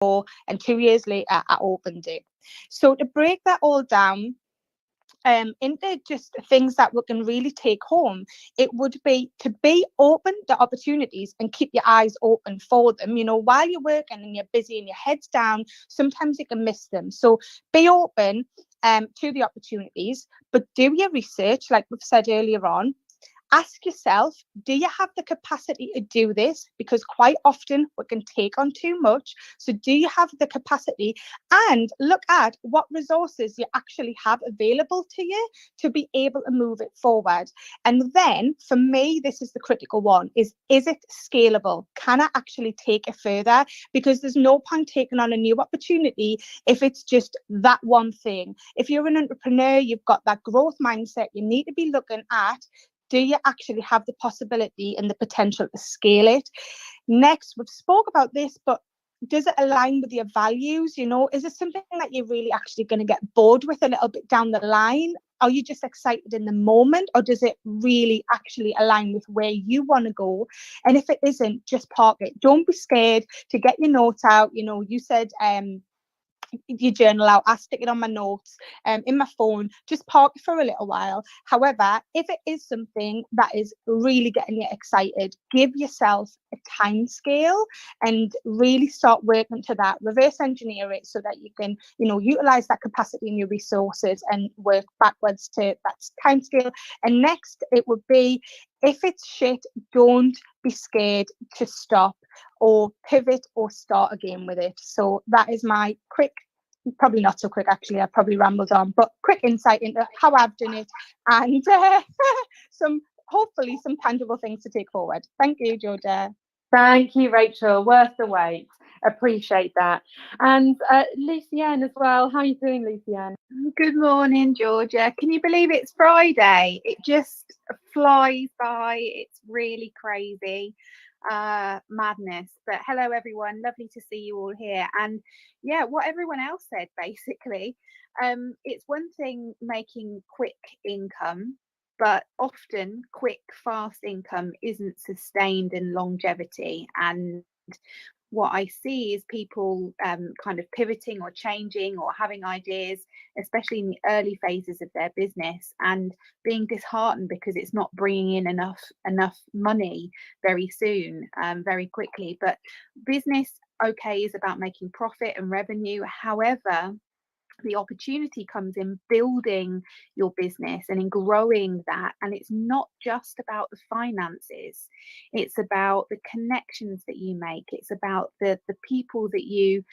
and 2 years later I opened it. So to break that all down into just things that we can really take home, it would be to be open to opportunities and keep your eyes open for them. You know, while you're working and you're busy and your head's down, sometimes you can miss them. So be open to the opportunities, but do your research, like we've said earlier on. Ask yourself, do you have the capacity to do this? Because quite often we can take on too much. So do you have the capacity? And look at what resources you actually have available to you to be able to move it forward. And then for me, this is the critical one, is it scalable? Can I actually take it further? Because there's no point taking on a new opportunity if it's just that one thing. If you're an entrepreneur, you've got that growth mindset, you need to be looking at, do you actually have the possibility and the potential to scale it? Next, we've spoke about this, but does it align with your values? You know, is it something that you're really actually going to get bored with a little bit down the line? Are you just excited in the moment, or does it really actually align with where you want to go? And if it isn't, just park it. Don't be scared to get your notes out. You know, you said your journal out. I stick it on my notes in my phone, just park it for a little while. However, if it is something that is really getting you excited, give yourself a time scale and really start working to that. Reverse engineer it so that you can, you know, utilize that capacity in your resources and work backwards to that time scale. And next, it would be, if it's shit, don't be scared to stop or pivot or start again with it. So that is my quick, probably not so quick actually, I probably rambled on, but quick insight into how I've done it, and hopefully some tangible things to take forward. Thank you, Georgia. Thank you, Rachel. Worth the wait. Appreciate that. And Lucienne as well. How are you doing, Lucienne? Good morning, Georgia. Can you believe it's Friday? It just flies by. It's really crazy. Madness. But hello, everyone. Lovely to see you all here. And yeah, what everyone else said, basically. It's one thing making quick income, but often quick, fast income isn't sustained in longevity. And what I see is people kind of pivoting or changing or having ideas, especially in the early phases of their business, and being disheartened because it's not bringing in enough money very soon, very quickly. But business, okay, is about making profit and revenue. However, the opportunity comes in building your business and in growing that, and it's not just about the finances, it's about the connections that you make, it's about the people that you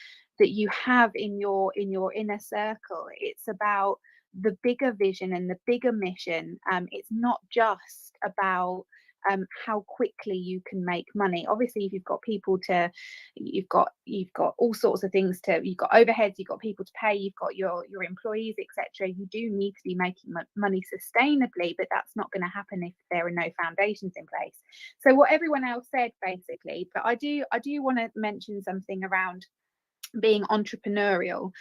have in your inner circle, it's about the bigger vision and the bigger mission. It's not just about how quickly you can make money. Obviously, if you've got people to, you've got all sorts of things to, you've got overheads, you've got people to pay, you've got your employees, etc. You do need to be making money sustainably, but that's not going to happen if there are no foundations in place. So what everyone else said, basically, but I do want to mention something around being entrepreneurial.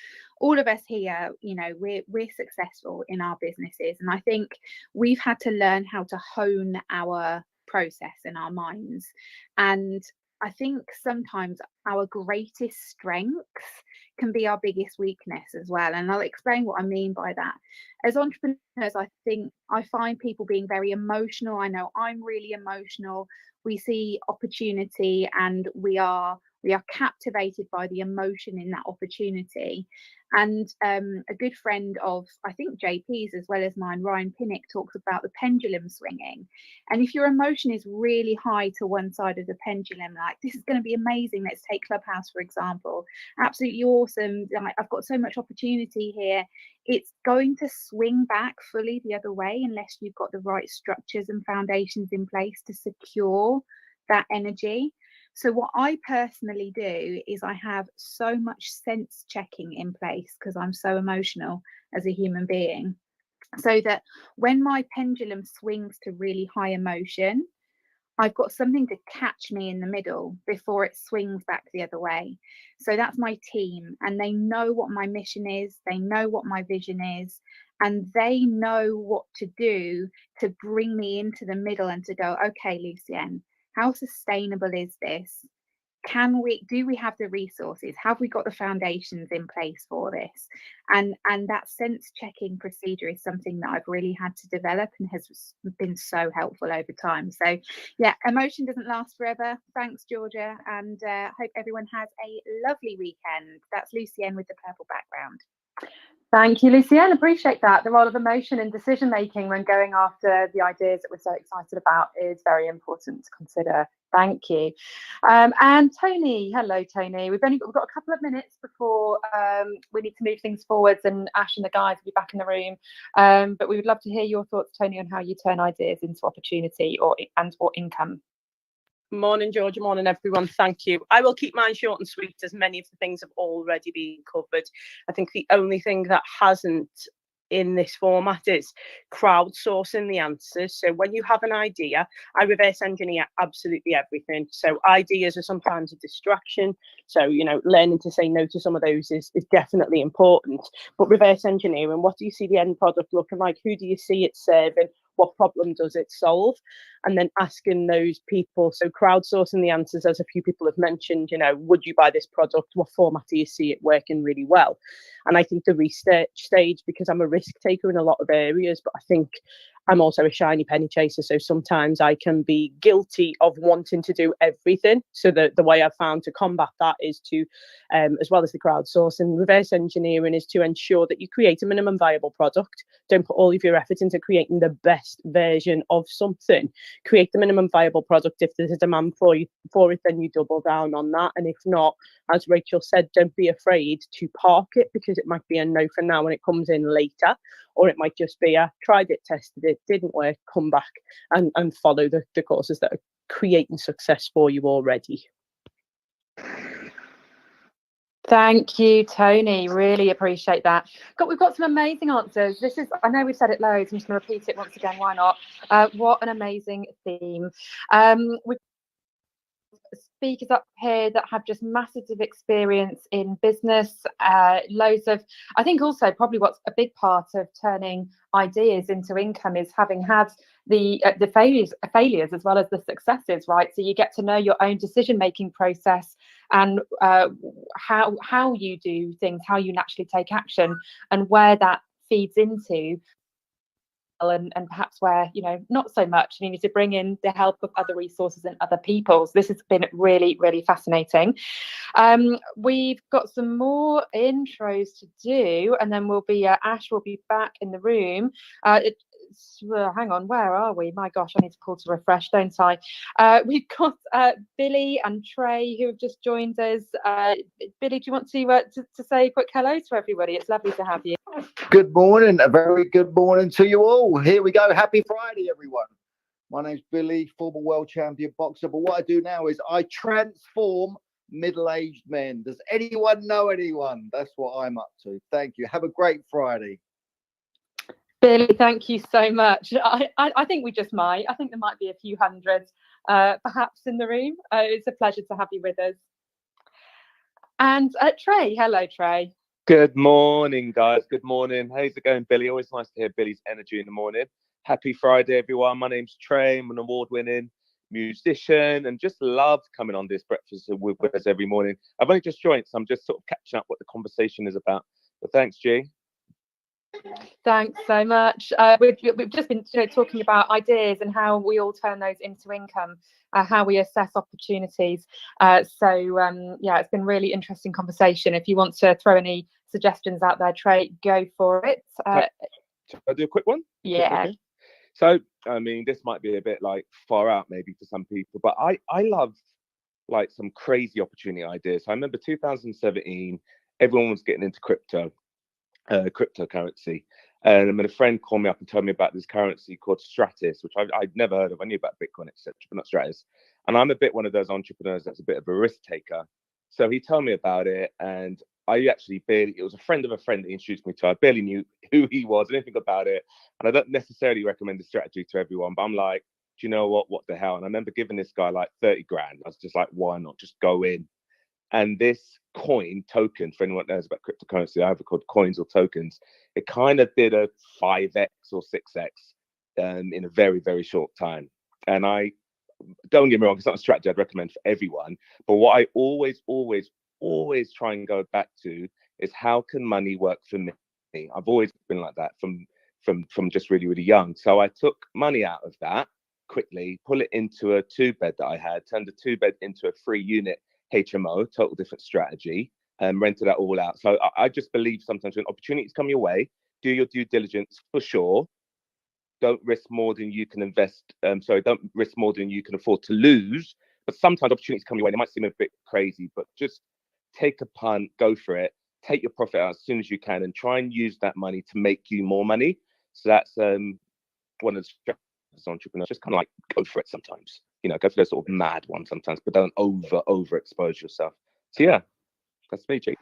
All of us here, you know, we're successful in our businesses, and I think we've had to learn how to hone our process in our minds. And I think sometimes our greatest strengths can be our biggest weakness as well, and I'll explain what I mean by that. As entrepreneurs, I find people being very emotional. I know I'm really emotional. We see opportunity and we are captivated by the emotion in that opportunity. And a good friend of, I think, JP's as well as mine, Ryan Pinnock, talks about the pendulum swinging. And if your emotion is really high to one side of the pendulum, like, this is going to be amazing, let's take Clubhouse for example, absolutely awesome, like, I've got so much opportunity here, it's going to swing back fully the other way unless you've got the right structures and foundations in place to secure that energy. So what I personally do is I have so much sense checking in place, because I'm so emotional as a human being, so that when my pendulum swings to really high emotion, I've got something to catch me in the middle before it swings back the other way. So that's my team, and they know what my mission is, they know what my vision is, and they know what to do to bring me into the middle and to go, okay, Lucienne, how sustainable is this? do we have the resources? Have we got the foundations in place for this? And that sense checking procedure is something that I've really had to develop and has been so helpful over time. So yeah, emotion doesn't last forever. Thanks, Georgia, and hope everyone has a lovely weekend. That's Lucienne with the purple background. Thank you, Lucienne. Appreciate that. The role of emotion in decision making when going after the ideas that we're so excited about is very important to consider. Thank you. And Tony, hello, Tony. We've got a couple of minutes before we need to move things forwards, and Ash and the guys will be back in the room. But we would love to hear your thoughts, Tony, on how you turn ideas into opportunity or income. Morning, Georgia. Morning, everyone. Thank you. I will keep mine short and sweet, as many of the things have already been covered. I think the only thing that hasn't in this format is crowdsourcing the answers. So when you have an idea, I reverse engineer absolutely everything. So ideas are sometimes a distraction. So, you know, learning to say no to some of those is definitely important. But reverse engineering, what do you see the end product looking like? Who do you see it serving? What problem does it solve? And then asking those people, so crowdsourcing the answers, as a few people have mentioned, you know, would you buy this product? What format do you see it working really well? And I think the research stage, because I'm a risk taker in a lot of areas, but I think I'm also a shiny penny chaser. So sometimes I can be guilty of wanting to do everything. So the way I've found to combat that is to, as well as the crowdsourcing, reverse engineering is to ensure that you create a minimum viable product. Don't put all of your effort into creating the best version of something. Create the minimum viable product. If there's a demand for it, then you double down on that. And if not, as Rachel said, don't be afraid to park it, because it might be a no for now when it comes in later. Or it might just be a tried it, tested it, didn't work, come back and follow the courses that are creating success for you already. Thank you, Tony. Really appreciate that. We've got some amazing answers. I know we've said it loads. I'm just going to repeat it once again. Why not? What an amazing theme. We've speakers up here that have just massive experience in business, loads of, I think also probably what's a big part of turning ideas into income is having had the failures as well as the successes, right? So you get to know your own decision-making process and how you do things, how you naturally take action, and where that feeds into and perhaps where, you know, not so much. You need to bring in the help of other resources and other people's. This has been really, really fascinating. We've got some more intros to do, and then Ash will be back in the room. Hang on, where are we? My gosh, I need to pull to refresh, don't I? We've got Billy and Trey who have just joined us. Billy, do you want to say a quick hello to everybody? It's lovely to have you. Good morning, a very good morning to you all. Here we go. Happy Friday, everyone. My name's Billy, former world champion boxer. But what I do now is I transform middle-aged men. Does anyone know anyone? That's what I'm up to. Thank you. Have a great Friday. Billy, thank you so much. I think we just might. I think there might be a few hundred perhaps in the room. It's a pleasure to have you with us. And Trey, hello, Trey. Good morning, guys. Good morning. How's it going, Billy? Always nice to hear Billy's energy in the morning. Happy Friday, everyone. My name's Trey. I'm an award-winning musician and just love coming on this breakfast with us every morning. I've only just joined, so I'm just sort of catching up what the conversation is about. But thanks, G. Thanks so much. We've just been talking about ideas and how we all turn those into income, how we assess opportunities. Yeah, it's been really interesting conversation. If you want to throw any suggestions out there, Trey, go for it. Shall I do a quick one? Yeah. Okay. So, I mean, this might be a bit like far out maybe for some people, but I love like some crazy opportunity ideas. So I remember 2017, everyone was getting into cryptocurrency. And a friend called me up and told me about this currency called Stratis, which I'd never heard of. I knew about Bitcoin, etc., but not Stratis. And I'm a bit one of those entrepreneurs that's a bit of a risk taker. So he told me about it, and I actually it was a friend of a friend that introduced me to. I barely knew who he was, anything about it. And I don't necessarily recommend the strategy to everyone, but I'm like, do you know what the hell? And I remember giving this guy like 30 grand. I was just like, why not just go in? And this coin token, for anyone that knows about cryptocurrency, either called coins or tokens, it kind of did a 5x or 6x in a very, very short time. And I don't get me wrong, it's not a strategy I'd recommend for everyone. But what I always try and go back to is how can money work for me? I've always been like that from just really, really young. So I took money out of that quickly, pull it into a 2-bed that I had, turned a 2-bed into a 3-unit HMO, total different strategy, and rented that all out. So I just believe sometimes when opportunities come your way, do your due diligence for sure. Don't risk more than you can invest. Don't risk more than you can afford to lose. But sometimes opportunities come your way. They might seem a bit crazy, but just take a punt, go for it, take your profit out as soon as you can, and try and use that money to make you more money. So that's one of the strategies as entrepreneurs. Just kind of like go for it sometimes. You know, go for those sort of mad ones sometimes, but don't overexpose yourself. So yeah, that's me, Jake.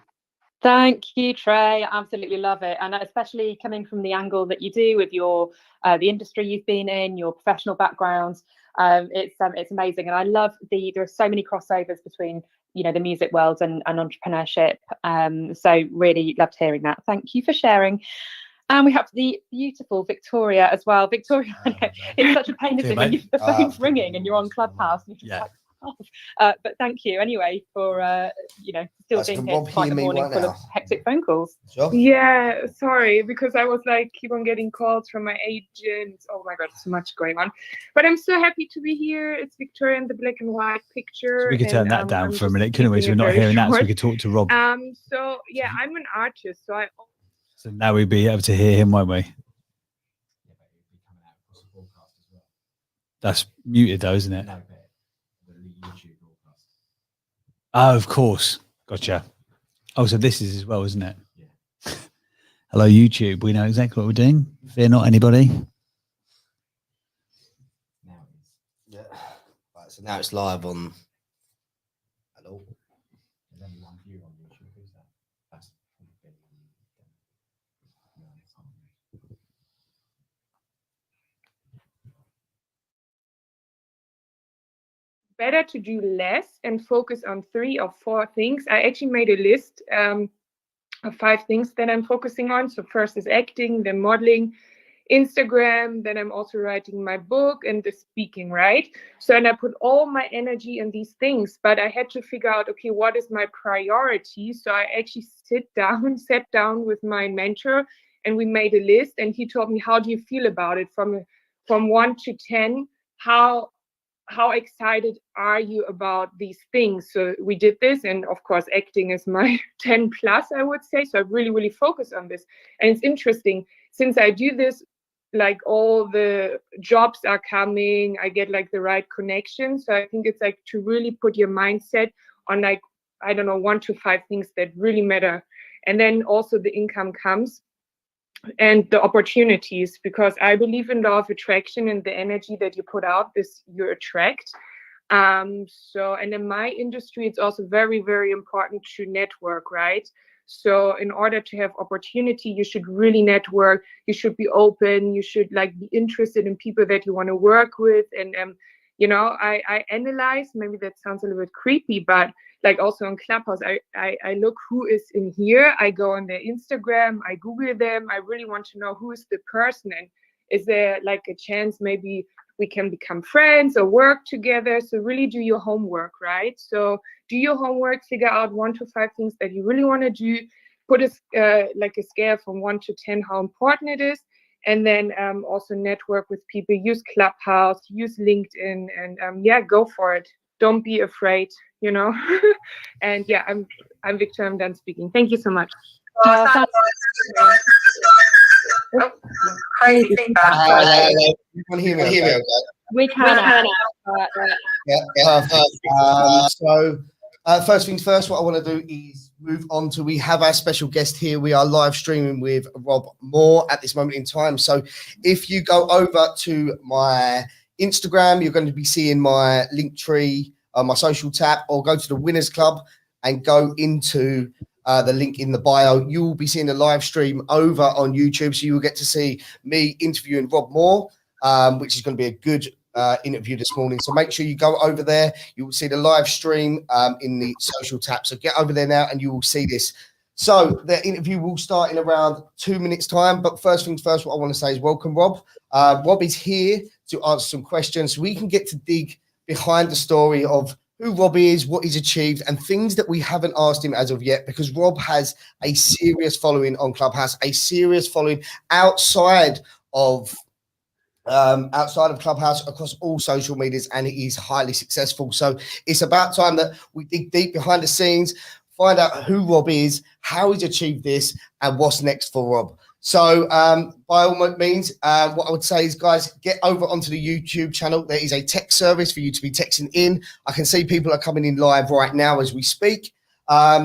Thank you, Trey. I absolutely love it, and especially coming from the angle that you do with your the industry you've been in, your professional background. It's amazing, and I love there are so many crossovers between the music world and entrepreneurship. So really loved hearing that. Thank you for sharing. And we have the beautiful Victoria as well. Victoria, it's such a pain, isn't it, when the phone's ringing and you're on Clubhouse. And you're but thank you anyway for still being here quite a morning full of hectic phone calls. Sure. Yeah, sorry, because I was like keep on getting calls from my agent. Oh my god, so much going on. But I'm so happy to be here. It's Victoria in the black and white picture. So we could turn that down for a minute, couldn't we? So we're not hearing that, so we could talk to Rob. So yeah, I'm an artist, so now we'll be able to hear him, won't we? That's muted though, isn't it? Oh, of course. Gotcha. Oh, so this is as well, isn't it? Yeah. Hello, YouTube. We know exactly what we're doing. Fear not, anybody. Yeah. Right, so now it's live on. Hello. There's only one view on YouTube. Who's that? That's better to do less and focus on 3 or 4 things. I actually made a list of 5 things that I'm focusing on. So first is acting, then modeling, Instagram, then I'm also writing my book and the speaking, right? So, and I put all my energy in these things, but I had to figure out, okay, what is my priority? So I actually sat down with my mentor and we made a list, and he told me, how do you feel about it from 1 to 10? How excited are you about these things? So we did this, and of course acting is my 10 plus, I would say. So I really focus on this. And it's interesting, since I do this, like all the jobs are coming, I get like the right connection. So I think it's like to really put your mindset on like, I don't know, 1 to 5 things that really matter. And then also the income comes and the opportunities, because I believe in law of attraction, and the energy that you put out, this you attract. So, and in my industry, it's also very important to network, right? So in order to have opportunity, you should really network, you should be open, you should like be interested in people that you want to work with. And I analyze, maybe that sounds a little bit creepy, but like also on Clubhouse, I look who is in here. I go on their Instagram, I Google them. I really want to know who is the person, and is there like a chance maybe we can become friends or work together. So really do your homework, right? So do your homework, figure out 1 to 5 things that you really want to do, put like a scale from 1 to 10, how important it is. And then also network with people, use Clubhouse, use LinkedIn, and go for it. Don't be afraid, And yeah, I'm Victoria, I'm done speaking. Thank you so much. Crazy feedback. You can hear me okay? We can. So first things first, what I want to do is move on to, we have our special guest here. We are live streaming with Rob Moore at this moment in time. So if you go over to my Instagram, you're going to be seeing my link tree, my social tab, or go to the Winners Club and go into the link in the bio. You will be seeing a live stream over on YouTube. So you will get to see me interviewing Rob Moore, which is going to be a good interview this morning. So make sure you go over there. You will see the live stream in the social tab. So get over there now and you will see this. So the interview will start in around 2 minutes time. But first things first, what I want to say is welcome, Rob. Rob is here to answer some questions so we can get to dig behind the story of who Rob is, what he's achieved, and things that we haven't asked him as of yet, because Rob has a serious following on Clubhouse, a serious following outside of Clubhouse across all social medias, and it is highly successful. So it's about time that we dig deep behind the scenes, find out who Rob is, how he's achieved this, and what's next for Rob. So by all means, what I would say is, guys, get over onto the YouTube channel. There is a text service for you to be texting in. I can see people are coming in live right now as we speak.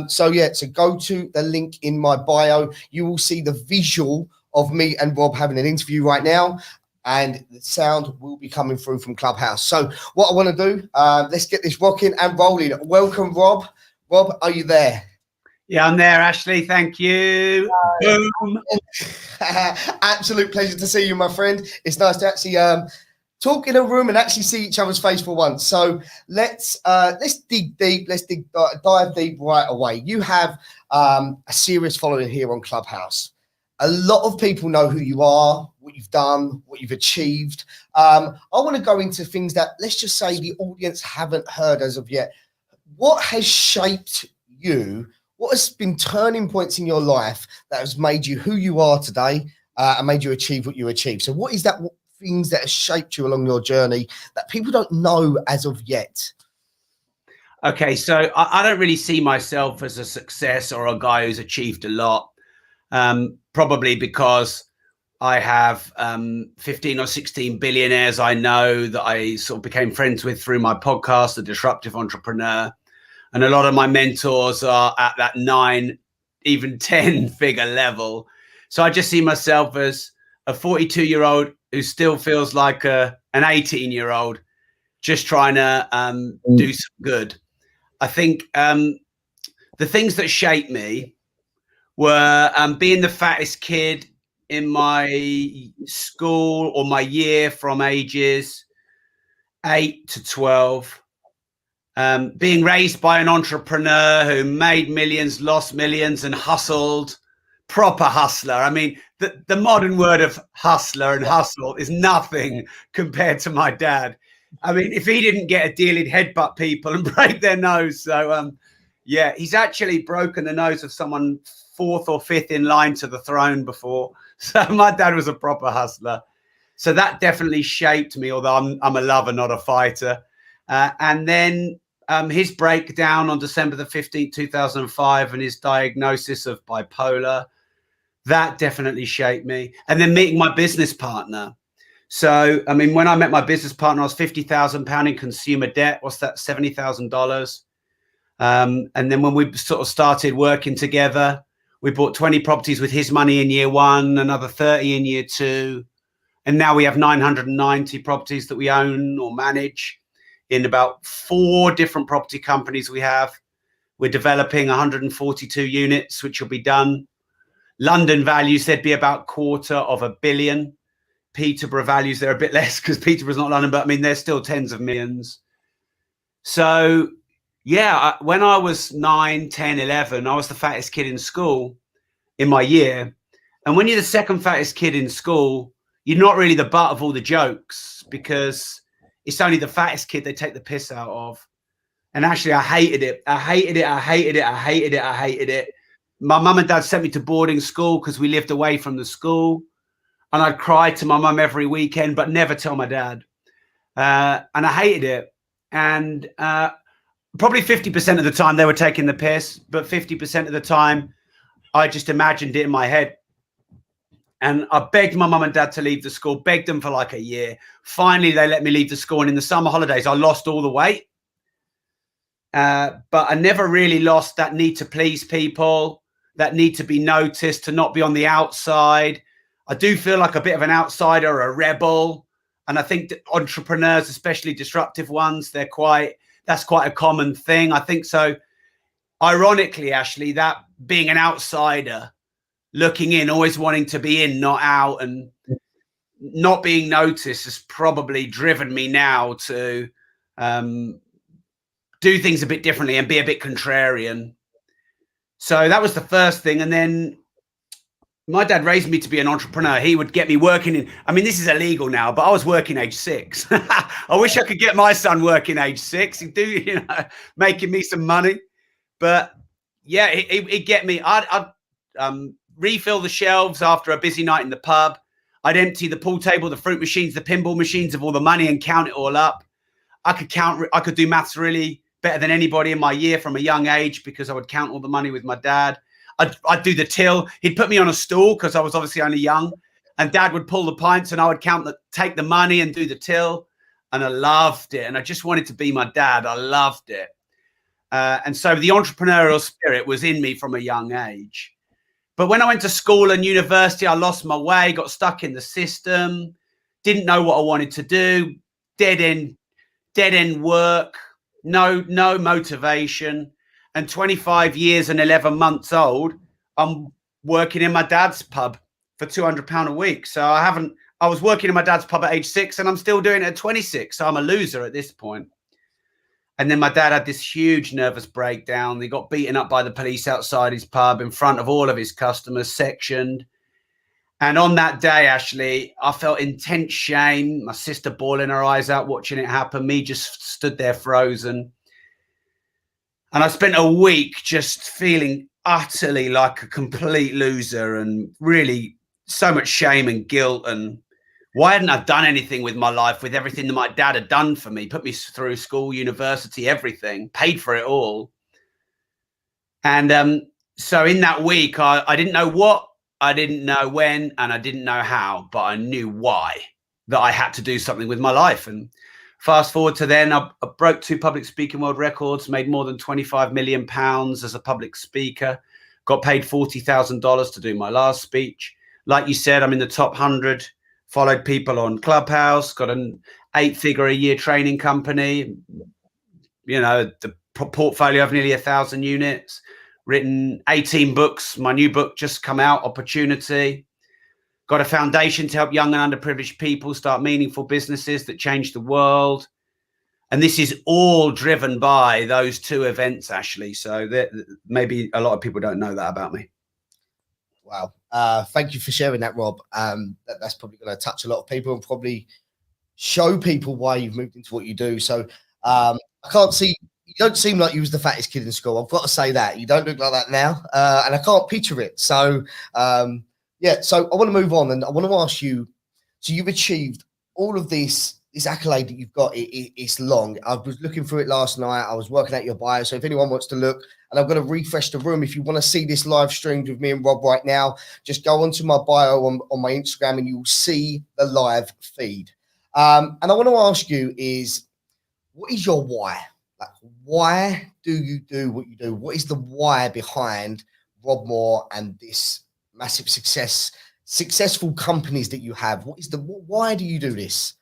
So go to the link in my bio. You will see the visual of me and Rob having an interview right now, and the sound will be coming through from Clubhouse. So what I want to do, let's get this rocking and rolling. Welcome, Rob. Rob, are you there? Yeah, I'm there, Ashley. Thank you. Boom. Absolute pleasure to see you, my friend. It's nice to actually talk in a room and actually see each other's face for once. So let's dig deep. Let's dive deep right away. You have a serious following here on Clubhouse. A lot of people know who you are, what you've done, what you've achieved. I want to go into things that, let's just say, the audience haven't heard as of yet. What has shaped you? What has been turning points in your life that has made you who you are today and made you achieve what you achieved? So what is that things that have shaped you along your journey that people don't know as of yet? Okay, so I don't really see myself as a success or a guy who's achieved a lot, probably because I have 15 or 16 billionaires I know that I sort of became friends with through my podcast, The Disruptive Entrepreneur. And a lot of my mentors are at that 9, even 10 figure level. So I just see myself as a 42-year-old who still feels like an 18-year-old, just trying to do some good. I think the things that shaped me were being the fattest kid in my school or my year from ages 8 to 12. Being raised by an entrepreneur who made millions, lost millions, and hustled, proper hustler. I mean, the modern word of hustler and hustle is nothing compared to my dad. I mean, if he didn't get a deal, he'd headbutt people and break their nose. So, yeah, he's actually broken the nose of someone 4th or 5th in line to the throne before. So my dad was a proper hustler. So that definitely shaped me, although I'm a lover, not a fighter. And then his breakdown on December the 15th, 2005, and his diagnosis of bipolar, that definitely shaped me. And then meeting my business partner. So, I mean, when I met my business partner, I was £50,000 in consumer debt. What's that? $70,000. And then when we sort of started working together, we bought 20 properties with his money in year 1, another 30 in year 2. And now we have 990 properties that we own or manage in about 4 different property companies we have. We're developing 142 units, which will be done. London values, there'd be about $250 million. Peterborough values, they're a bit less because Peterborough's not London, but I mean, they're still tens of millions. So, yeah, when I was 9, 10, 11, I was the fattest kid in school in my year. And when you're the second fattest kid in school, you're not really the butt of all the jokes because it's only the fattest kid they take the piss out of. And actually, I hated it. I hated it. I hated it. I hated it. I hated it. My mum and dad sent me to boarding school because we lived away from the school. And I'd cry to my mum every weekend, but never tell my dad. And I hated it. And probably 50% of the time they were taking the piss, but 50% of the time I just imagined it in my head. And I begged my mum and dad to leave the school, begged them for like a year. Finally, they let me leave the school. And in the summer holidays, I lost all the weight. But I never really lost that need to please people, that need to be noticed, to not be on the outside. I do feel like a bit of an outsider, a rebel. And I think that entrepreneurs, especially disruptive ones, that's quite a common thing. I think so. Ironically, Ashley, that being an outsider, looking in, always wanting to be in, not out, and not being noticed has probably driven me now to do things a bit differently and be a bit contrarian. So that was the first thing. And then My dad raised me to be an entrepreneur. He would get me working in, I mean, this is illegal now, but I was working age 6. I wish I could get my son working age 6. He'd do, you know, making me some money. But yeah, he'd get me. I'd refill the shelves after a busy night in the pub. I'd empty the pool table, the fruit machines, the pinball machines of all the money and count it all up. I could do maths really better than anybody in my year from a young age because I would count all the money with my dad. I'd do the till. He'd put me on a stool because I was obviously only young, and Dad would pull the pints and I would take the money and do the till. And I loved it. And I just wanted to be my dad. I loved it. And so the entrepreneurial spirit was in me from a young age. But when I went to school and university, I lost my way, got stuck in the system, didn't know what I wanted to do, dead end work, no motivation. And 25 years and 11 months old, I'm working in my dad's pub for £200 a week. So I was working in my dad's pub at age 6 and I'm still doing it at 26. So I'm a loser at this point. And then my dad had this huge nervous breakdown. He got beaten up by the police outside his pub in front of all of his customers, sectioned. And on that day, Ashley, I felt intense shame. My sister bawling her eyes out, watching it happen. Me just stood there frozen. And I spent a week just feeling utterly like a complete loser and really so much shame and guilt. And why hadn't I done anything with my life, with everything that my dad had done for me, put me through school, university, everything, paid for it all. And so in that week, I didn't know what, I didn't know when, and I didn't know how, but I knew why, that I had to do something with my life. And fast forward to then, I broke 2 public speaking world records, made more than £25 million as a public speaker, got paid $40,000 to do my last speech. Like you said, I'm in the top 100, followed people on Clubhouse, got an 8-figure a year training company, you know, the portfolio of nearly 1,000 units, written 18 books. My new book just come out, Opportunity. Got a foundation to help young and underprivileged people start meaningful businesses that change the world. And this is all driven by those 2 events, Ashley. So maybe a lot of people don't know that about me. Wow. Thank you for sharing that, Rob. That's probably going to touch a lot of people and probably show people why you've moved into what you do. So I can't see, you don't seem like you was the fattest kid in school. I've got to say that. You don't look like that now. And I can't picture it. So yeah, so I want to move on and I want to ask you, so you've achieved all of this accolade that you've got. It's long. I was looking through it last night. I was working out your bio. So if anyone wants to look, and I'm going to refresh the room. If you want to see this live streamed with me and Rob right now, just go onto my bio on my Instagram and you'll see the live feed. And I want to ask you is, what is your why? Like, why do you do what you do? What is the why behind Rob Moore and this massive successful companies that you have? Why do you do this?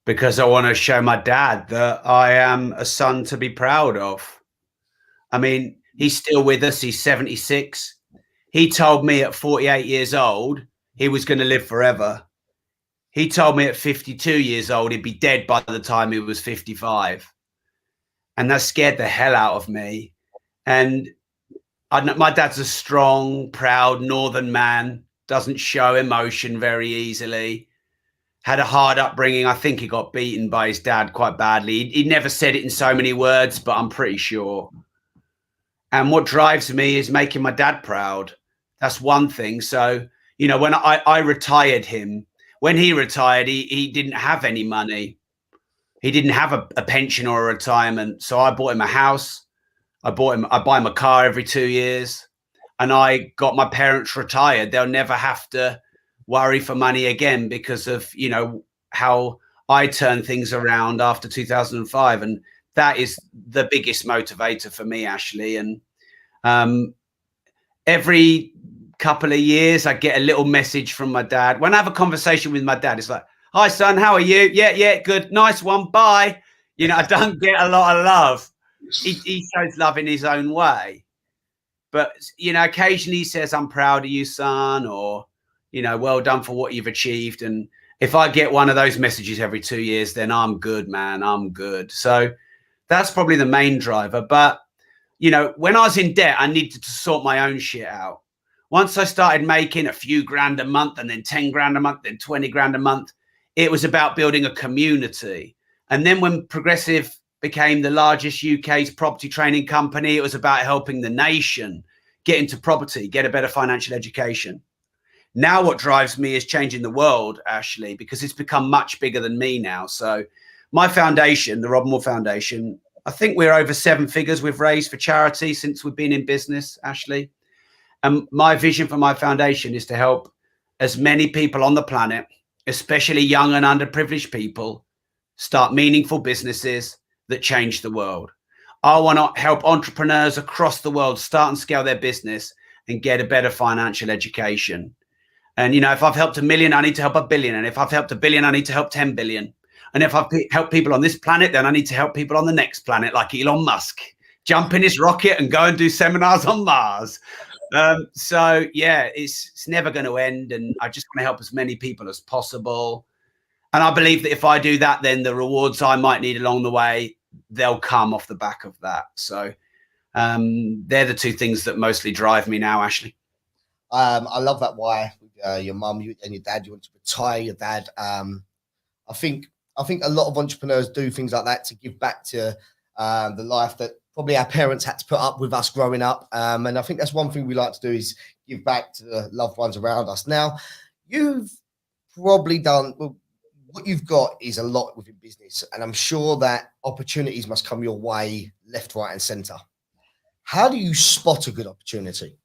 Because I want to show my dad that I am a son to be proud of. I mean, he's still with us. He's 76. He told me at 48 years old, he was going to live forever. He told me at 52 years old, he'd be dead by the time he was 55. And that scared the hell out of me. And my dad's a strong, proud Northern man, doesn't show emotion very easily. Had a hard upbringing. I think he got beaten by his dad quite badly. He never said it in so many words, but I'm pretty sure. And what drives me is making my dad proud. That's one thing. So, you know, when I retired him, when he retired, he didn't have any money. He didn't have a pension or a retirement. So I bought him a house. I buy him a car every 2 years. And I got my parents retired. They'll never have to worry for money again because of, you know, how I turned things around after 2005. And that is the biggest motivator for me, Ashley. And every couple of years, I get a little message from my dad. When I have a conversation with my dad, it's like, "Hi, son, how are you? Yeah, good. Nice one. Bye." You know, I don't get a lot of love. He shows love in his own way. But, you know, occasionally he says, "I'm proud of you, son," or, you know, "Well done for what you've achieved." And if I get one of those messages every 2 years, then I'm good, man. I'm good. So that's probably the main driver. But, you know, when I was in debt, I needed to sort my own shit out. Once I started making a few grand a month, and then 10 grand a month, then 20 grand a month, it was about building a community. And then when Progressive became the largest UK's property training company, it was about helping the nation get into property, get a better financial education. Now what drives me is changing the world, Ashley, because it's become much bigger than me now. So my foundation, the Rob Moore Foundation, I think we're over 7 figures we've raised for charity since we've been in business, Ashley. And my vision for my foundation is to help as many people on the planet, especially young and underprivileged people, start meaningful businesses that change the world. I want to help entrepreneurs across the world start and scale their business and get a better financial education. And, you know, if I've helped 1 million, I need to help 1 billion. And if I've helped 1 billion, I need to help 10 billion. And if I've helped people on this planet, then I need to help people on the next planet, like Elon Musk. Jump in his rocket and go and do seminars on Mars. So, yeah, it's never going to end. And I just want to help as many people as possible. And I believe that if I do that, then the rewards I might need along the way, they'll come off the back of that. So they're the 2 things that mostly drive me now, Ashley. I love that why your mum and your dad, you want to retire your dad. I think a lot of entrepreneurs do things like that to give back to the life that probably our parents had to put up with us growing up. And I think that's one thing we like to do is give back to the loved ones around us. Now, you've probably done, well, what you've got is a lot within business, and I'm sure that opportunities must come your way left, right, and center. How do you spot a good opportunity?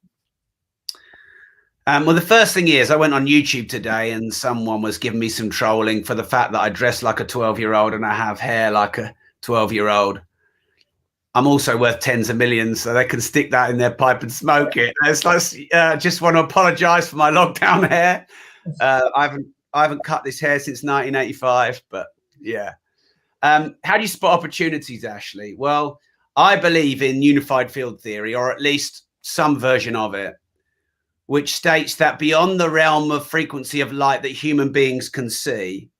Well, the first thing is I went on YouTube today and someone was giving me some trolling for the fact that I dress like a 12-year-old and I have hair like a 12-year-old. I'm also worth tens of millions, so they can stick that in their pipe and smoke it. It's like, just want to apologize for my lockdown hair. I haven't cut this hair since 1985, but yeah. How do you spot opportunities, Ashley? Well, I believe in unified field theory, or at least some version of it, which states that beyond the realm of frequency of light that human beings can see,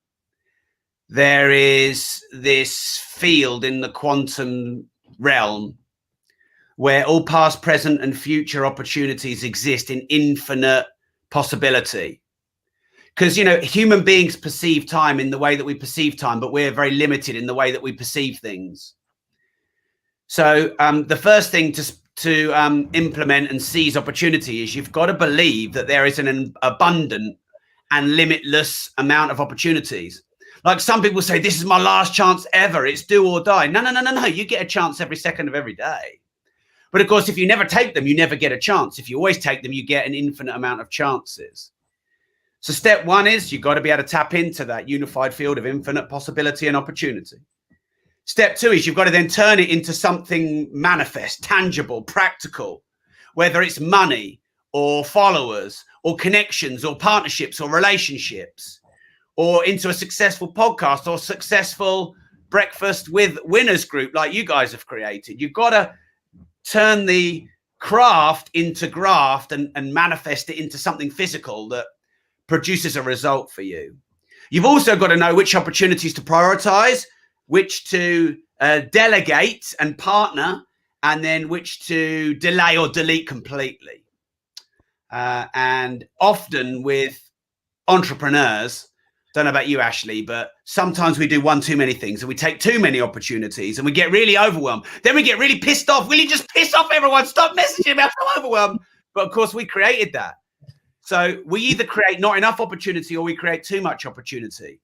there is this field in the quantum realm where all past, present, and future opportunities exist in infinite possibility. Because, you know, human beings perceive time in the way that we perceive time, but we're very limited in the way that we perceive things. So the first thing to implement and seize opportunity is you've got to believe that there is an abundant and limitless amount of opportunities. Like some people say, this is my last chance ever. It's do or die. No. You get a chance every second of every day. But of course, if you never take them, you never get a chance. If you always take them, you get an infinite amount of chances. So step 1 is you've got to be able to tap into that unified field of infinite possibility and opportunity. Step 2 is you've got to then turn it into something manifest, tangible, practical, whether it's money or followers or connections or partnerships or relationships, or into a successful podcast or successful breakfast with winners group like you guys have created. You've got to turn the craft into graft and manifest it into something physical that produces a result for you. You've also got to know which opportunities to prioritize, which to delegate and partner, and then which to delay or delete completely. And often with entrepreneurs, don't know about you, Ashley, but sometimes we do one too many things and we take too many opportunities and we get really overwhelmed. Then we get really pissed off. Will you just piss off everyone? Stop messaging me. I'm so overwhelmed. But of course, we created that. So we either create not enough opportunity or we create too much opportunity.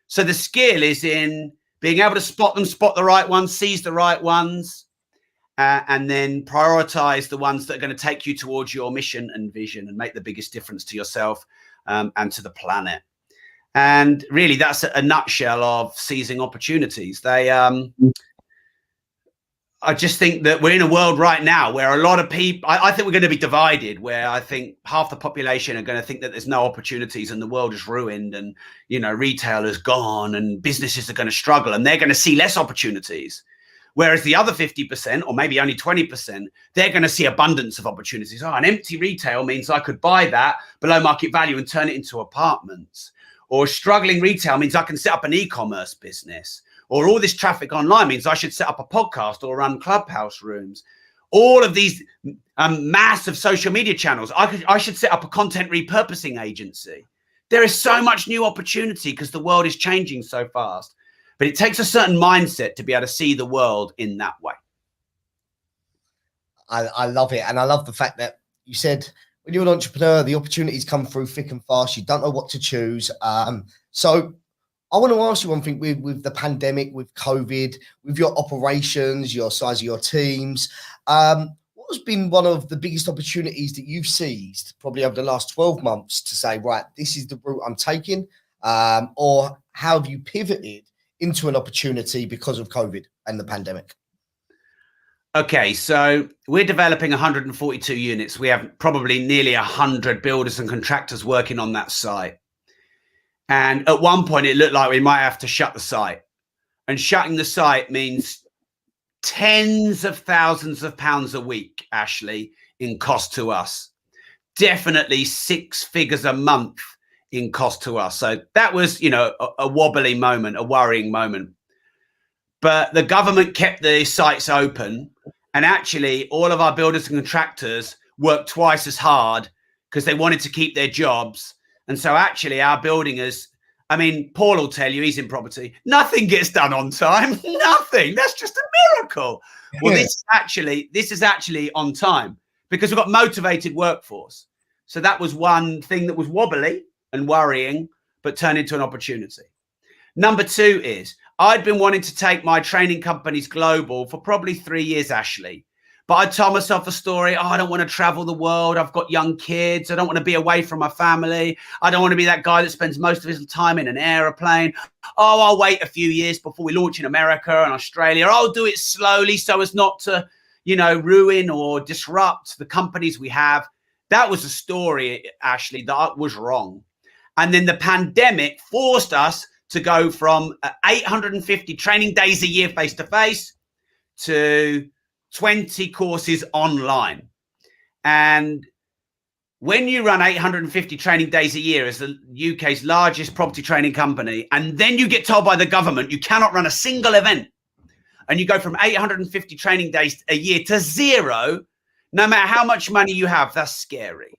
So the skill is in being able to spot the right ones, seize the right ones, and then prioritize the ones that are going to take you towards your mission and vision and make the biggest difference to yourself and to the planet. And really, that's a nutshell of seizing opportunities. I just think that we're in a world right now where a lot of people, I think we're going to be divided, where I think half the population are going to think that there's no opportunities and the world is ruined and, you know, retail is gone and businesses are going to struggle and they're going to see less opportunities. Whereas the other 50%, or maybe only 20%, they're going to see abundance of opportunities. Oh, an empty retail means I could buy that below market value and turn it into apartments. Or struggling retail means I can set up an e-commerce business. Or all this traffic online means I should set up a podcast or run Clubhouse rooms. All of these massive social media channels. I should set up a content repurposing agency. There is so much new opportunity because the world is changing so fast. But it takes a certain mindset to be able to see the world in that way. I love it. And I love the fact that you said when you're an entrepreneur, the opportunities come through thick and fast. You don't know what to choose. So I want to ask you one thing with the pandemic, with COVID, with your operations, your size of your teams. What has been one of the biggest opportunities that you've seized probably over the last 12 months to say, right, this is the route I'm taking? Or how have you pivoted into an opportunity because of COVID and the pandemic? Okay, so we're developing 142 units. We have probably nearly 100 builders and contractors working on that site. And at one point, it looked like we might have to shut the site. And shutting the site means tens of thousands of pounds a week, Ashley, in cost to us. Definitely 6 figures a month in cost to us. So that was, you know, a wobbly moment, a worrying moment. But the government kept the sites open. And actually, all of our builders and contractors worked twice as hard because they wanted to keep their jobs. And so actually our building is, I mean, Paul will tell you, he's in property, nothing gets done on time. Nothing. That's just a miracle. Well, this is actually on time because we've got motivated workforce. So that was one thing that was wobbly and worrying, but turned into an opportunity. Number 2 is I'd been wanting to take my training companies global for probably 3 years, Ashley. But I told myself a story. Oh, I don't want to travel the world. I've got young kids. I don't want to be away from my family. I don't want to be that guy that spends most of his time in an aeroplane. Oh, I'll wait a few years before we launch in America and Australia. I'll do it slowly so as not to, you know, ruin or disrupt the companies we have. That was a story, Ashley, that was wrong. And then the pandemic forced us to go from 850 training days a year face-to-face to 20 courses online. And when you run 850 training days a year as the UK's largest property training company, and then you get told by the government you cannot run a single event, and you go from 850 training days a year to 0, no matter how much money you have, that's scary.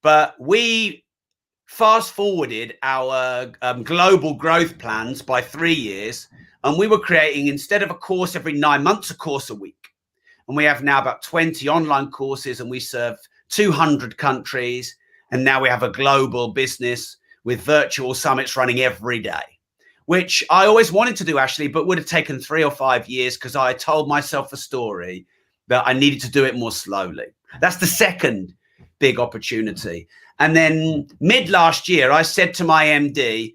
But we fast forwarded our global growth plans by 3 years. And we were creating, instead of a course every 9 months, a course a week. And we have now about 20 online courses and we serve 200 countries. And now we have a global business with virtual summits running every day, which I always wanted to do, Ashley, but would have taken 3 or 5 years because I told myself a story that I needed to do it more slowly. That's the second big opportunity. And then mid last year, I said to my MD,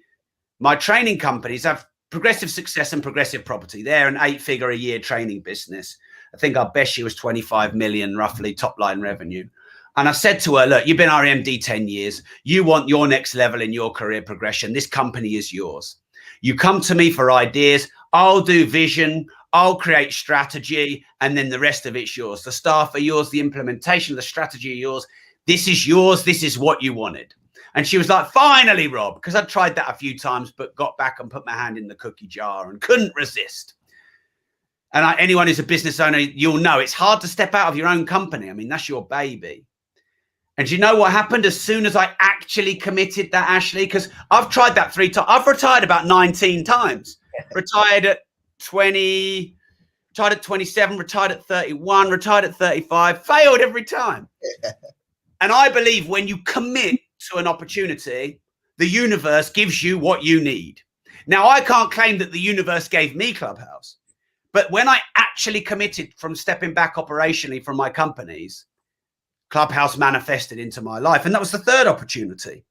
my training companies have Progressive Success and Progressive Property. They're an 8-figure a year training business. I think our best year was 25 million, roughly, top line revenue. And I said to her, look, you've been our MD 10 years. You want your next level in your career progression. This company is yours. You come to me for ideas. I'll do vision. I'll create strategy. And then the rest of it's yours. The staff are yours. The implementation of the strategy are yours. This is yours. This is what you wanted. And she was like, finally, Rob, because I'd tried that a few times, but got back and put my hand in the cookie jar and couldn't resist. And anyone who's a business owner, you'll know it's hard to step out of your own company. I mean, that's your baby. And do you know what happened as soon as I actually committed that, Ashley? Because I've tried that 3 times. I've retired about 19 times. Retired at 20, retired at 27, retired at 31, retired at 35, failed every time. And I believe when you commit to an opportunity, the universe gives you what you need. Now, I can't claim that the universe gave me Clubhouse, but when I actually committed from stepping back operationally from my companies, Clubhouse manifested into my life. And that was the third opportunity.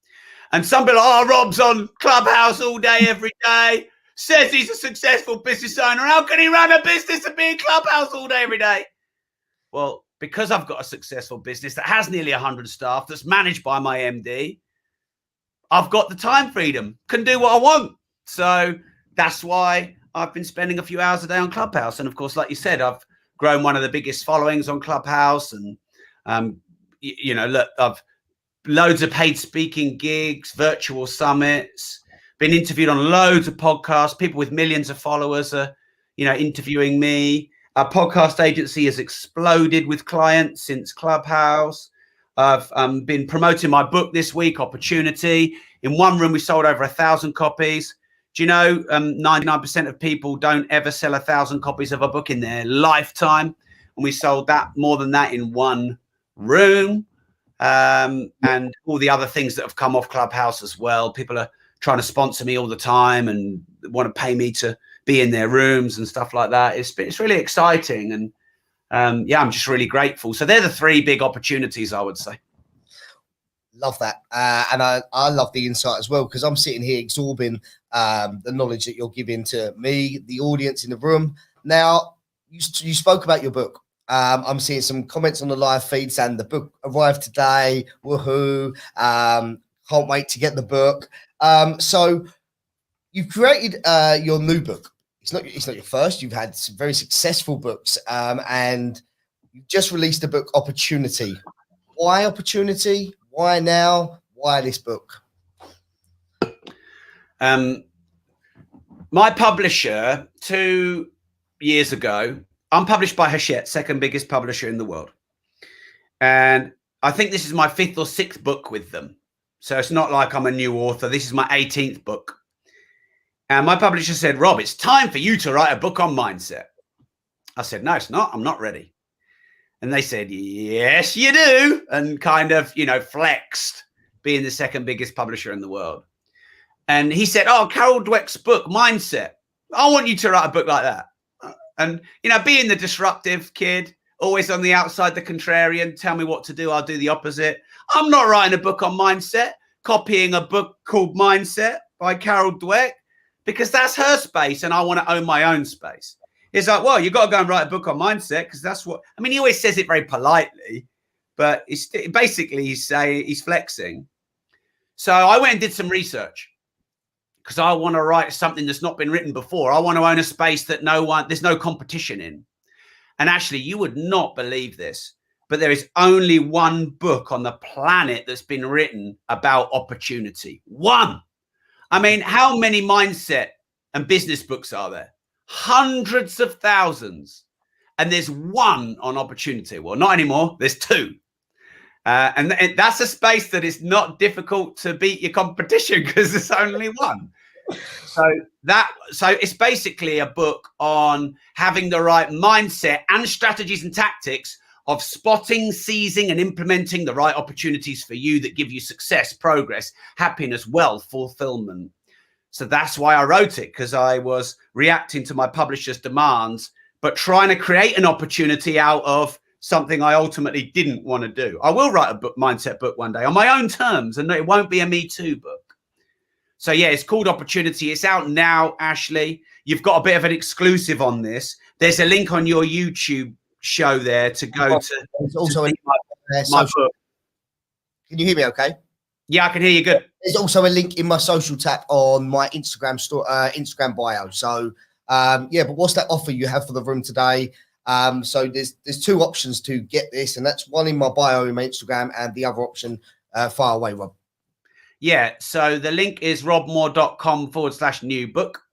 And some people, oh, Rob's on Clubhouse all day, every day, says he's a successful business owner. How can he run a business and be in Clubhouse all day, every day? Well, because I've got a successful business that has nearly 100 staff, that's managed by my MD, I've got the time freedom, can do what I want. So that's why I've been spending a few hours a day on Clubhouse. And of course, like you said, I've grown one of the biggest followings on Clubhouse. And, you know, look, I've loads of paid speaking gigs, virtual summits, been interviewed on loads of podcasts. People with millions of followers are, you know, interviewing me. Our podcast agency has exploded with clients since Clubhouse. I've been promoting my book this week, Opportunity. In one room, we sold over 1,000 copies. Do you know 99% of people don't ever sell 1,000 copies of a book in their lifetime? And we sold that more than that in one room. And all the other things that have come off Clubhouse as well. People are trying to sponsor me all the time and want to pay me to be in their rooms and stuff like that. It's really exciting. And yeah, I'm just really grateful. So they're the three big opportunities, I would say. Love that. And I love the insight as well, because I'm sitting here absorbing the knowledge that you're giving to me, the audience in the room. Now, you spoke about your book. I'm seeing some comments on the live feed saying the book arrived today. Woohoo. Can't wait to get the book. So you've created your new book. It's not your first. You've had some very successful books, and you've just released the book Opportunity. Why Opportunity? Why now? Why this book? My publisher 2 years ago, I'm published by Hachette, second biggest publisher in the world. And I think this is my 5th or 6th book with them. So it's not like I'm a new author. This is my 18th book. And my publisher said, Rob, it's time for you to write a book on mindset. I said, no, it's not. I'm not ready. And they said, yes, you do. And kind of, flexed, being the second biggest publisher in the world. And he said, oh, Carol Dweck's book, Mindset. I want you to write a book like that. And, being the disruptive kid, always on the outside, the contrarian, tell me what to do, I'll do the opposite. I'm not writing a book on mindset, copying a book called Mindset by Carol Dweck, because that's her space and I want to own my own space. It's like, well, you've got to go and write a book on mindset, because that's what, he always says it very politely, but it's basically he's flexing. So I went and did some research, because I want to write something that's not been written before. I want to own a space that there's no competition in. And actually, you would not believe this, but there is only one book on the planet that's been written about opportunity. One. How many mindset and business books are there? Hundreds of thousands. And there's one on opportunity. Well, not anymore. There's 2. And that's a space that is not difficult to beat your competition, because there's only one. So it's basically a book on having the right mindset and strategies and tactics of spotting, seizing, and implementing the right opportunities for you that give you success, progress, happiness, wealth, fulfillment. So that's why I wrote it, because I was reacting to my publisher's demands, but trying to create an opportunity out of something I ultimately didn't want to do. I will write a mindset book one day on my own terms, and it won't be a Me Too book. So yeah, it's called Opportunity. It's out now, Ashley. You've got a bit of an exclusive on this. There's a link on your YouTube show there to go to. There's also my book. Can you hear me okay? Yeah, I can hear you good. There's also a link in my social tap on my Instagram Instagram bio. So but what's that offer you have for the room today? So there's 2 options to get this, and that's one in my bio in my Instagram, and the other option far away, Rob. Yeah, so the link is robmoore.com/new book.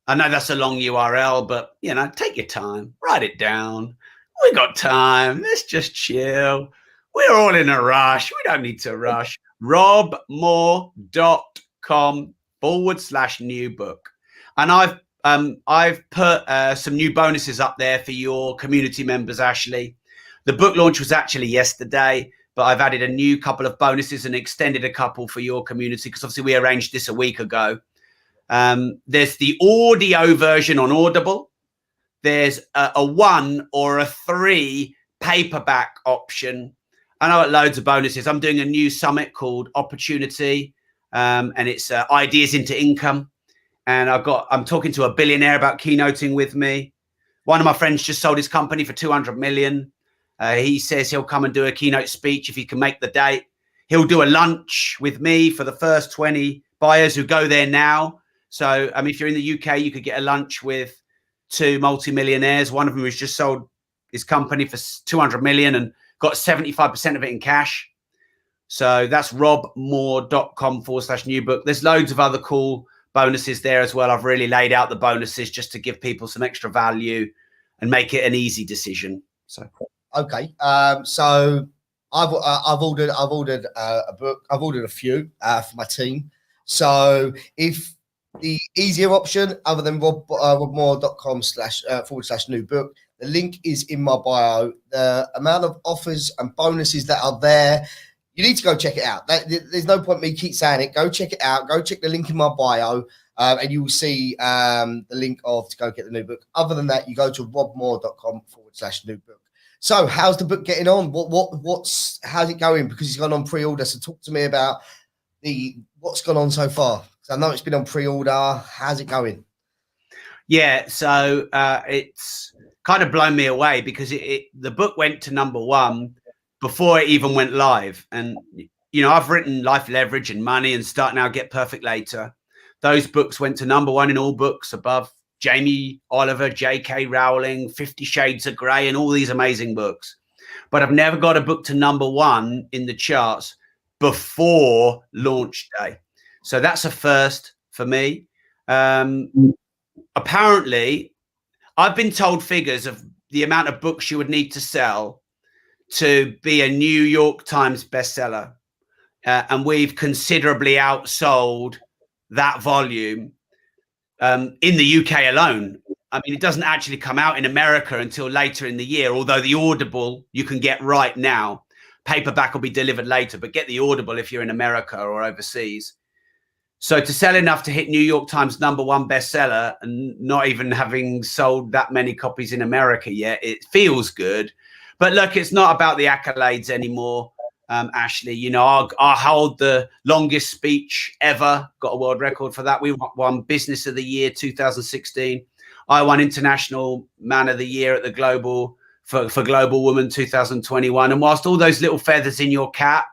I know that's a long URL, but take your time, write it down. We got time. Let's just chill. We're all in a rush. We don't need to rush. robmoore.com/new book. And I've put some new bonuses up there for your community members, Ashley. The book launch was actually yesterday, but I've added a new couple of bonuses and extended a couple for your community, because obviously we arranged this a week ago. There's the audio version on Audible. There's a 1 or a 3 paperback option. I know loads of bonuses. I'm doing a new summit called Opportunity, and it's ideas into income. And I'm talking to a billionaire about keynoting with me. One of my friends just sold his company for 200 million. He says he'll come and do a keynote speech if he can make the date. He'll do a lunch with me for the first 20 buyers who go there now. So, if you're in the UK, you could get a lunch with 2 multimillionaires. One of them who's just sold his company for 200 million and got 75% of it in cash. So that's robmoore.com/new book. There's loads of other cool bonuses there as well. I've really laid out the bonuses just to give people some extra value. and make it an easy decision. So okay, so I've ordered a book. I've ordered a few for my team. So if the easier option, other than robmoore.com//new book, the link is in my bio. The amount of offers and bonuses that are there, you need to go check it out. There's no point me keep saying it. Go check it out. Go check the link in my bio, and you will see the link to go get the new book. Other than that, you go to robmoore.com/new book. So, how's the book getting on? How's it going? Because it's gone on pre-order. So, talk to me about what's gone on so far. So I know it's been on pre-order. How's it going? Yeah, so it's kind of blown me away because the book went to #1 before it even went live. And, I've written Life Leverage and Money and Start Now, Get Perfect Later. Those books went to #1 in all books above Jamie Oliver, J.K. Rowling, 50 Shades of Grey, and all these amazing books. But I've never got a book to #1 in the charts before launch day. So that's a first for me. Apparently, I've been told figures of the amount of books you would need to sell to be a New York Times bestseller. And we've considerably outsold that volume in the UK alone. I mean, it doesn't actually come out in America until later in the year, although the Audible you can get right now. Paperback will be delivered later, but get the Audible if you're in America or overseas. So to sell enough to hit New York Times #1 bestseller and not even having sold that many copies in America yet, it feels good. But look, it's not about the accolades anymore, Ashley. I hold the longest speech ever, got a world record for that. We won Business of the Year 2016. I won International Man of the Year at the Global for Global Woman 2021. And whilst all those little feathers in your cap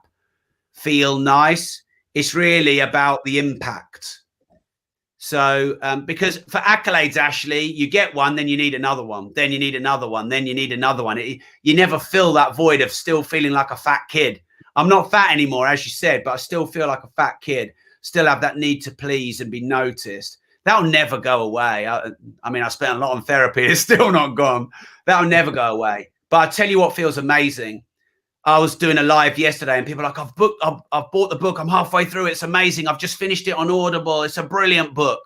feel nice, it's really about the impact. So because for accolades, Ashley, you get one, then you need another one, then you need another one, then you need another one. You never fill that void of still feeling like a fat kid. I'm not fat anymore, as you said, but I still feel like a fat kid, still have that need to please and be noticed. That'll never go away. I mean, I spent a lot on therapy. It's still not gone. That'll never go away. But I tell you what feels amazing. I was doing a live yesterday and people are like, I've bought the book. I'm halfway through. It's amazing. I've just finished it on Audible. It's a brilliant book.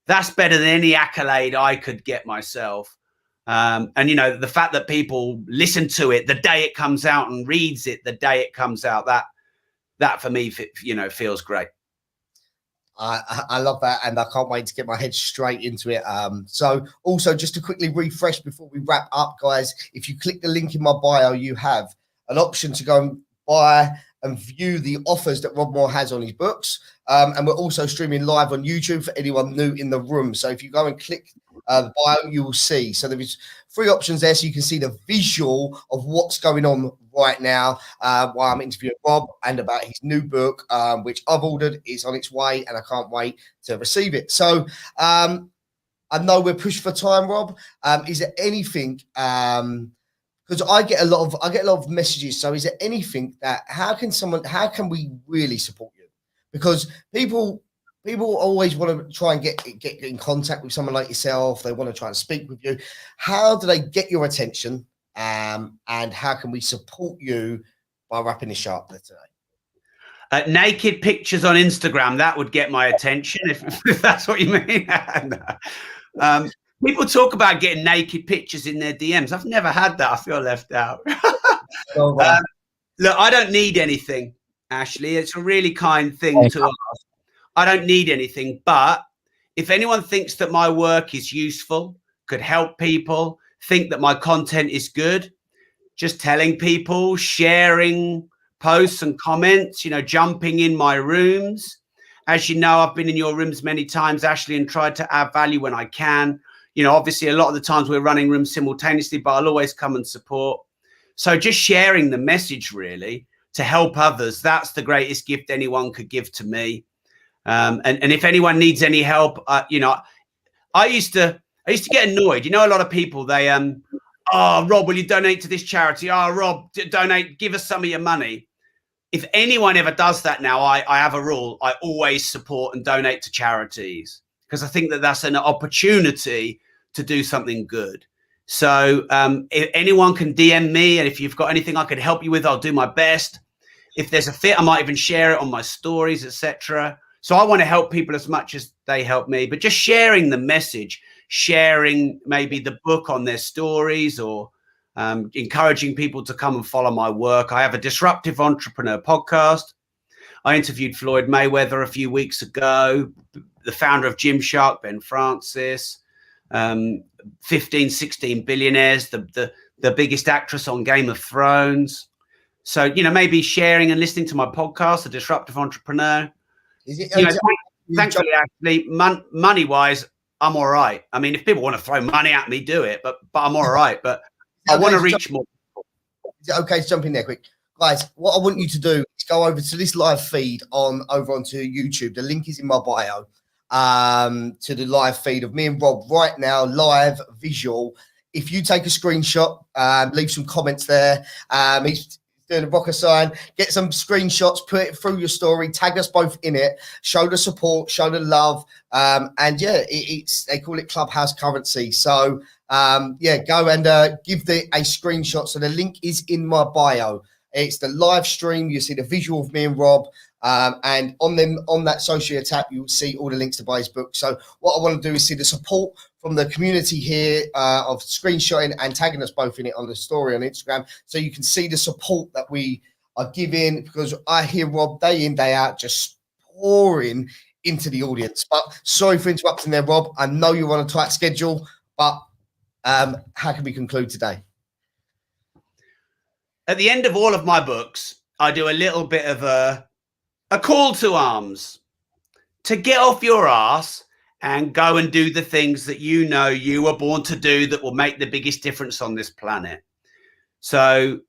That's better than any accolade I could get myself. And, the fact that people listen to it the day it comes out and reads it the day it comes out, that for me, feels great. I love that, and I can't wait to get my head straight into it. So also, just to quickly refresh before we wrap up, guys, if you click the link in my bio, you have an option to go and buy and view the offers that Rob Moore has on his books. And we're also streaming live on YouTube for anyone new in the room. So if you go and click the bio, you will see. So there is 3 options there, so you can see the visual of what's going on right now while I'm interviewing Rob and about his new book, which I've ordered, is on its way, and I can't wait to receive it. So I know we're pushed for time, Rob. Is there anything? Because I get a lot of messages. So is there anything that how can we really support you? Because people always want to try and get in contact with someone like yourself. They want to try and speak with you. How do they get your attention? And how can we support you by wrapping this up there today? Naked pictures on Instagram, that would get my attention if that's what you mean. People talk about getting naked pictures in their DMs. I've never had that. I feel left out. Look, I don't need anything, Ashley. It's a really kind thing to ask. I don't need anything. But if anyone thinks that my work is useful, could help people, think that my content is good, just telling people, sharing posts and comments, jumping in my rooms. As you know, I've been in your rooms many times, Ashley, and tried to add value when I can. Obviously, a lot of the times we're running rooms simultaneously, but I'll always come and support. So just sharing the message, really, to help others, that's the greatest gift anyone could give to me. And if anyone needs any help, I used to get annoyed. A lot of people, they, Rob, will you donate to this charity? Rob, donate, give us some of your money. If anyone ever does that now, I have a rule. I always support and donate to charities, because I think that that's an opportunity to do something good. So if anyone can DM me, and if you've got anything I can help you with, I'll do my best. If there's a fit, I might even share it on my stories, etc. So I want to help people as much as they help me, but just sharing the message, sharing maybe the book on their stories, or encouraging people to come and follow my work. I have a Disruptive Entrepreneur podcast. I interviewed Floyd Mayweather a few weeks ago, the founder of Gymshark, Ben Francis, 15, 16 billionaires, the biggest actress on Game of Thrones. So, you know, maybe sharing and listening to my podcast, The Disruptive Entrepreneur. Is it, You know, thankfully, actually, money-wise, I'm all right. I mean, if people want to throw money at me, do it, but I'm all right. But I want to reach more people. Is it okay to jump in there quick? Guys, what I want you to do is go over to this live feed over onto YouTube. The link is in my bio to the live feed of me and Rob right now, live visual. If you take a screenshot, leave some comments there. He's doing a rocker sign. Get some screenshots, put it through your story, tag us both in it, show the support, show the love. And yeah, they call it Clubhouse currency. So yeah, go and give a screenshot. So the link is in my bio. It's the live stream. You see the visual of me and Rob. And on that social tab, you'll see all the links to buy his book. So what I want to do is see the support from the community here of screenshotting and tagging us both in it on the story on Instagram, so you can see the support that we are giving, because I hear Rob day in, day out, just pouring into the audience. But sorry for interrupting there, Rob. I know you're on a tight schedule, but how can we conclude today? At the end of all of my books, I do a little bit of a call to arms to get off your ass and go and do the things that you know you were born to do that will make the biggest difference on this planet. So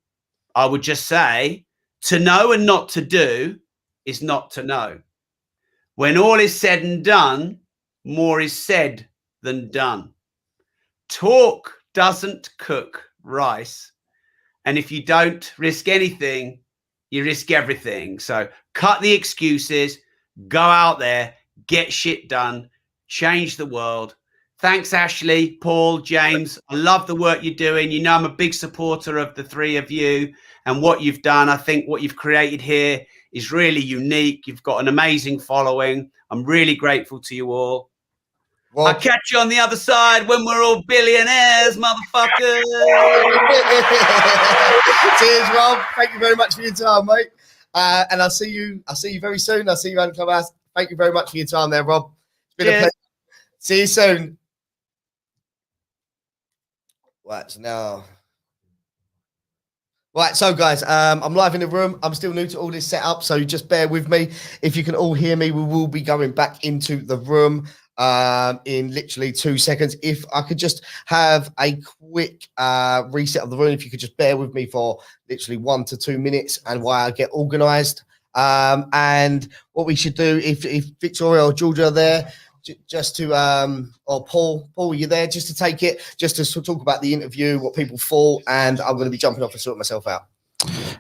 I would just say, to know and not to do is not to know. When all is said and done, more is said than done. Talk doesn't cook rice. And if you don't risk anything, you risk everything. So cut the excuses, go out there, get shit done, change the world. Thanks, Ashley, Paul, James. I love the work you're doing. You know, I'm a big supporter of the three of you and what you've done. I think what you've created here is really unique. You've got an amazing following. I'm really grateful to you all. Rob, I'll catch you on the other side when we're all billionaires, motherfuckers. Cheers, Rob. Thank you very much for your time, mate. And I'll see you very soon. I'll see you around the Clubhouse. Thank you very much for your time there, Rob. It's been a pleasure. See you soon. Right, so guys, I'm live in the room. I'm still new to all this setup, so just bear with me. If you can all hear me, we will be going back into the room in literally 2 seconds. If I could just have a quick reset of the room, if you could just bear with me for literally 1 to 2 minutes, and while I get organized. And what we should do, if Victoria or Georgia are there, just to or Paul, are you there? Just to take it, just to talk about the interview, what people thought, and I'm going to be jumping off and sorting myself out.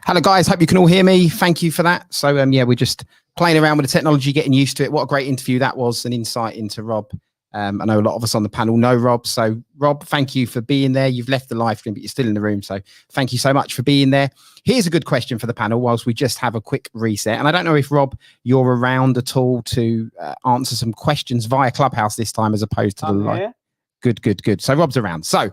Hello, guys. Hope you can all hear me. Thank you for that. So, yeah, we're just playing around with the technology, getting used to it. What a great interview that was, an insight into Rob. I know a lot of us on the panel know Rob. So, Rob, thank you for being there. You've left the live stream, but you're still in the room. So, thank you so much for being there. Here's a good question for the panel whilst we just have a quick reset. And I don't know if, Rob, you're around at all to answer some questions via Clubhouse this time as opposed to the live. Good. So, Rob's around. So,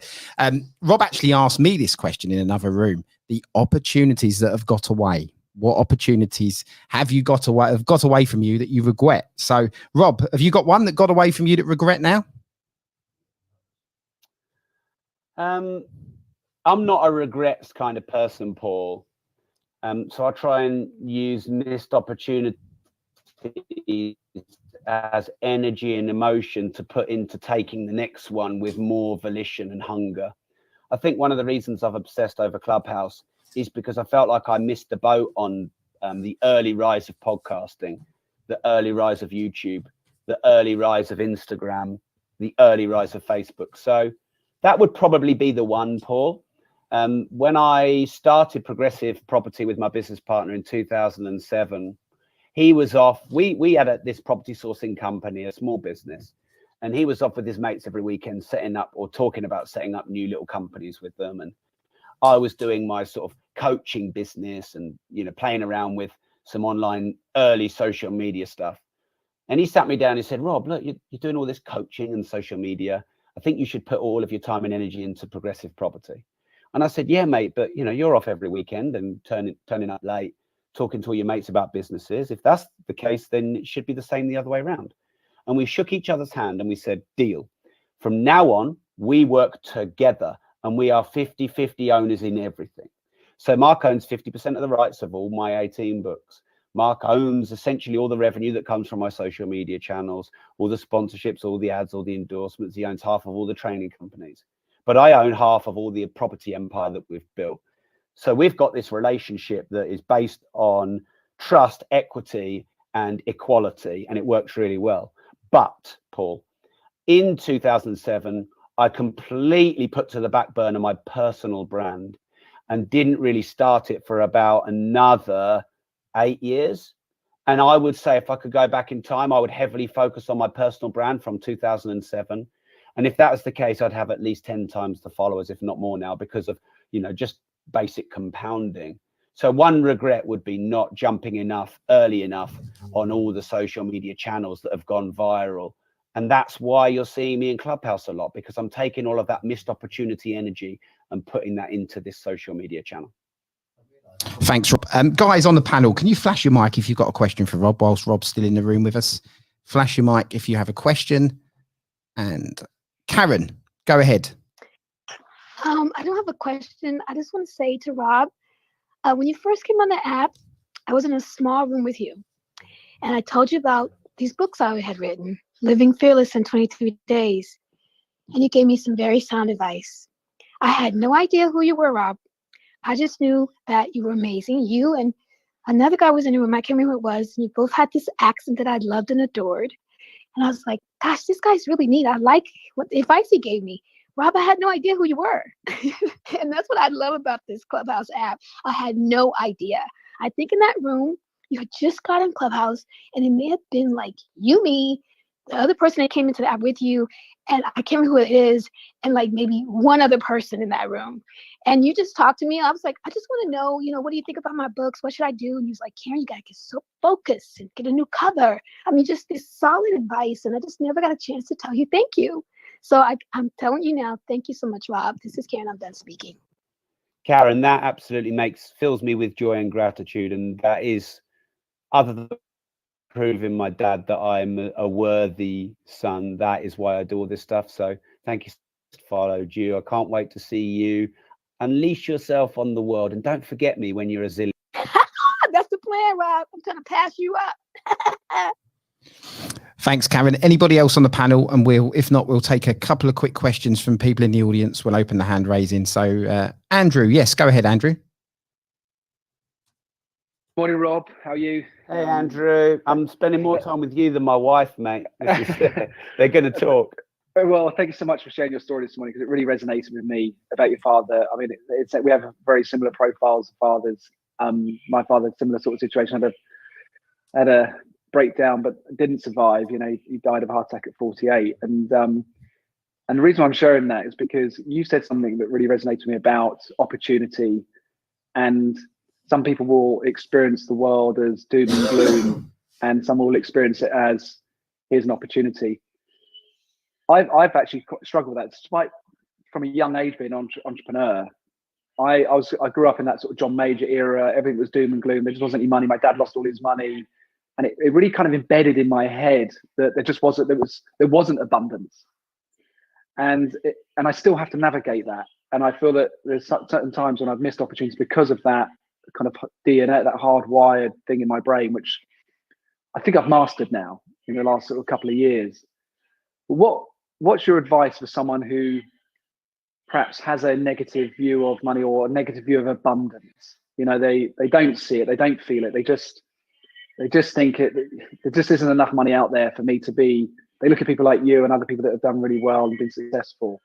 Rob actually asked me this question in another room. The opportunities that have got away. What opportunities have got away from you that you regret? So, Rob, have you got one that got away from you that regret now? I'm not a regrets kind of person, Paul. So I try and use missed opportunities as energy and emotion to put into taking the next one with more volition and hunger. I think one of the reasons I've obsessed over Clubhouse is because I felt like I missed the boat on the early rise of podcasting, the early rise of YouTube, the early rise of Instagram, the early rise of Facebook. So that would probably be the one, Paul. When I started Progressive Property with my business partner in 2007, he was off. We had this property sourcing company, a small business, And he was off with his mates every weekend setting up or talking about setting up new little companies with them. And I was doing my sort of coaching business and, you know, playing around with some online early social media stuff. And he sat me down and said, Rob, look, you're doing all this coaching and social media. I think you should put all of your time and energy into progressive property. And I said, yeah, mate, but you know, you're off every weekend and turning up late, talking to all your mates about businesses. If that's the case, then it should be the same the other way around. And we shook each other's hand and we said, deal. From now on, we work together and we are 50-50 owners in everything. So Mark owns 50% of the rights of all my 18 books. Mark owns essentially all the revenue that comes from my social media channels, all the sponsorships, all the ads, all the endorsements. He owns half of all the training companies. But I own half of all the property empire that we've built. So we've got this relationship that is based on trust, equity, and equality, and it works really well. But, Paul, in 2007, I completely put to the back burner my personal brand and didn't really start it for about another 8 years. And I would say if I could go back in time, I would heavily focus on my personal brand from 2007. And if that was the case, I'd have at least 10 times the followers, if not more now, because of, you know, just basic compounding. So one regret would be not jumping early enough on all the social media channels that have gone viral. And that's why you're seeing me in Clubhouse a lot, because I'm taking all of that missed opportunity energy and putting that into this social media channel. Thanks, Rob. Guys on the panel, can you flash your mic if you've got a question for Rob whilst Rob's still in the room with us? Flash your mic if you have a question. And Karen, go ahead. I don't have a question. I just want to say to Rob, when you first came on the app, I was in a small room with you. And I told you about these books I had written, Living Fearless in 23 Days. And you gave me some very sound advice. I had no idea who you were, Rob. I just knew that you were amazing. You and another guy was in the room. I can't remember who it was. And you both had this accent that I loved and adored. And I was like, gosh, this guy's really neat. I like what the advice he gave me. Rob, I had no idea who you were. And that's what I love about this Clubhouse app. I had no idea. I think in that room, you had just got in Clubhouse, and it may have been like you, me, the other person that came into the app with you, and I can't remember who it is, and like maybe one other person in that room. And you just talked to me. I was like, I just want to know, you know, what do you think about my books? What should I do? And he was like, Karen, you got to get so focused and get a new cover. I mean, just this solid advice. And I just never got a chance to tell you thank you. So I'm telling you now, thank you so much, Rob. This is Karen. I'm done speaking. Karen, that absolutely fills me with joy and gratitude. And that is, other than proving my dad that I'm a worthy son, that is why I do all this stuff. So thank you. Followed you. I can't wait to see you unleash yourself on the world. And don't forget me when you're a zillion. That's the plan, Rob. I'm going to pass you up. Thanks, Karen. Anybody else on the panel? And if not, we'll take a couple of quick questions from people in the audience. We'll open the hand raising. So Andrew, yes, go ahead, Andrew. Morning, Rob. How are you? Hey, Andrew. I'm spending more time with you than my wife, mate. They're going to talk. Well, thank you so much for sharing your story this morning, because it really resonated with me about your father. I mean, we have very similar profiles of fathers. My father, similar sort of situation, had a breakdown, but didn't survive. You know, he died of a heart attack at 48. And the reason why I'm sharing that is because you said something that really resonated with me about opportunity. And some people will experience the world as doom and gloom, and some will experience it as here's an opportunity. I've actually struggled with that. Despite from a young age being an entrepreneur, I grew up in that sort of John Major era. Everything was doom and gloom. There just wasn't any money. My dad lost all his money, and it really kind of embedded in my head that there wasn't abundance, and I still have to navigate that. And I feel that there's certain times when I've missed opportunities because of that kind of DNA, that hardwired thing in my brain, which I think I've mastered now in the last sort of couple of years. What's your advice for someone who perhaps has a negative view of money or a negative view of abundance? You know, they don't see it, they don't feel it, they just think there just isn't enough money out there for me to be. They look at people like you and other people that have done really well and been successful.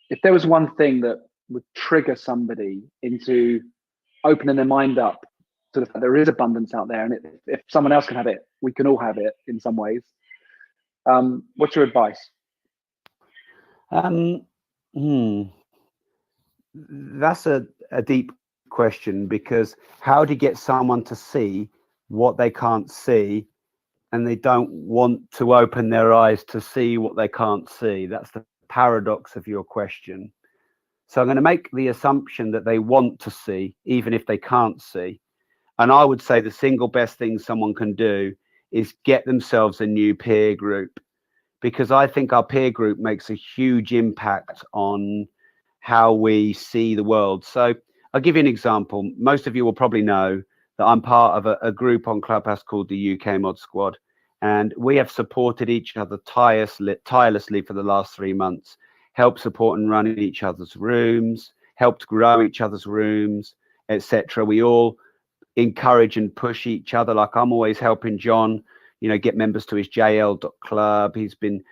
If there was one thing that would trigger somebody into opening their mind up to the fact there is abundance out there, and if someone else can have it, we can all have it in some ways. What's your advice? That's a deep question, because how do you get someone to see what they can't see, and they don't want to open their eyes to see what they can't see? That's the paradox of your question. So I'm going to make the assumption that they want to see, even if they can't see. And I would say the single best thing someone can do is get themselves a new peer group, because I think our peer group makes a huge impact on how we see the world. So I'll give you an example. Most of you will probably know that I'm part of a group on Clubhouse called the UK Mod Squad, and we have supported each other tirelessly for the last 3 months, helped support and run in each other's rooms, helped grow each other's rooms, etc. We all encourage and push each other. Like, I'm always helping John, get members to his JL.club. He's been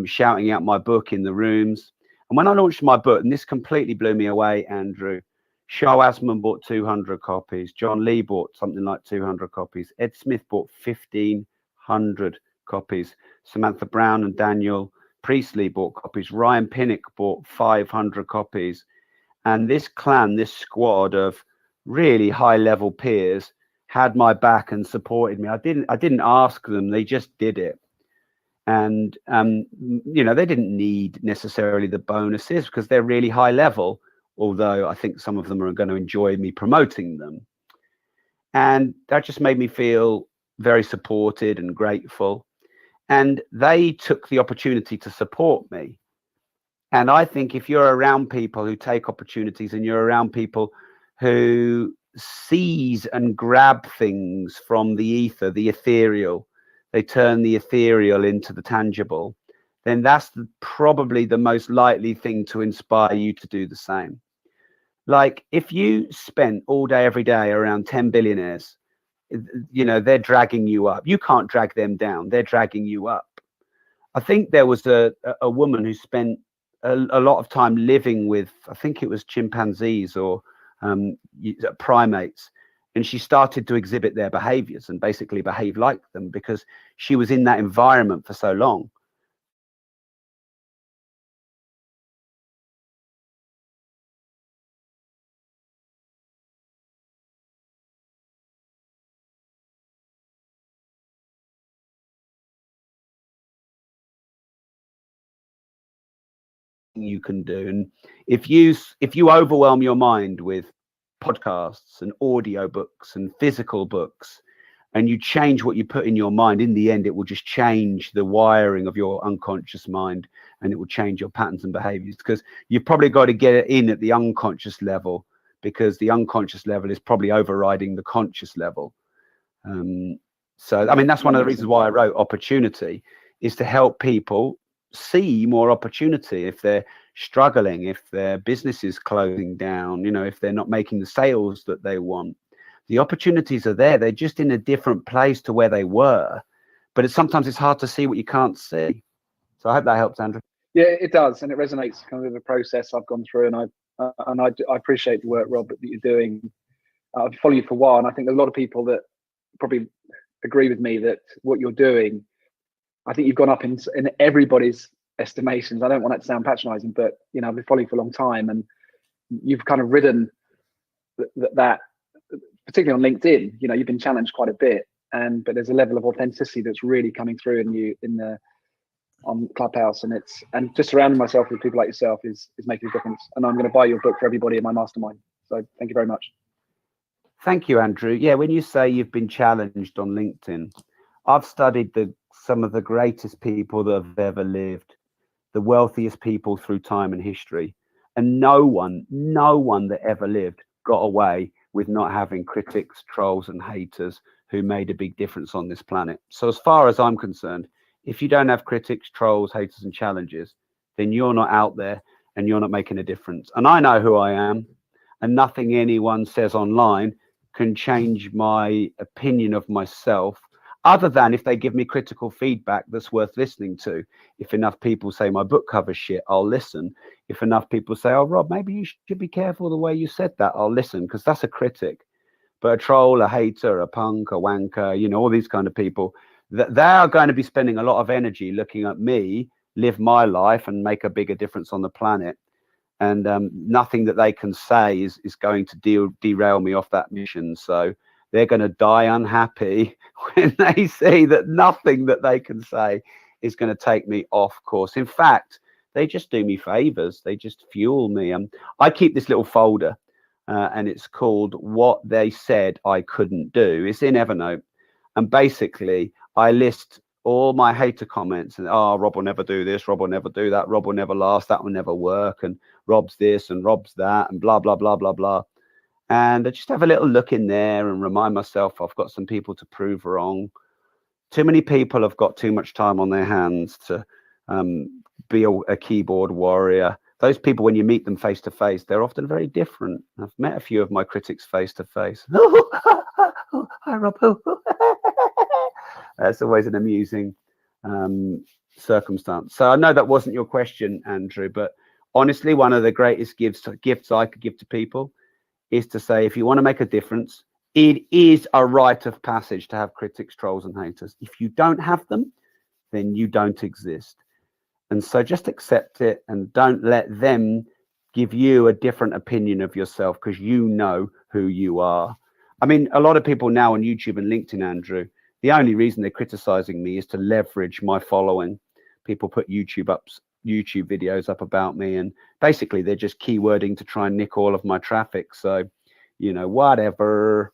shouting out my book in the rooms. And when I launched my book, and this completely blew me away, Andrew, Shah Asman bought 200 copies. John Lee bought something like 200 copies. Ed Smith bought 1,500 copies. Samantha Brown and Daniel Priestley bought copies. Ryan Pinnock bought 500 copies. And this clan, this squad of really high-level peers had my back and supported me. I didn't ask them; they just did it. And they didn't need necessarily the bonuses because they're really high level. Although I think some of them are going to enjoy me promoting them, and that just made me feel very supported and grateful. And they took the opportunity to support me. And I think if you're around people who take opportunities, and you're around people who seize and grab things from the ether, the ethereal, they turn the ethereal into the tangible, then that's probably the most likely thing to inspire you to do the same. Like, if you spent all day, every day around 10 billionaires, they're dragging you up. You can't drag them down. They're dragging you up. I think there was a woman who spent a lot of time living with, I think it was chimpanzees or primates, and she started to exhibit their behaviors and basically behave like them because she was in that environment for so long. You can do. And if you overwhelm your mind with podcasts and audio books and physical books, and you change what you put in your mind, in the end it will just change the wiring of your unconscious mind, and it will change your patterns and behaviors, because you've probably got to get it in at the unconscious level, because the unconscious level is probably overriding the conscious level. So I mean, that's one of the reasons why I wrote Opportunity, is to help people see more opportunity if they're struggling, if their business is closing down, if they're not making the sales that they want. The opportunities are there. They're just in a different place to where they were, but sometimes it's hard to see what you can't see. So I hope that helps, Andrew. Yeah, it does, and it resonates kind of with the process I've gone through, and I appreciate the work, Rob, that you're doing. I've followed you for a while, and I think there's a lot of people that probably agree with me that what you're doing, I think you've gone up in everybody's estimations. I don't want that to sound patronizing, but I've been following you for a long time, and you've kind of ridden that, particularly on LinkedIn. You've been challenged quite a bit, but there's a level of authenticity that's really coming through in you on Clubhouse, and just surrounding myself with people like yourself is making a difference. And I'm going to buy your book for everybody in my mastermind. So thank you very much. Thank you, Andrew. Yeah, when you say you've been challenged on LinkedIn, I've studied some of the greatest people that have ever lived, the wealthiest people through time and history, and no one that ever lived got away with not having critics, trolls, and haters who made a big difference on this planet. So as far as I'm concerned, if you don't have critics, trolls, haters, and challenges, then you're not out there and you're not making a difference. And I know who I am, and nothing anyone says online can change my opinion of myself, other than if they give me critical feedback that's worth listening to. If enough people say my book covers shit, I'll listen. If enough people say, oh, Rob, maybe you should be careful the way you said that, I'll listen, because that's a critic. But a troll, a hater, a punk, a wanker, all these kind of people, that they are going to be spending a lot of energy looking at me live my life and make a bigger difference on the planet. And nothing that they can say is going to derail me off that mission. So they're going to die unhappy when they see that nothing that they can say is going to take me off course. In fact, they just do me favors. They just fuel me. I keep this little folder and it's called What They Said I Couldn't Do. It's in Evernote. And basically, I list all my hater comments and, oh, Rob will never do this, Rob will never do that, Rob will never last, that will never work, and Rob's this and Rob's that, and blah, blah, blah, blah, blah. And I just have a little look in there and remind myself I've got some people to prove wrong. Too many people have got too much time on their hands to be a keyboard warrior. Those people, when you meet them face to face, they're often very different. I've met a few of my critics face to face. Hi, Rob. That's always an amusing circumstance. So I know that wasn't your question, Andrew, but honestly, one of the greatest gifts I could give to people is to say, if you want to make a difference, it is a rite of passage to have critics, trolls, and haters. If you don't have them, then you don't exist. And so just accept it and don't let them give you a different opinion of yourself, because you know who you are. I mean, a lot of people now on YouTube and LinkedIn, Andrew, the only reason they're criticizing me is to leverage my following. People put YouTube videos up about me, and basically they're just keywording to try and nick all of my traffic. So, you know, whatever.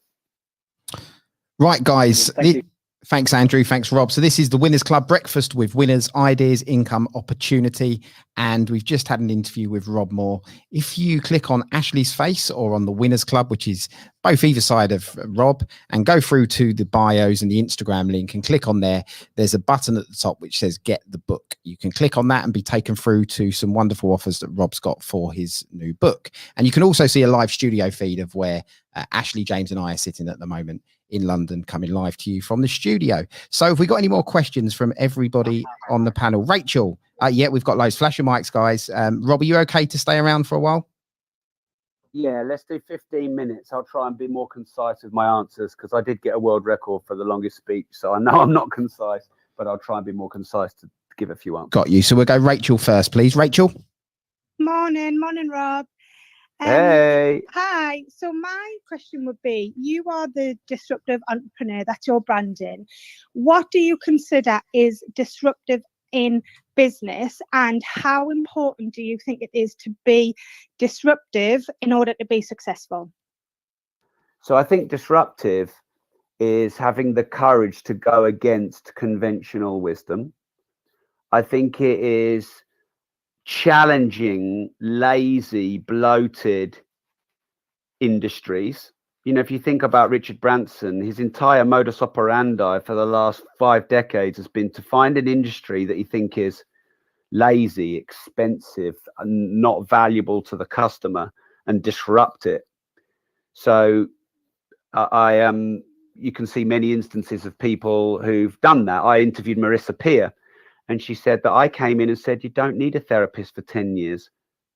Right, guys. Thank you. Thanks, Andrew. Thanks, Rob. So this is the Winners Club Breakfast with Winners, Ideas, Income, Opportunity. And we've just had an interview with Rob Moore. If you click on Ashley's face or on the Winners Club, which is both either side of Rob, and go through to the bios and the Instagram link and click on there, there's a button at the top which says Get the Book. You can click on that and be taken through to some wonderful offers that Rob's got for his new book. And you can also see a live studio feed of where Ashley, James and I are sitting at the moment in London, coming live to you from the studio. So have we got any more questions from everybody on the panel? Rachel, yeah, we've got loads. Flash your mics, guys. Rob, are you okay to stay around for a while? Yeah, let's do 15 minutes. I'll try and be more concise with my answers, because I did get a world record for the longest speech. So I know I'm not concise, but I'll try and be more concise to give a few answers. Got you. So we'll go Rachel first, please. Rachel. Morning, Rob. Hey. Hi. So my question would be, you are the disruptive entrepreneur, that's your branding. What do you consider is disruptive in business, and how important do you think it is to be disruptive in order to be successful? So I think disruptive is having the courage to go against conventional wisdom. I think it is challenging lazy, bloated industries. You know, if you think about Richard Branson, his entire modus operandi for the last 5 decades has been to find an industry that he thinks is lazy, expensive, and not valuable to the customer, and disrupt it. So you can see many instances of people who've done that. I interviewed Marissa Peer, and she said that I came in and said, you don't need a therapist for 10 years.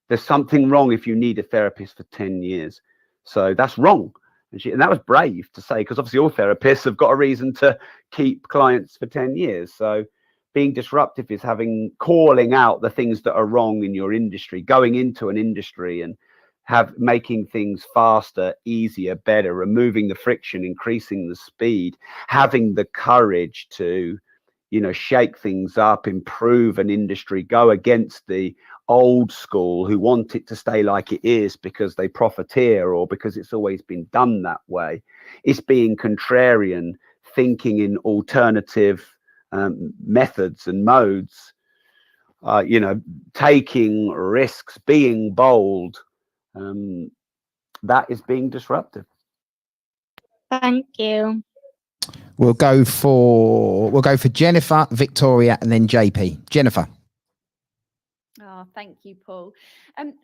There's something wrong if you need a therapist for 10 years. So that's wrong. And that was brave to say, because obviously all therapists have got a reason to keep clients for 10 years. So being disruptive is calling out the things that are wrong in your industry, going into an industry and making things faster, easier, better, removing the friction, increasing the speed, having the courage to, you know, shake things up, improve an industry, go against the old school who want it to stay like it is because they profiteer or because it's always been done that way. It's being contrarian, thinking in alternative methods and modes, you know, taking risks, being bold. That is being disruptive. Thank you. We'll go for Jennifer, Victoria, and then JP. Jennifer. Oh, thank you, Paul.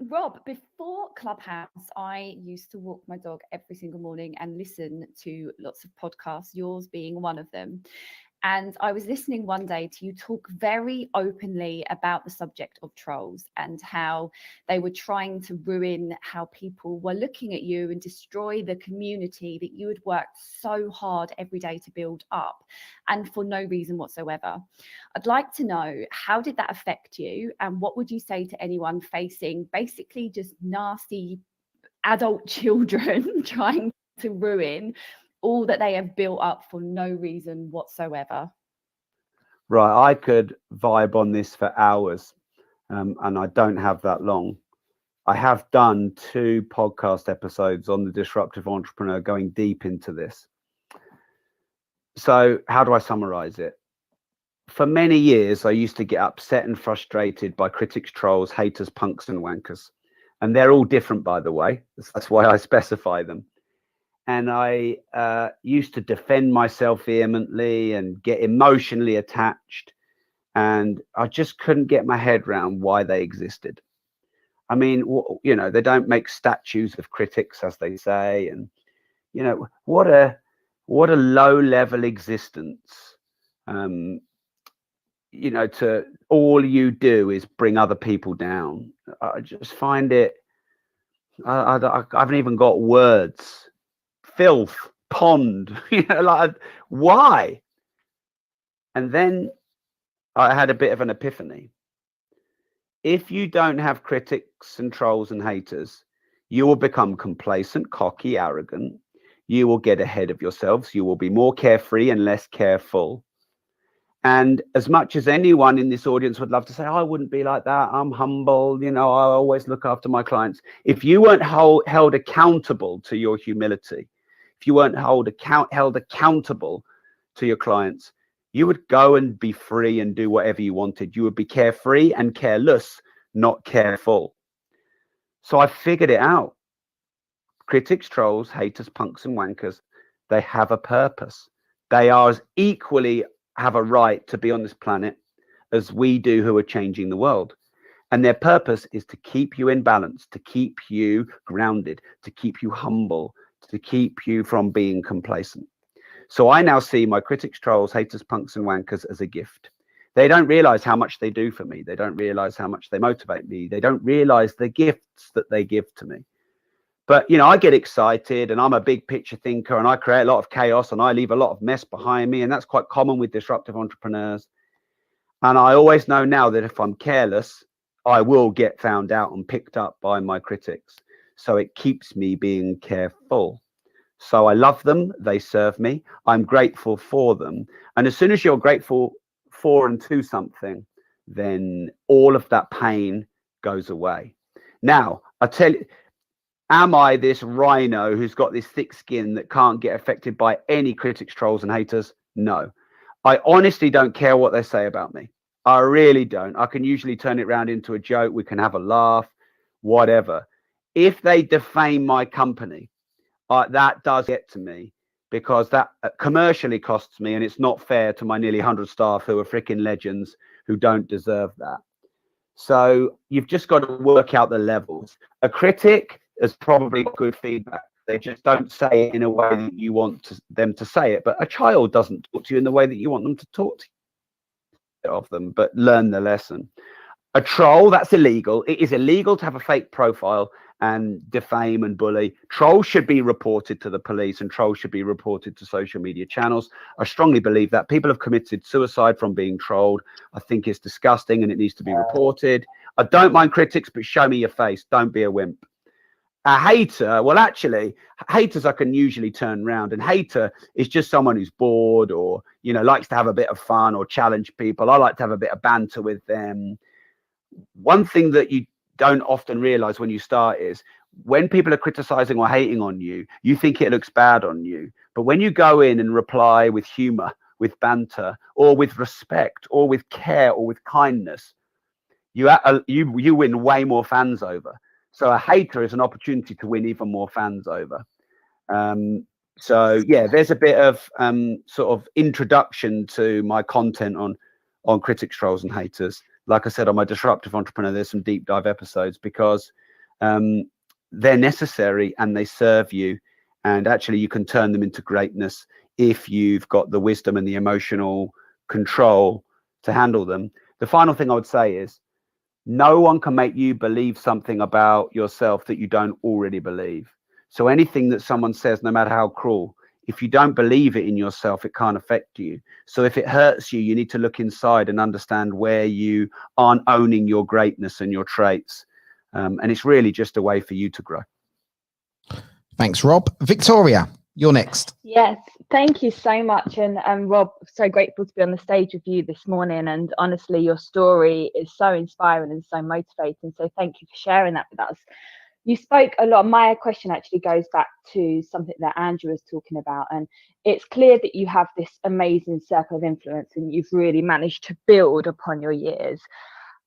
Rob, before Clubhouse, I used to walk my dog every single morning and listen to lots of podcasts, yours being one of them. And I was listening one day to you talk very openly about the subject of trolls and how they were trying to ruin how people were looking at you and destroy the community that you had worked so hard every day to build up, and for no reason whatsoever. I'd like to know, how did that affect you? And what would you say to anyone facing basically just nasty adult children trying to ruin all that they have built up for no reason whatsoever? Right, I could vibe on this for hours, and I don't have that long. I have done 2 podcast episodes on the disruptive entrepreneur going deep into this. So how do I summarize it? For many years, I used to get upset and frustrated by critics, trolls, haters, punks, and wankers. And they're all different, by the way. That's why I specify them. And I used to defend myself vehemently and get emotionally attached. And I just couldn't get my head around why they existed. I mean, you know, they don't make statues of critics, as they say. And, you know, what a low level existence. You know, to all you do is bring other people down. I just find it, I haven't even got words. Filth, pond, you know, like, why? And then I had a bit of an epiphany. If you don't have critics and trolls and haters, you will become complacent, cocky, arrogant. You will get ahead of yourselves. You will be more carefree and less careful. And as much as anyone in this audience would love to say, I wouldn't be like that, I'm humble, you know, I always look after my clients. If you weren't held accountable to your humility, if you weren't held accountable to your clients, you would go and be free and do whatever you wanted. You would be carefree and careless, not careful. So I figured it out. Critics, trolls, haters, punks, and wankers, they have a purpose. They are as equally have a right to be on this planet as we do who are changing the world. And their purpose is to keep you in balance, to keep you grounded, to keep you humble, to keep you from being complacent. So I now see my critics, trolls, haters, punks, and wankers as a gift. They don't realize how much they do for me. They don't realize how much they motivate me. They don't realize the gifts that they give to me. But, you know, I get excited and I'm a big picture thinker and I create a lot of chaos and I leave a lot of mess behind me. And that's quite common with disruptive entrepreneurs. And I always know now that if I'm careless, I will get found out and picked up by my critics. So it keeps me being careful. So I love them. They serve me. I'm grateful for them. And as soon as you're grateful for and to something, then all of that pain goes away. Now, I tell you, am I this rhino who's got this thick skin that can't get affected by any critics, trolls, and haters? No. I honestly don't care what they say about me. I really don't. I can usually turn it around into a joke. We can have a laugh, whatever. If they defame my company, that does get to me, because that commercially costs me, and it's not fair to my nearly 100 staff who are freaking legends who don't deserve that. So you've just got to work out the levels. A critic is probably good feedback. They just don't say it in a way that you want them to say it. But a child doesn't talk to you in the way that you want them to talk to you of them, but learn the lesson. A troll, that's illegal. It is illegal to have a fake profile and defame and bully. Trolls should be reported to the police and trolls should be reported to social media channels. I strongly believe that people have committed suicide from being trolled. I think it's disgusting and it needs to be reported. I don't mind critics, but show me your face. Don't be a wimp. A hater, well, actually, haters I can usually turn around, and hater is just someone who's bored or, you know, likes to have a bit of fun or challenge people. I like to have a bit of banter with them. One thing that you don't often realize when you start is when people are criticizing or hating on you, you think it looks bad on you. But when you go in and reply with humor, with banter, or with respect, or with care, or with kindness, you win way more fans over. So a hater is an opportunity to win even more fans over. So yeah, there's a bit of sort of introduction to my content on critics, trolls, and haters. Like I said, on my Disruptive Entrepreneur, there's some deep dive episodes because they're necessary and they serve you. And actually, you can turn them into greatness if you've got the wisdom and the emotional control to handle them. The final thing I would say is no one can make you believe something about yourself that you don't already believe. So anything that someone says, no matter how cruel, if you don't believe it in yourself, it can't affect you. So if it hurts you, you need to look inside and understand where you aren't owning your greatness and your traits. And it's really just a way for you to grow. Thanks, Rob. Victoria, you're next. Yes, thank you so much. And Rob, so grateful to be on the stage with you this morning. And honestly, your story is so inspiring and so motivating. So thank you for sharing that with us. You spoke a lot. My question actually goes back to something that Andrew was talking about. And it's clear that you have this amazing circle of influence and you've really managed to build upon your years.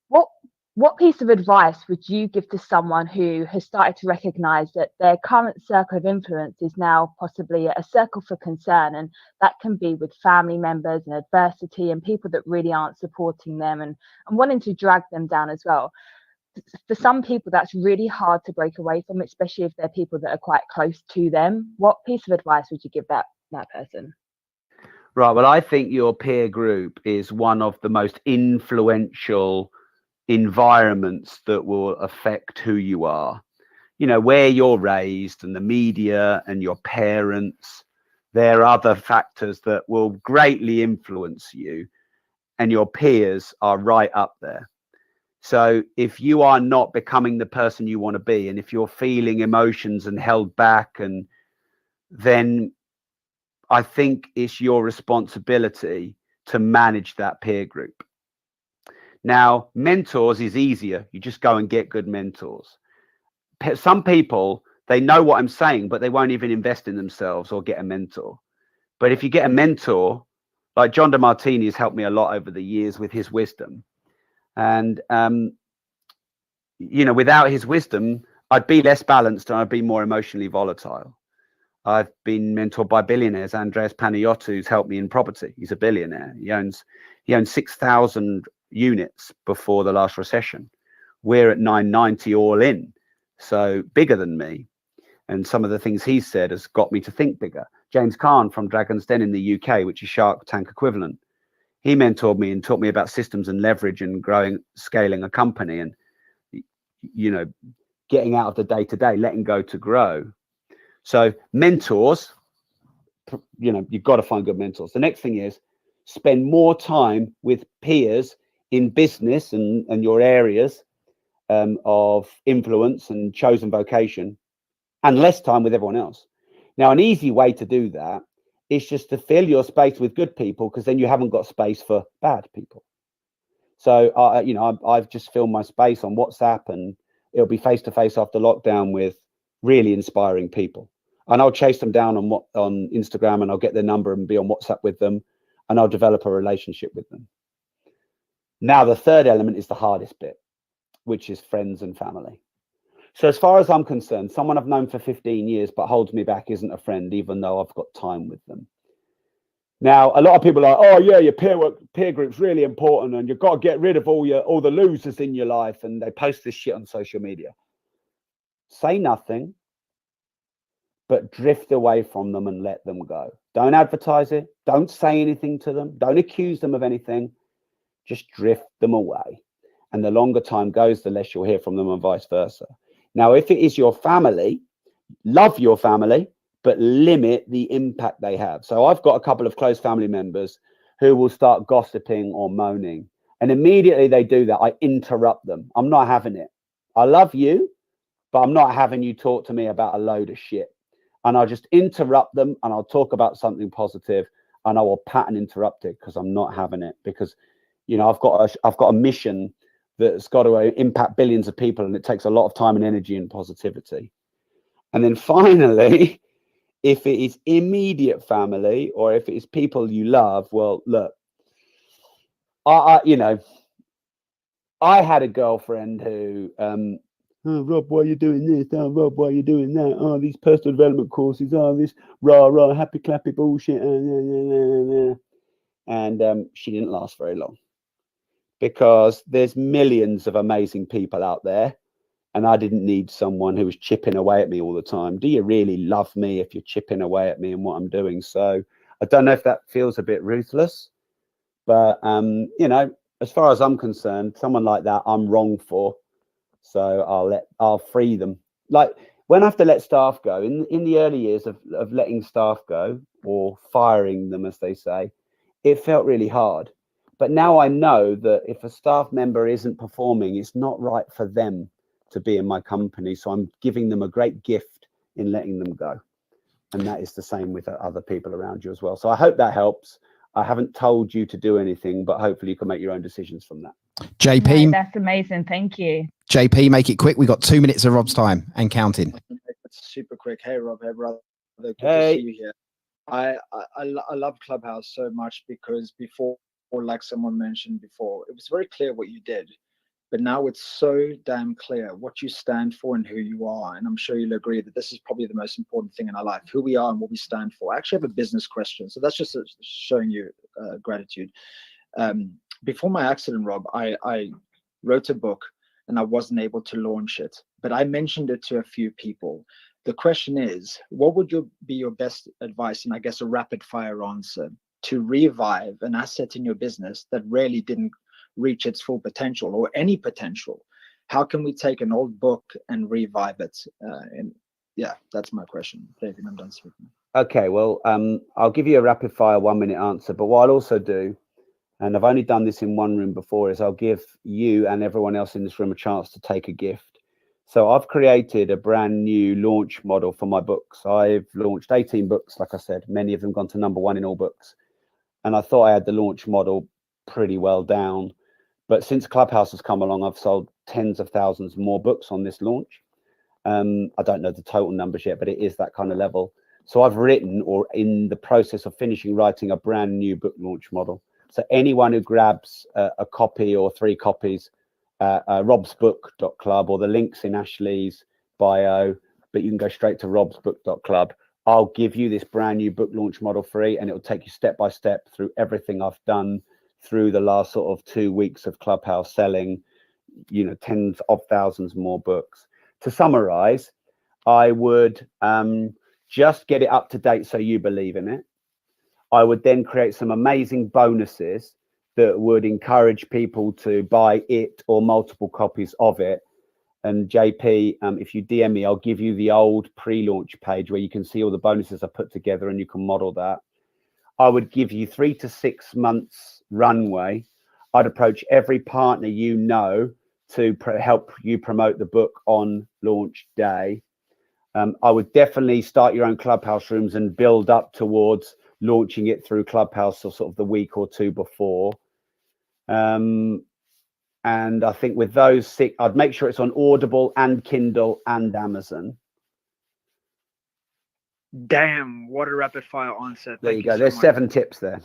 What piece of advice would you give to someone who has started to recognize that their current circle of influence is now possibly a circle for concern, and that can be with family members and adversity and people that really aren't supporting them and wanting to drag them down as well? For some people, that's really hard to break away from, especially if they're people that are quite close to them. What piece of advice would you give that person? Right. Well, I think your peer group is one of the most influential environments that will affect who you are. You know, where you're raised and the media and your parents, there are other factors that will greatly influence you, and your peers are right up there. So if you are not becoming the person you want to be, and if you're feeling emotions and held back, and then I think it's your responsibility to manage that peer group. Now, mentors is easier. You just go and get good mentors. Some people, they know what I'm saying, but they won't even invest in themselves or get a mentor. But if you get a mentor, like John DeMartini has helped me a lot over the years with his wisdom. And, you know, without his wisdom, I'd be less balanced and I'd be more emotionally volatile. I've been mentored by billionaires. Andreas Panayotou's helped me in property. He's a billionaire. He owns 6,000 units before the last recession. We're at 990 all in, so bigger than me. And some of the things he said has got me to think bigger. James Caan from Dragon's Den in the UK, which is Shark Tank equivalent, he mentored me and taught me about systems and leverage and scaling a company, and, you know, getting out of the day-to-day, letting go to grow. So mentors, you know, you've got to find good mentors. The next thing is spend more time with peers in business and your areas of influence and chosen vocation, and less time with everyone else. Now, an easy way to do that is just to fill your space with good people, because then you haven't got space for bad people. So, you know, I've just filled my space on WhatsApp, and it'll be face-to-face after lockdown with really inspiring people. And I'll chase them down on Instagram, and I'll get their number and be on WhatsApp with them, and I'll develop a relationship with them. Now, the third element is the hardest bit, which is friends and family. So as far as I'm concerned, someone I've known for 15 years but holds me back isn't a friend, even though I've got time with them. Now, a lot of people are, oh yeah, your peer group's really important, and you've got to get rid of all the losers in your life, and they post this shit on social media. Say nothing, but drift away from them and let them go. Don't advertise it. Don't say anything to them. Don't accuse them of anything. Just drift them away. And the longer time goes, the less you'll hear from them, and vice versa. Now, if it is your family, love your family, but limit the impact they have. So I've got a couple of close family members who will start gossiping or moaning. And immediately they do that, I interrupt them. I'm not having it. I love you, but I'm not having you talk to me about a load of shit. And I'll just interrupt them, and I'll talk about something positive, and I will pattern interrupt it, because I'm not having it. Because, you know, I've got a mission that's got to impact billions of people, and it takes a lot of time and energy and positivity. And then finally, if it is immediate family, or if it is people you love, well, look, you know, I had a girlfriend who, oh, Rob, why are you doing this? Oh, Rob, why are you doing that? Oh, these personal development courses. Oh, this rah, happy clappy bullshit. And she didn't last very long, because there's millions of amazing people out there, and I didn't need someone who was chipping away at me all the time. Do you really love me if you're chipping away at me and what I'm doing? So I don't know if that feels a bit ruthless, but you know, as far as I'm concerned, someone like that I'm wrong for, so I'll free them. Like when I have to let staff go in the early years of letting staff go or firing them, as they say, it felt really hard. But now I know that if a staff member isn't performing, it's not right for them to be in my company. So I'm giving them a great gift in letting them go. And that is the same with other people around you as well. So I hope that helps. I haven't told you to do anything, but hopefully you can make your own decisions from that. JP, No, that's amazing. Thank you. JP, make it quick. We got 2 minutes of Rob's time and counting. It's super quick. Hey, Rob. Hey, brother. Good Hey. to see you here. I love Clubhouse so much because before, or like someone mentioned before, it was very clear what you did. But now it's so damn clear what you stand for and who you are. And I'm sure you'll agree that this is probably the most important thing in our life, who we are and what we stand for. I actually have a business question. So that's just showing you gratitude. Before my accident, Rob, I wrote a book and I wasn't able to launch it, but I mentioned it to a few people. The question is, what would be your best advice, and I guess a rapid fire answer, to revive an asset in your business that really didn't reach its full potential or any potential? How can we take an old book and revive it? And yeah, that's my question. David, I'm done speaking. Okay, well, I'll give you a rapid fire 1 minute answer, but what I'll also do, and I've only done this in one room before, is I'll give you and everyone else in this room a chance to take a gift. So I've created a brand new launch model for my books. I've launched 18 books, like I said, many of them gone to #1 in all books. And I thought I had the launch model pretty well down. But since Clubhouse has come along, I've sold tens of thousands more books on this launch. I don't know the total numbers yet, but it is that kind of level. So I've written, or in the process of finishing writing, a brand new book launch model. So anyone who grabs a copy or 3 copies, robsbook.club, or the links in Ashley's bio, but you can go straight to robsbook.club. I'll give you this brand new book launch model free, and it will take you step by step through everything I've done through the last sort of 2 weeks of Clubhouse, selling, you know, tens of thousands more books. To summarize, I would just get it up to date so you believe in it. I would then create some amazing bonuses that would encourage people to buy it or multiple copies of it. And JP, if you DM me, I'll give you the old pre-launch page where you can see all the bonuses I put together and you can model that. I would give you 3 to 6 months runway. I'd approach every partner you know to help you promote the book on launch day. I would definitely start your own Clubhouse rooms and build up towards launching it through Clubhouse or sort of the week or 2 before. And I think with those 6, I'd make sure it's on Audible and Kindle and Amazon. Damn, what a rapid fire answer. There you go. There's 7 tips there.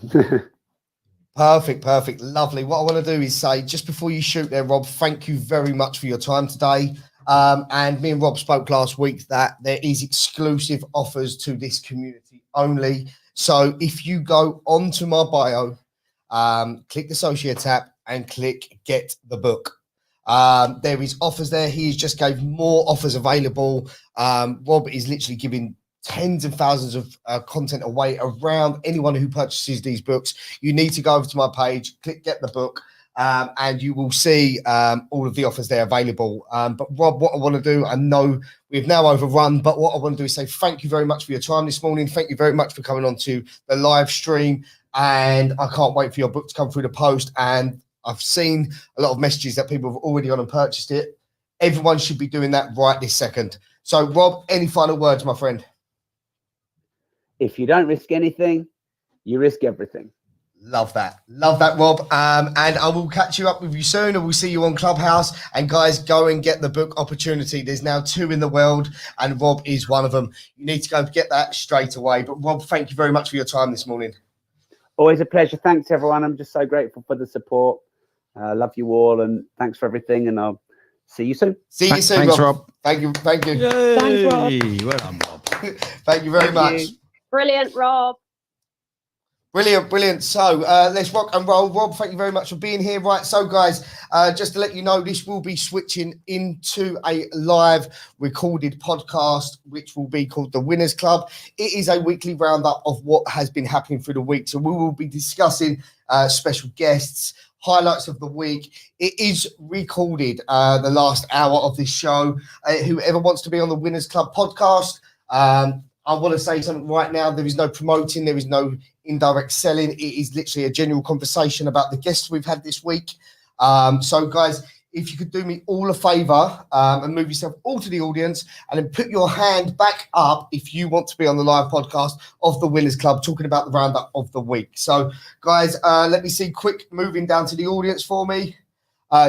Perfect. Lovely. What I want to do is say, just before you shoot there, Rob, thank you very much for your time today. And me and Rob spoke last week that there is exclusive offers to this community only. So if you go onto my bio, click the Associate tab and click Get the Book. There is offers there. He just gave more offers available. Rob is literally giving tens of thousands of content away around anyone who purchases these books. You need to go over to my page, click Get the Book, and you will see all of the offers there available. But Rob, what I want to do, I know we've now overrun, but what I want to do is say thank you very much for your time this morning. Thank you very much for coming on to the live stream. And I can't wait for your book to come through the post. And I've seen a lot of messages that people have already gone and purchased it. Everyone should be doing that right this second. So Rob, any final words, my friend? If you don't risk anything, you risk everything. Love that, Rob. And I will catch you up with you soon, and we'll see you on Clubhouse. And guys, go and get the book Opportunity. There's now 2 in the world, and Rob is one of them. You need to go get that straight away. But Rob, thank you very much for your time this morning. Always a pleasure. Thanks, everyone. I'm just so grateful for the support. Love you all, and thanks for everything. And I'll see you soon. See you soon, Thanks, Rob. Thank you. Yay. Thanks, Rob. Well done, Rob. Thank you very much. Brilliant, Rob. Brilliant. So let's rock and roll. Rob, thank you very much for being here. Right, so guys, just to let you know, this will be switching into a live recorded podcast, which will be called The Winners Club. It is a weekly roundup of what has been happening through the week. So we will be discussing special guests, highlights of the week. It is recorded the last hour of this show. Whoever wants to be on the Winners Club podcast, I want to say something right now. There is no promoting. There is no indirect selling. It is literally a general conversation about the guests we've had this week. So, guys, if you could do me all a favor and move yourself all to the audience and then put your hand back up if you want to be on the live podcast of the Winners Club talking about the roundup of the week. So, guys, let me see quick moving down to the audience for me,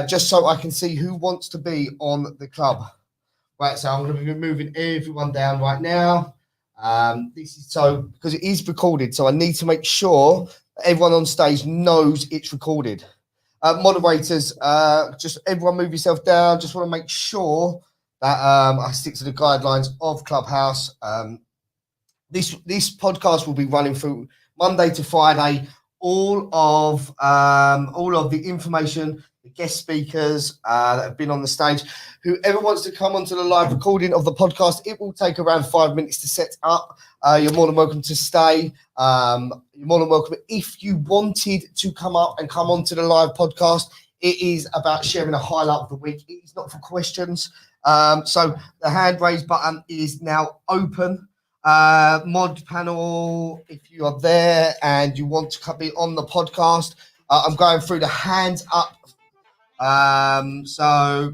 just so I can see who wants to be on the club. Right, so I'm going to be moving everyone down right now. This is so because it is recorded, so I need to make sure that everyone on stage knows it's recorded. Moderators, just everyone move yourself down. Just want to make sure that I stick to the guidelines of Clubhouse. This podcast will be running through Monday to Friday. All of the information, the guest speakers that have been on the stage, whoever wants to come onto the live recording of the podcast, it will take around 5 minutes to set up. You're more than welcome to stay. You're more than welcome. If you wanted to come up and come onto the live podcast, it is about sharing a highlight of the week. It is not for questions. So the hand raise button is now open. Mod panel, if you are there and you want to be on the podcast, I'm going through the hands up. So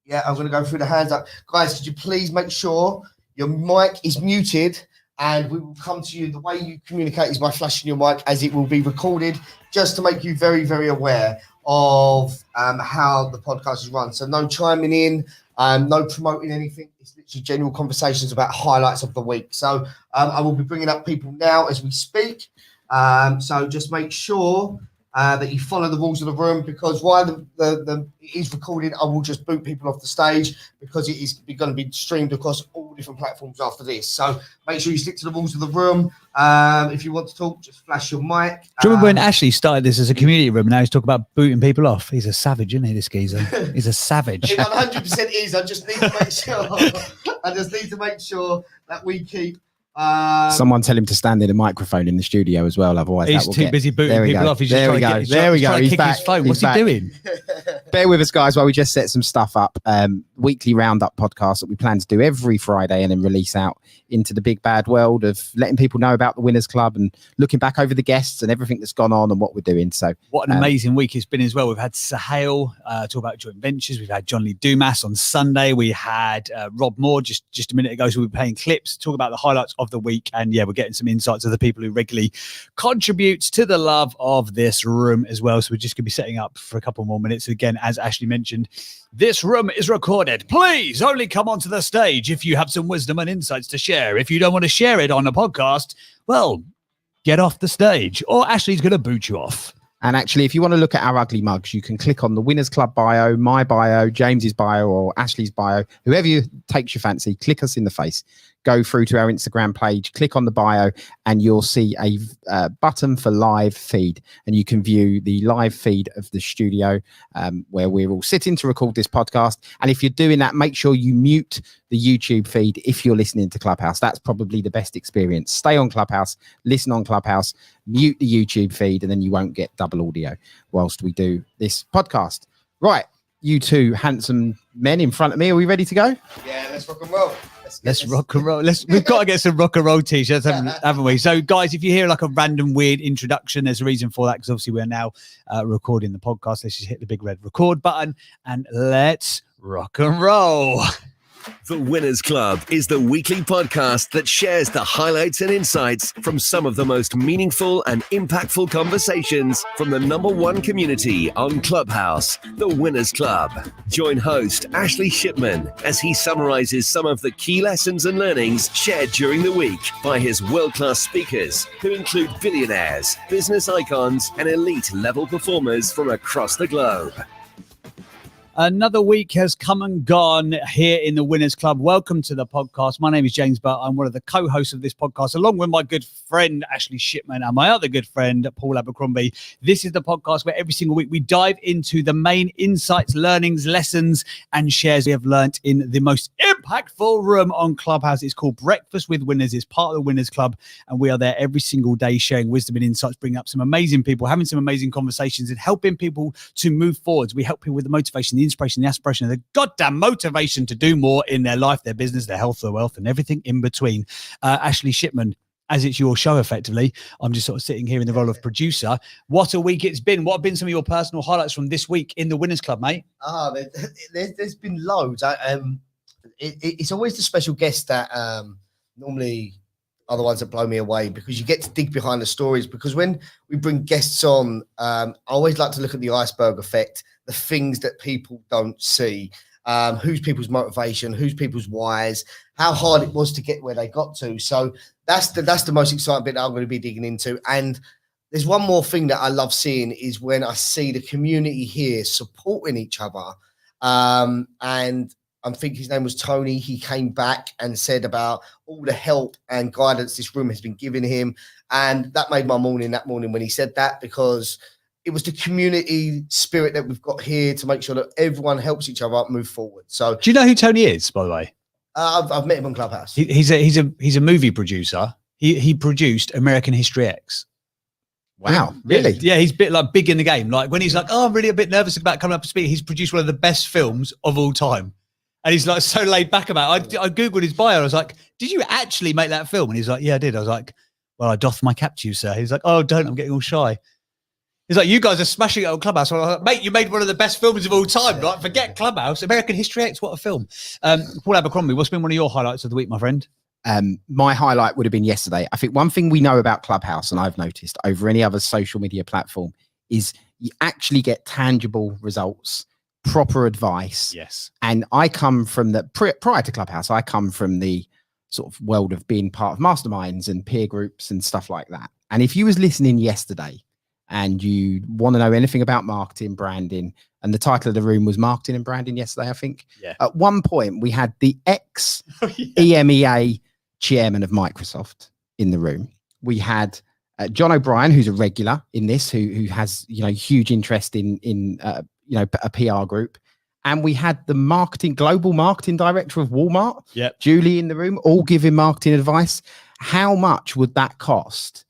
yeah, I'm going to go through the hands up. Guys, could you please make sure your mic is muted, and we will come to you. The way you communicate is by flashing your mic, as it will be recorded, just to make you very, very aware of how the podcast is run. So no chiming in, no promoting anything. It's literally general conversations about highlights of the week. So I will be bringing up people now as we speak. So just make sure that you follow the rules of the room, because while it is recorded, I will just boot people off the stage because it is going to be streamed across all different platforms after this. So make sure you stick to the rules of the room. If you want to talk, just flash your mic. Do you remember when Ashley started this as a community room? Now he's talking about booting people off. He's a savage, isn't he, this geezer? He's a savage. It 100% is. I just need to make sure. That we keep. Someone tell him to stand in a microphone in the studio as well. Otherwise, he's too busy booting people off. He's just trying to there we go. He's He's back. his phone. He's What's back. he doing? Bear with us, guys, while we just set some stuff up. Weekly roundup podcast that we plan to do every Friday and then release out into the big bad world of letting people know about the Winners Club and looking back over the guests and everything that's gone on and what we're doing. So what an amazing week it's been as well. We've had Sahel talk about joint ventures. We've had John Lee Dumas on Sunday. We had Rob Moore just a minute ago. So we're playing clips, talk about the highlights of the week. And yeah, we're getting some insights of the people who regularly contribute to the love of this room as well. So we're just going to be setting up for a couple more minutes. Again, as Ashley mentioned, this room is recorded. Please only come onto the stage if you have some wisdom and insights to share. If you don't want to share it on a podcast, well, get off the stage or Ashley's going to boot you off. And actually, if you want to look at our ugly mugs, you can click on the Winners Club bio, my bio, James's bio, or Ashley's bio. Whoever takes your fancy, click us in the face. Go through to our Instagram page, click on the bio, and you'll see a button for live feed. And you can view the live feed of the studio where we're all sitting to record this podcast. And if you're doing that, make sure you mute the YouTube feed if you're listening to Clubhouse. That's probably the best experience. Stay on Clubhouse, listen on Clubhouse, mute the YouTube feed, and then you won't get double audio whilst we do this podcast. Right, you two handsome men in front of me. Are we ready to go? Yeah, let's rock and roll. Let's rock and roll. We've got to get some rock and roll t-shirts, haven't we? So, guys, if you hear like a random weird introduction, there's a reason for that, because obviously we're now recording the podcast. Let's just hit the big red record button and let's rock and roll. The Winners Club is the weekly podcast that shares the highlights and insights from some of the most meaningful and impactful conversations from the #1 community on Clubhouse, The Winners Club. Join host Ashley Shipman as he summarizes some of the key lessons and learnings shared during the week by his world-class speakers, who include billionaires, business icons, and elite level performers from across the globe. Another week has come and gone here in the Winners Club. Welcome to the podcast. My name is James Butt. I'm one of the co-hosts of this podcast, along with my good friend, Ashley Shipman, and my other good friend, Paul Abercrombie. This is the podcast where every single week we dive into the main insights, learnings, lessons, and shares we have learnt in the most impactful room on Clubhouse. It's called Breakfast with Winners. It's part of the Winners Club, and we are there every single day sharing wisdom and insights, bringing up some amazing people, having some amazing conversations, and helping people to move forwards. We help people with the motivation, the inspiration, the aspiration, the goddamn motivation to do more in their life, their business, their health, their wealth, and everything in between. Ashley Shipman, as it's your show, effectively, I'm just sort of sitting here in the role of producer. What a week it's been. What have been some of your personal highlights from this week in the Winners Club, mate? There's been loads. It's always the special guests that normally are the ones that blow me away, because you get to dig behind the stories. Because when we bring guests on, I always like to look at the iceberg effect, the things that people don't see, who's people's motivation, who's people's whys, how hard it was to get where they got to. So that's the most exciting bit that I'm going to be digging into. And there's one more thing that I love seeing is when I see the community here supporting each other. And I think his name was Tony. He came back and said about all the help and guidance this room has been giving him. And that made my morning that morning when he said that, because it was the community spirit that we've got here to make sure that everyone helps each other move forward. So, do you know who Tony is, by the way? I've met him on Clubhouse. He's a movie producer. He produced American History X. Wow, really? Yeah, he's big in the game. Like when he's like, oh, I'm really a bit nervous about coming up to speak. He's produced one of the best films of all time. And he's like so laid back about it. I Googled his bio. I was like, did you actually make that film? And he's like, yeah, I did. I was like, well, I doff my cap to you, sir. He's like, oh, don't. I'm getting all shy. He's like, you guys are smashing it on Clubhouse. I was like, mate, you made one of the best films of all time. Right? Forget Clubhouse. American History X, what a film. Paul Abercrombie, what's been one of your highlights of the week, my friend? My highlight would have been yesterday. I think one thing we know about Clubhouse, and I've noticed over any other social media platform, is you actually get tangible results, proper advice. Yes. And I come from the prior to Clubhouse, I come from the sort of world of being part of masterminds and peer groups and stuff like that. And if you was listening yesterday and you want to know anything about marketing, branding, and the title of the room was Marketing and Branding yesterday, I think. Yeah. At one point, we had the ex-EMEA chairman of Microsoft in the room. We had John O'Brien, who's a regular in this, who has huge interest in a PR group. And we had the global marketing director of Walmart, Julie, in the room, all giving marketing advice. How much would that cost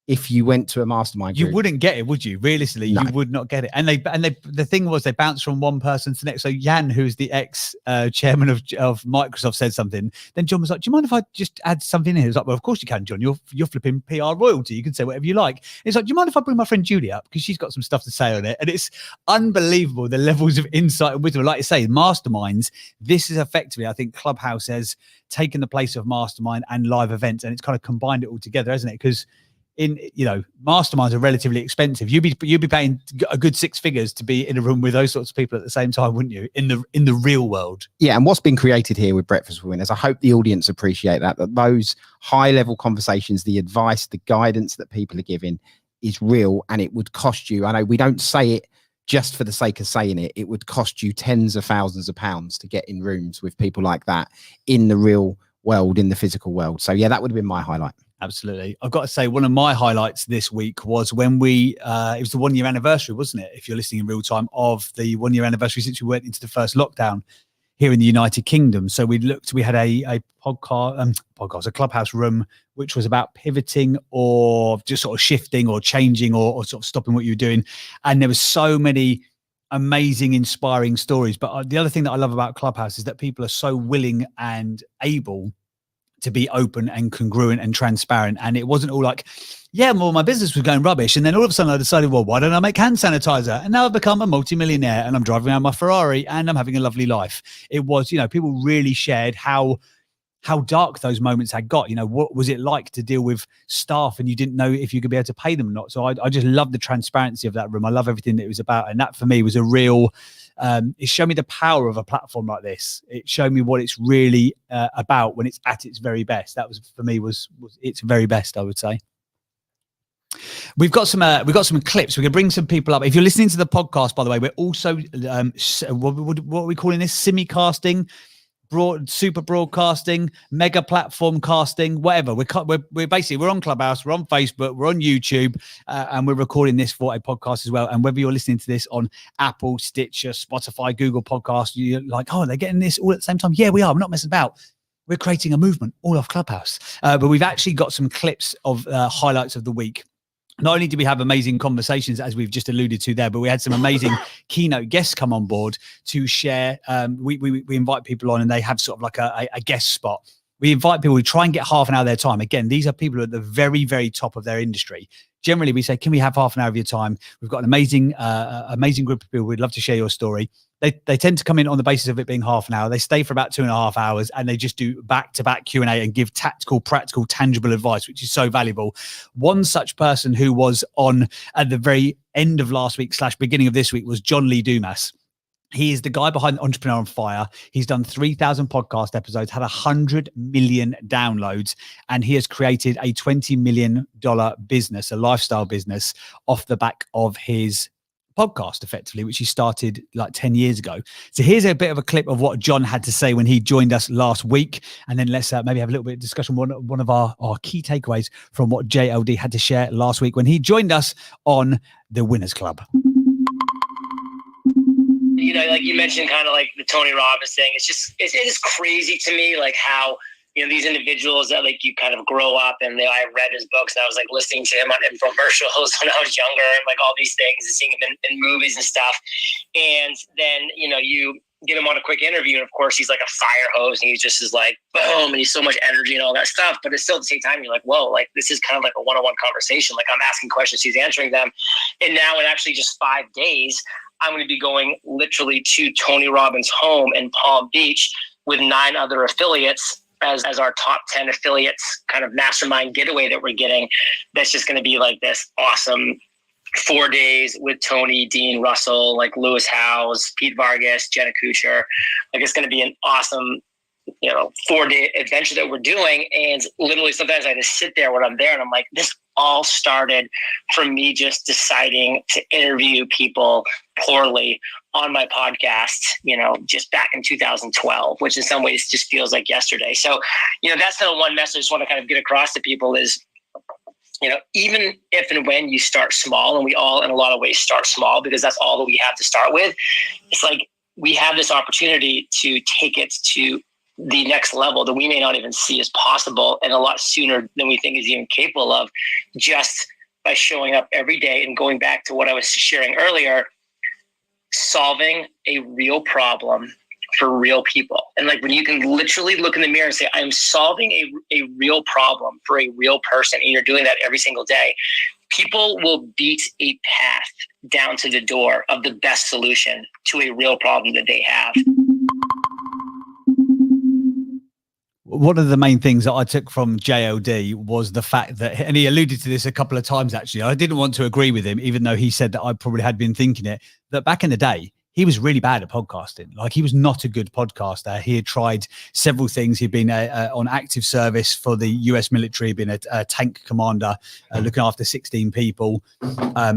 if you went to a mastermind group? You wouldn't get it, would you? Realistically, no. You would not get it. And the thing was, they bounced from one person to the next. So Jan, who's the ex chairman of Microsoft, said something. Then John was like, do you mind if I just add something in? He was like, well, of course you can, John. You're flipping PR royalty. You can say whatever you like. And he's like, do you mind if I bring my friend Julie up? Because she's got some stuff to say on it. And it's unbelievable, the levels of insight and wisdom. Like I say, masterminds, this is effectively, I think Clubhouse has taken the place of mastermind and live events. And it's kind of combined it all together, hasn't it? Because masterminds are relatively expensive. You'd be paying a good six figures to be in a room with those sorts of people at the same time, wouldn't you? In the real world. Yeah, and what's been created here with Breakfast with Winners, I hope the audience appreciate that those high level conversations, the advice, the guidance that people are giving is real, and it would cost you. I know we don't say it just for the sake of saying it. It would cost you tens of thousands of pounds to get in rooms with people like that in the real world, in the physical world. So yeah, that would have been my highlight. Absolutely. I've got to say, one of my highlights this week was when it was the 1 year anniversary, wasn't it? If you're listening in real time, of the 1 year anniversary since we went into the first lockdown here in the United Kingdom. So we had a podcast, a Clubhouse room, which was about pivoting or just sort of shifting or changing or sort of stopping what you were doing. And there was so many amazing, inspiring stories. But the other thing that I love about Clubhouse is that people are so willing and able to be open and congruent and transparent. And it wasn't all like, yeah, well, my business was going rubbish. And then all of a sudden I decided, well, why don't I make hand sanitizer? And now I've become a multimillionaire and I'm driving around my Ferrari and I'm having a lovely life. It was, people really shared how dark those moments had got. What was it like to deal with staff and you didn't know if you could be able to pay them or not? So I just love the transparency of that room. I love everything that it was about. And that for me was a real, it showed me the power of a platform like this. It showed me what it's really about when it's at its very best. That was, for me, was its very best, I would say. We've got some clips. We're gonna bring some people up. If you're listening to the podcast, by the way, we're also what are we calling this? Simicasting, super broadcasting, mega platform casting, whatever. We're basically we're on Clubhouse, we're on Facebook, we're on YouTube, and we're recording this for a podcast as well. And whether you're listening to this on Apple, Stitcher, Spotify, Google Podcasts, you're like, oh, they're getting this all at the same time. Yeah, we are. We're not messing about. We're creating a movement all off Clubhouse. But we've actually got some clips of highlights of the week. Not only did we have amazing conversations, as we've just alluded to there, but we had some amazing keynote guests come on board to share. We invite people on and they have sort of like a guest spot. We invite people, we try and get half an hour of their time. Again, these are people at the very, very top of their industry. Generally, we say, can we have half an hour of your time? We've got an amazing group of people. We'd love to share your story. They tend to come in on the basis of it being half an hour. They stay for about 2.5 hours and they just do back-to-back Q&A and give tactical, practical, tangible advice, which is so valuable. One such person who was on at the very end of last week / beginning of this week was John Lee Dumas. He is the guy behind Entrepreneur on Fire. He's done 3,000 podcast episodes, had 100 million downloads, and he has created a $20 million business, a lifestyle business, off the back of his podcast, effectively, which he started like 10 years ago. So here's a bit of a clip of what John had to say when he joined us last week. And then let's maybe have a little bit of discussion, one of our key takeaways from what JLD had to share last week when he joined us on the Winners Club. You know, like you mentioned, kind of like the Tony Robbins thing. It is crazy to me, like how, you know, these individuals that like you kind of grow up and I read his books and I was like listening to him on infomercials when I was younger and like all these things and seeing him in movies and stuff. And then, you know, you get him on a quick interview and of course he's like a fire hose and he just is like, boom, and he's so much energy and all that stuff. But it's still at the same time, you're like, whoa, like this is kind of like a one-on-one conversation. Like I'm asking questions, he's answering them. And now in actually just 5 days, I'm going to be going literally to Tony Robbins' home in Palm Beach with 9 other affiliates as our top 10 affiliates kind of mastermind getaway that we're getting. That's just going to be like this awesome 4 days with Tony, Dean Russell, like Lewis Howes, Pete Vargas, Jenna Kuchar. Like it's going to be an awesome, you know, 4-day adventure that we're doing. And literally sometimes I just sit there when I'm there and I'm like, this all started from me just deciding to interview people poorly on my podcast, you know, just back in 2012, which in some ways just feels like yesterday. So, you know, that's the one message I just want to kind of get across to people is, you know, even if and when you start small, and we all in a lot of ways start small because that's all that we have to start with, it's like we have this opportunity to take it to the next level that we may not even see as possible and a lot sooner than we think is even capable of, just by showing up every day and going back to what I was sharing earlier, solving a real problem for real people. And like when you can literally look in the mirror and say, I'm solving a real problem for a real person, and you're doing that every single day, people will beat a path down to the door of the best solution to a real problem that they have. One of the main things that I took from JLD was the fact that, and he alluded to this a couple of times actually, I didn't want to agree with him, even though he said that I probably had been thinking it, that back in the day, he was really bad at podcasting. Like he was not a good podcaster. He had tried several things. He'd been on active service for the US military, been a tank commander, looking after 16 people.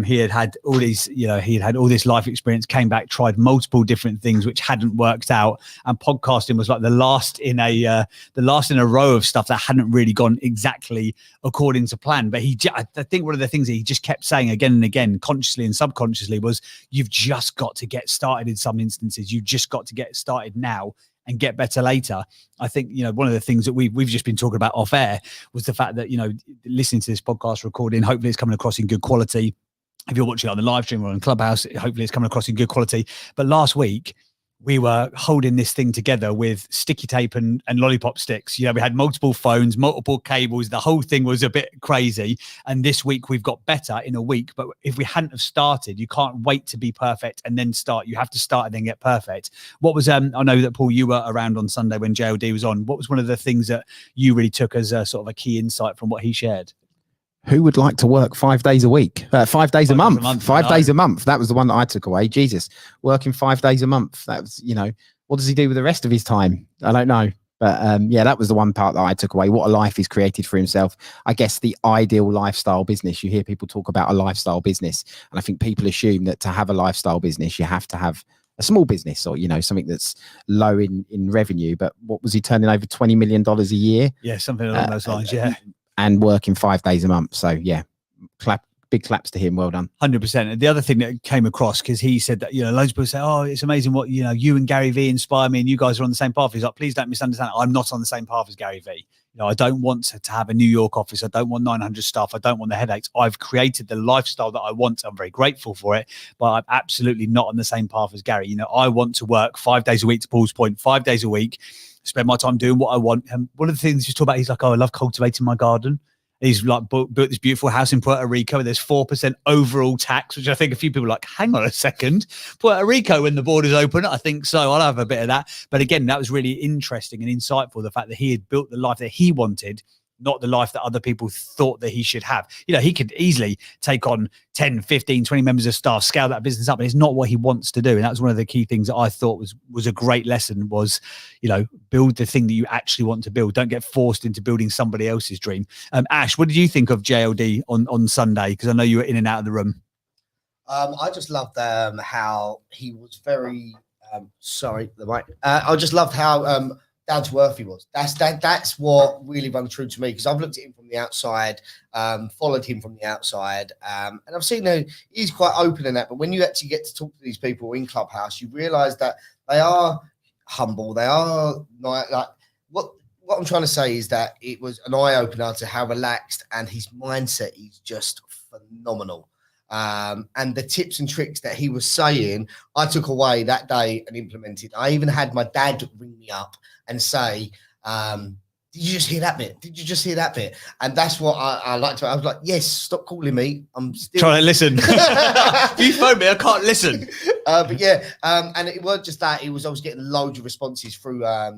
He had all these, you know, he had all this life experience, came back, tried multiple different things, which hadn't worked out. And podcasting was like the last in a row of stuff that hadn't really gone exactly according to plan. But I think one of the things that he just kept saying again and again, consciously and subconsciously, was you've just got to get started. In some instances, you just got to get started now and get better later. I think, you know, one of the things that we've just been talking about off air was the fact that, you know, listening to this podcast recording, hopefully it's coming across in good quality. If you're watching it on the live stream or on Clubhouse, hopefully it's coming across in good quality. But last week, we were holding this thing together with sticky tape and lollipop sticks. You know, we had multiple phones, multiple cables. The whole thing was a bit crazy. And this week we've got better in a week. But if we hadn't have started, you can't wait to be perfect and then start. You have to start and then get perfect. What was, I know that Paul, you were around on Sunday when JLD was on. What was one of the things that you really took as a sort of a key insight from what he shared? Who would like to work 5 days a week? 5 days a month. 5 days a month. That was the one that I took away. Jesus, working 5 days a month. That was, you know, what does he do with the rest of his time? I don't know. But yeah, that was the one part that I took away. What a life he's created for himself. I guess the ideal lifestyle business. You hear people talk about a lifestyle business, and I think people assume that to have a lifestyle business, you have to have a small business or, you know, something that's low in revenue. But what was he turning over $20 million a year? Yeah, something along those lines. Yeah. And working 5 days a month. So yeah, big claps to him. Well done. 100%. And the other thing that came across, because he said that, you know, loads of people say, oh, it's amazing what, you know, you and Gary Vee inspire me and you guys are on the same path. He's like, please don't misunderstand. I'm not on the same path as Gary Vee. You know, I don't want to have a New York office. I don't want 900 staff. I don't want the headaches. I've created the lifestyle that I want. I'm very grateful for it, but I'm absolutely not on the same path as Gary. You know, I want to work 5 days a week, to Paul's point, 5 days a week, spend my time doing what I want. And one of the things you talk about, he's like, oh, I love cultivating my garden. He's like built this beautiful house in Puerto Rico. There's 4% overall tax, which I think a few people are like, hang on a second, Puerto Rico when the borders open? I think so. I'll have a bit of that. But again, that was really interesting and insightful. The fact that he had built the life that he wanted, not the life that other people thought that he should have. You know, he could easily take on 10, 15, 20 members of staff, scale that business up, and it's not what he wants to do. And that was one of the key things that I thought was a great lesson was, you know, build the thing that you actually want to build. Don't get forced into building somebody else's dream. Ash, what did you think of JLD on Sunday? Because I know you were in and out of the room. I just loved how he was very, sorry, the mic. I just loved how down to earth he was. That's what really rung true to me, because I've looked at him from the outside, followed him from the outside, and I've seen that he's quite open in that. But when you actually get to talk to these people in Clubhouse, you realise that they are humble. They are not like what I'm trying to say is that it was an eye opener to how relaxed, and his mindset is just phenomenal. And the tips and tricks that he was saying, I took away that day and implemented. I even had my dad ring me up and say, did you just hear that bit? Did you just hear that bit? And that's what I like to. I was like, yes, stop calling me. I'm still trying to listen. You phone me, I can't listen. But yeah, and it wasn't just that. It was I was getting loads of responses through like,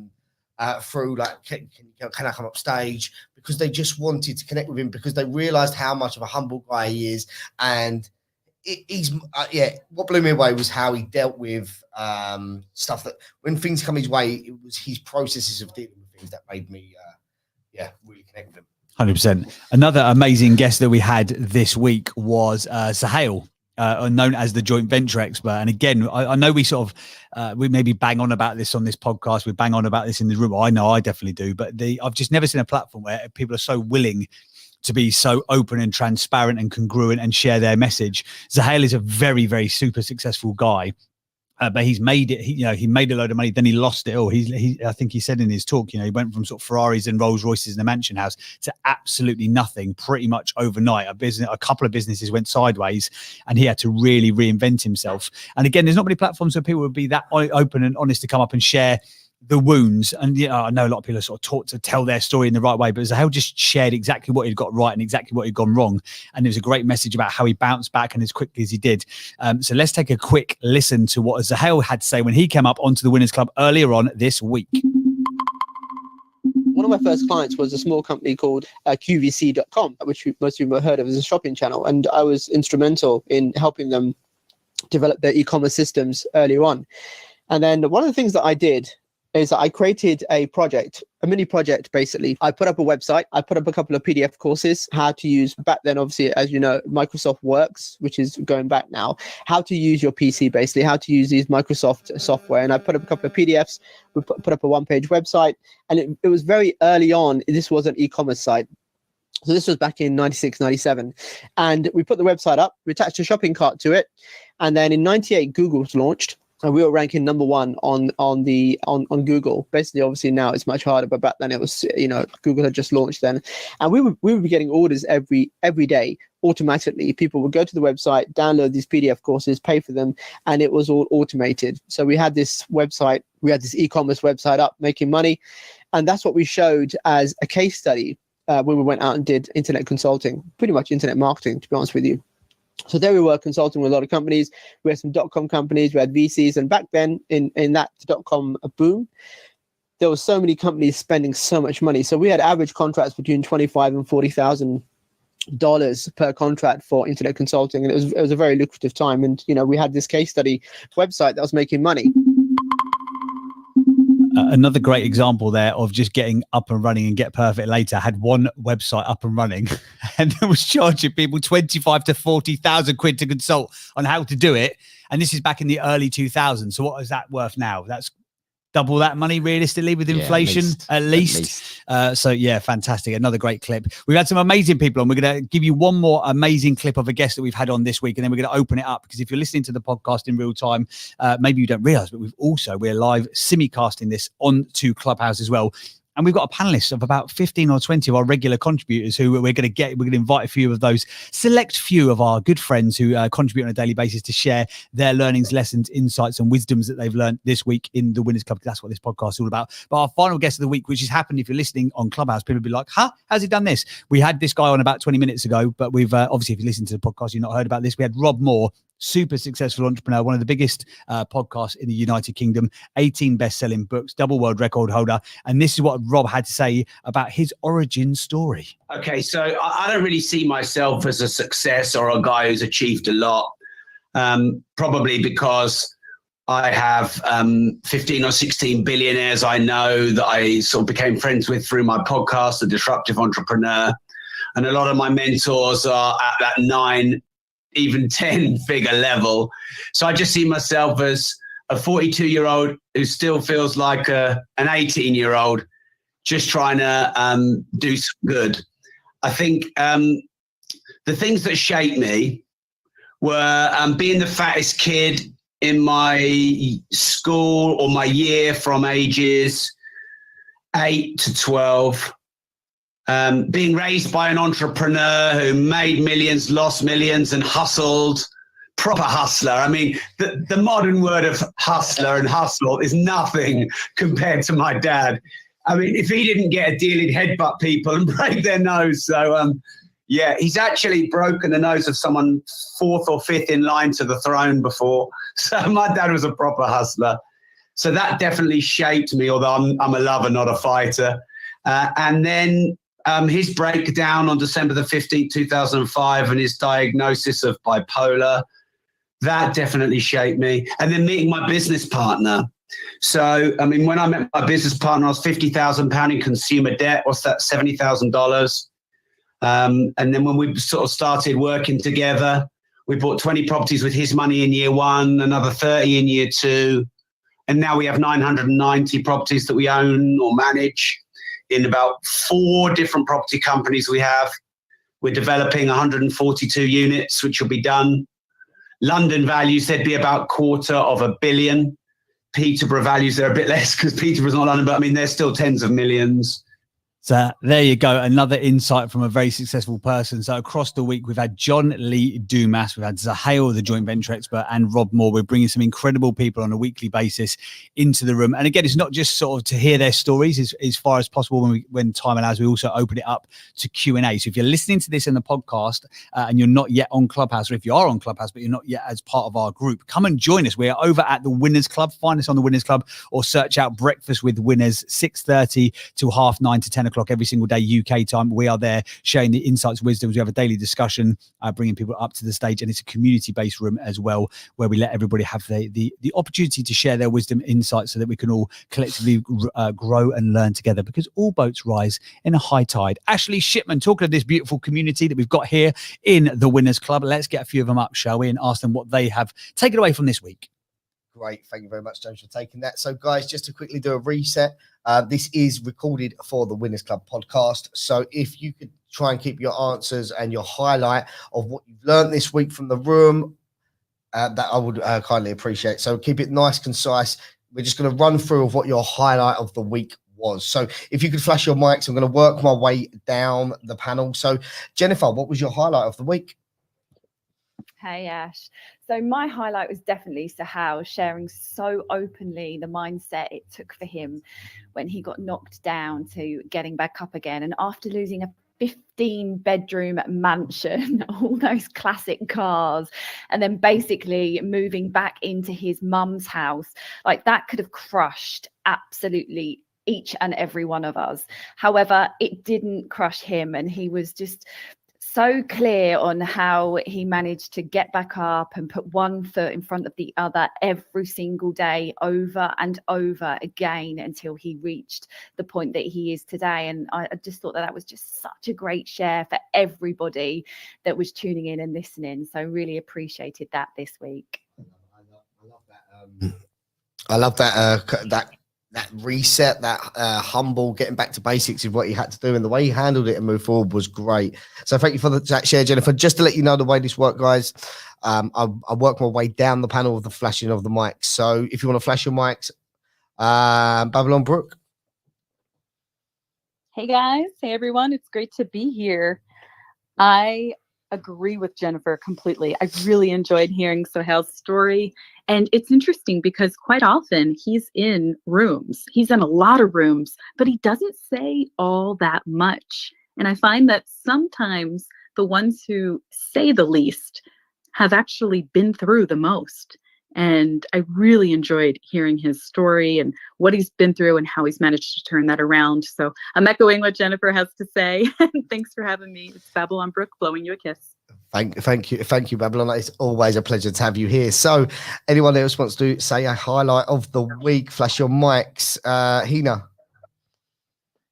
can I come up stage? Because they just wanted to connect with him, because they realized how much of a humble guy he is. And he's what blew me away was how he dealt with stuff that when things come his way, it was his processes of dealing with things that made me really connect with him. 100%. Another amazing guest that we had this week was Sahel, known as the joint venture expert. And again, I know we sort of we maybe bang on about this on this podcast, we bang on about this in the room. I know I definitely do, but I've just never seen a platform where people are so willing to be so open and transparent and congruent and share their message. Sahel is a very, very super successful guy. But he's made it, he made a load of money, then he lost it all. I think he said in his talk, he went from sort of Ferraris and Rolls Royces and a mansion house to absolutely nothing pretty much overnight. A couple of businesses went sideways and he had to really reinvent himself. And again, there's not many platforms where people would be that open and honest to come up and share the wounds. And I know a lot of people are sort of taught to tell their story in the right way, but Zahel just shared exactly what he'd got right and exactly what had gone wrong. And it was a great message about how he bounced back and as quickly as he did. So let's take a quick listen to what Zahel had to say when he came up onto the Winners Club earlier on this week. One of my first clients was a small company called QVC.com, which most people have heard of as a shopping channel. And I was instrumental in helping them develop their e-commerce systems earlier on. And then one of the things that I did is that I created a mini project, basically. I put up a website. I put up a couple of PDF courses, how to use, back then, obviously, as you know, Microsoft Works, which is going back now, how to use your PC, basically, how to use these Microsoft software. And I put up a couple of PDFs. We put up a one-page website. And it was very early on. This was an e-commerce site. So this was back in 96, 97. And we put the website up. We attached a shopping cart to it. And then in 98, Google was launched. And we were ranking #1 on Google. Basically, obviously now it's much harder, but back then it was, Google had just launched then, and we would be getting orders every day automatically. People would go to the website, download these PDF courses, pay for them, and it was all automated. So we had this website, we had this e-commerce website up, making money, and that's what we showed as a case study when we went out and did internet consulting, pretty much internet marketing, to be honest with you. So there we were consulting with a lot of companies. We had some .com companies, we had VCs, and back then in that .com boom, there were so many companies spending so much money. So we had average contracts between $25,000 and $40,000 per contract for internet consulting, and it was a very lucrative time. And we had this case study website that was making money. Another great example there of just getting up and running and Get Perfect later had one website up and running and it was charging people 25 to 40,000 quid to consult on how to do it. And this is back in the early 2000s. So what is that worth now? That's double that money realistically with inflation, at least. So yeah, fantastic. Another great clip. We've had some amazing people on. We're going to give you one more amazing clip of a guest that we've had on this week, and then we're going to open it up, because if you're listening to the podcast in real time, maybe you don't realize, but we're live simulcasting this onto Clubhouse as well. And we've got a panelist of about 15 or 20 of our regular contributors who we're going to invite a few of those select few of our good friends who contribute on a daily basis to share their learnings, lessons, insights and wisdoms that they've learned this week in the Winners Club, because that's what this podcast is all about. But our final guest of the week, which has happened, if you're listening on Clubhouse, people will be like, how's he done this? We had this guy on about 20 minutes ago, but we've obviously, if you listen to the podcast, you've not heard about this. We had Rob Moore, super successful entrepreneur, one of the biggest podcasts in the United Kingdom, 18 best-selling books, double world record holder. And this is what Rob had to say about his origin story. Okay, so I don't really see myself as a success or a guy who's achieved a lot, probably because I have 15 or 16 billionaires I know that I sort of became friends with through my podcast, The Disruptive Entrepreneur. And a lot of my mentors are at that 9, even 10-figure level. So I just see myself as a 42-year-old who still feels like an 18-year-old just trying to do some good. I think the things that shaped me were being the fattest kid in my school or my year from ages 8 to 12. Being raised by an entrepreneur who made millions, lost millions, and hustled, proper hustler. I mean, the modern word of hustler and hustle is nothing compared to my dad. I mean, if he didn't get a deal, he'd headbutt people and break their nose. So, yeah, he's actually broken the nose of someone 4th or 5th in line to the throne before. So my dad was a proper hustler. So that definitely shaped me, although I'm a lover, not a fighter. And then his breakdown on December the 15th, 2005, and his diagnosis of bipolar, that definitely shaped me. And then meeting my business partner. So, I mean, when I met my business partner, I was £50,000 in consumer debt. What's that? $70,000. And then when we sort of started working together, we bought 20 properties with his money in year 1, another 30 in year 2. And now we have 990 properties that we own or manage in about 4 different property companies we have. We're developing 142 units, which will be done. London values, there'd be about $250 million. Peterborough values, they're a bit less because Peterborough's not London, but I mean, they're still tens of millions. So there you go. Another insight from a very successful person. So across the week, we've had John Lee Dumas, we've had Zahail, the joint venture expert, and Rob Moore. We're bringing some incredible people on a weekly basis into the room. And again, it's not just sort of to hear their stories as far as possible. When time allows, we also open it up to Q&A. So if you're listening to this in the podcast and you're not yet on Clubhouse, or if you are on Clubhouse, but you're not yet as part of our group, come and join us. We are over at the Winners Club. Find us on the Winners Club or search out Breakfast with Winners, 6:30 to 9:30 to 10 o'clock every single day UK time. We are there sharing the insights, wisdoms. We have a daily discussion, bringing people up to the stage, and it's a community-based room as well, where we let everybody have the opportunity to share their wisdom, insights, so that we can all collectively grow and learn together, because all boats rise in a high tide. Ashley Shipman, talking of this beautiful community that we've got here in the Winners Club, let's get a few of them up, shall we, and ask them what they have taken away from this week. Great. Thank you very much, James, for taking that. So, guys, just to quickly do a reset, this is recorded for the Winners Club podcast. So if you could try and keep your answers and your highlight of what you've learned this week from the room, that I would kindly appreciate. So keep it nice, concise. We're just going to run through of what your highlight of the week was. So if you could flash your mics, I'm going to work my way down the panel. So, Jennifer, what was your highlight of the week? Hey, Ash. So my highlight was definitely Zahail sharing so openly the mindset it took for him when he got knocked down to getting back up again. And after losing a 15-bedroom mansion, all those classic cars, and then basically moving back into his mum's house, like that could have crushed absolutely each and every one of us. However, it didn't crush him, and he was just so clear on how he managed to get back up and put one foot in front of the other every single day, over and over again, until he reached the point that he is today. And I just thought that was just such a great share for everybody that was tuning in and listening. So really appreciated that this week. I love that that reset, that humble, getting back to basics of what he had to do, and the way he handled it and moved forward was great. So thank you for that share, Jennifer. Just to let you know the way this works, guys, I work my way down the panel of the flashing of the mics. So if you want to flash your mics, Babylon Brooke. Hey guys, hey everyone, it's great to be here. I agree with Jennifer completely. I really enjoyed hearing Sohail's story. And it's interesting because quite often he's in rooms. He's in a lot of rooms, but he doesn't say all that much. And I find that sometimes the ones who say the least have actually been through the most. And I really enjoyed hearing his story and what he's been through and how he's managed to turn that around. So I'm echoing what Jennifer has to say. Thanks for having me. It's Babylon Brooke blowing you a kiss. Thank you, Babylon. It's always a pleasure to have you here. So anyone else wants to say a highlight of the week, flash your mics. Hina.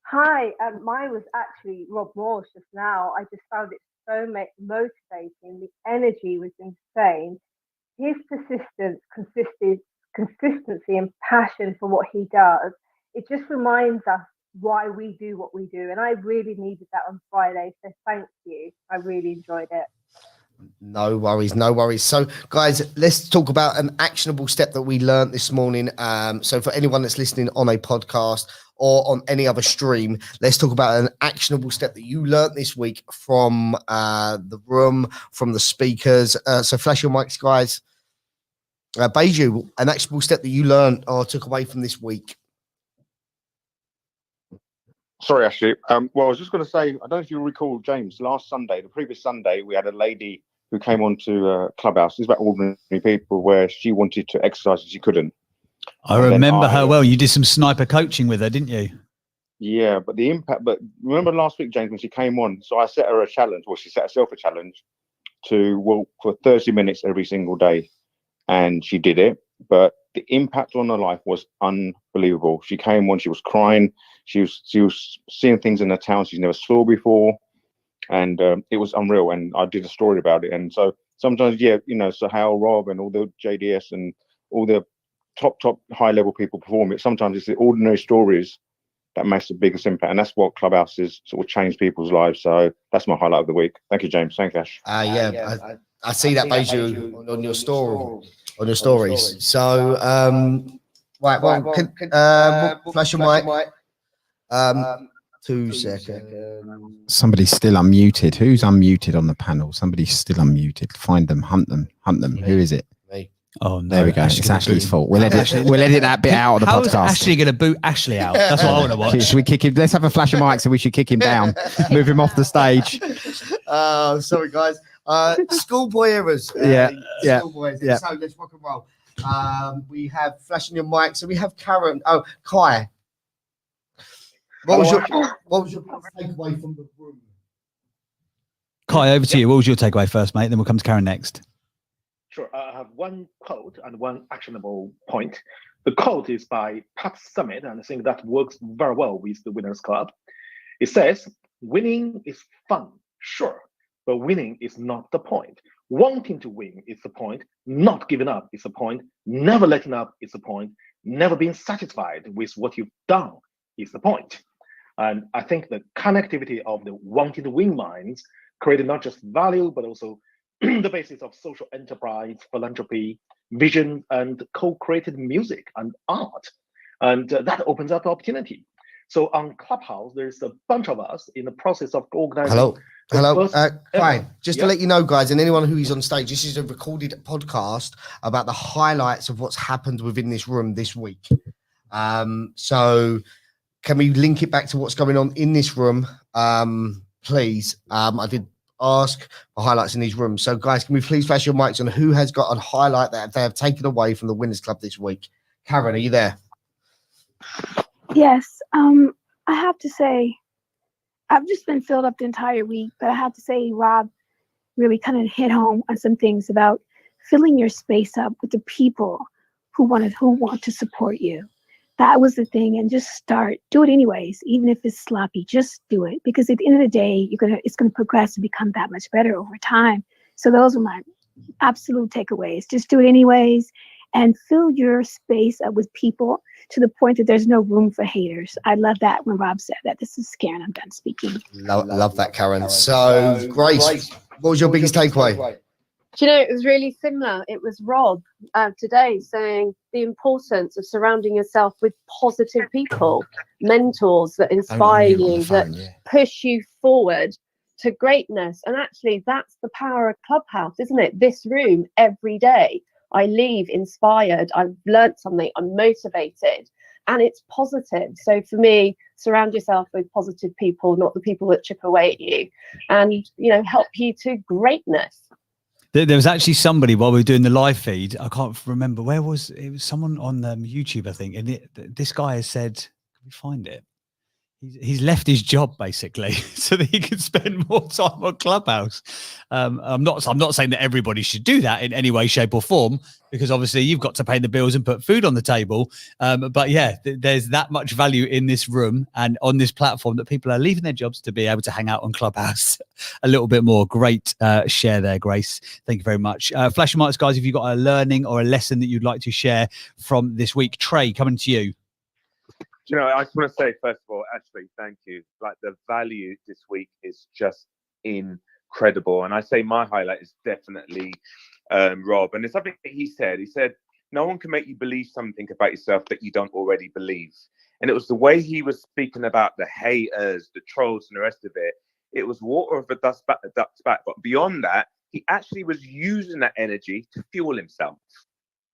Hi, mine was actually Rob Morse just now. I just found it so motivating. The energy was insane. His persistence, consistency and passion for what he does, it just reminds us why we do what we do. And I really needed that on Friday. So thank you. I really enjoyed it. No worries, no worries. So, guys, let's talk about an actionable step that we learned this morning. So, for anyone that's listening on a podcast or on any other stream, let's talk about an actionable step that you learned this week from the room, from the speakers. So, flash your mics, guys. Beiju, an actionable step that you learned or took away from this week. Sorry, Ashley. Well, I was just going to say, I don't know if you recall, James, the previous Sunday, we had a lady who came on to Clubhouse. It's about ordinary people where she wanted to exercise and she couldn't. I remember her well. You did some sniper coaching with her, didn't you? Yeah, but the impact, but remember last week, James, when she came on, so I set her a challenge, well, she set herself a challenge to walk for 30 minutes every single day. And she did it, but the impact on her life was unbelievable. She came on, she was crying. She was seeing things in her town she's never saw before. And it was unreal. And I did a story about it. And so sometimes, yeah, you know, Sohail, Rob and all the JDS and all the top high level people perform it. Sometimes it's the ordinary stories that makes the biggest impact. And that's what Clubhouse is, sort of change people's lives. So that's my highlight of the week. Thank you, James. Thank you, Ash. I see that, Beiju, on your story, on your stories. So, right, well, flash your mic. 2 seconds. Somebody's still unmuted. Who's unmuted on the panel? Somebody's still unmuted. Find them, hunt them. Who is it? Me. Oh, no. There we go. It's Ashley's fault. We'll edit that bit out of the How podcast. is Ashley going to boot Ashley out? That's what I want to watch. Should we kick him? Let's have a flash of mic, so we should kick him down, move him off the stage. Sorry, guys. Schoolboy eras. Schoolboys. Yeah. So let's rock and roll. We have flashing your mic. So we have Karen. Oh, Kai. What was your takeaway from the room? Kai, over to you. What was your takeaway first, mate? Then we'll come to Karen next. Sure. I have one quote and one actionable point. The quote is by Pat Summitt, and I think that works very well with the Winners Club. It says, winning is fun, sure, but winning is not the point. Wanting to win is the point. Not giving up is the point. Never letting up is the point. Never being satisfied with what you've done is the point. And I think the connectivity of the wanting to win minds created not just value, but also the basis of social enterprise, philanthropy, vision, and co-created music and art. And that opens up opportunity. So on Clubhouse, there's a bunch of us in the process of organizing. Hello. Fine. Just to let you know, guys, and anyone who is on stage, this is a recorded podcast about the highlights of what's happened within this room this week. So can we link it back to what's going on in this room, please? I did ask for highlights in these rooms. So, guys, can we please flash your mics on who has got a highlight that they have taken away from the Winners Club this week? Karen, are you there? Yes. I have to say, I've just been filled up the entire week, but I have to say, Rob really kind of hit home on some things about filling your space up with the people who want to support you. That was the thing, and just do it anyways, even if it's sloppy. Just do it, because at the end of the day, it's gonna progress and become that much better over time. So those are my absolute takeaways. Just do it anyways, and fill your space up with people to the point that there's no room for haters. I love that when Rob said that. This is Karen. I'm done speaking. Love that, Karen. So, Grace, what was your biggest takeaway? Do you know, it was really similar. It was Rob today saying the importance of surrounding yourself with positive people, mentors that inspire you, that push you forward to greatness. And actually, that's the power of Clubhouse, isn't it? This room every day, I leave inspired. I've learned something. I'm motivated, and it's positive. So for me, surround yourself with positive people, not the people that chip away at you, and help you to greatness. There was actually somebody while we were doing the live feed. I can't remember it was someone on YouTube, I think, and this guy has said, "Can we find it?" He's left his job basically so that he can spend more time on Clubhouse. I'm not saying that everybody should do that in any way, shape, or form, because obviously you've got to pay the bills and put food on the table. But yeah, there's that much value in this room and on this platform that people are leaving their jobs to be able to hang out on Clubhouse a little bit more. Great share there, Grace. Thank you very much. Flash your mics, guys, if you've got a learning or a lesson that you'd like to share from this week. Trey, coming to you. I just want to say, first of all, Ashley, thank you. Like, the value this week is just incredible. And I say my highlight is definitely Rob. And it's something that he said. He said, no one can make you believe something about yourself that you don't already believe. And it was the way he was speaking about the haters, the trolls, and the rest of it. It was water of a duck's back. But beyond that, he actually was using that energy to fuel himself.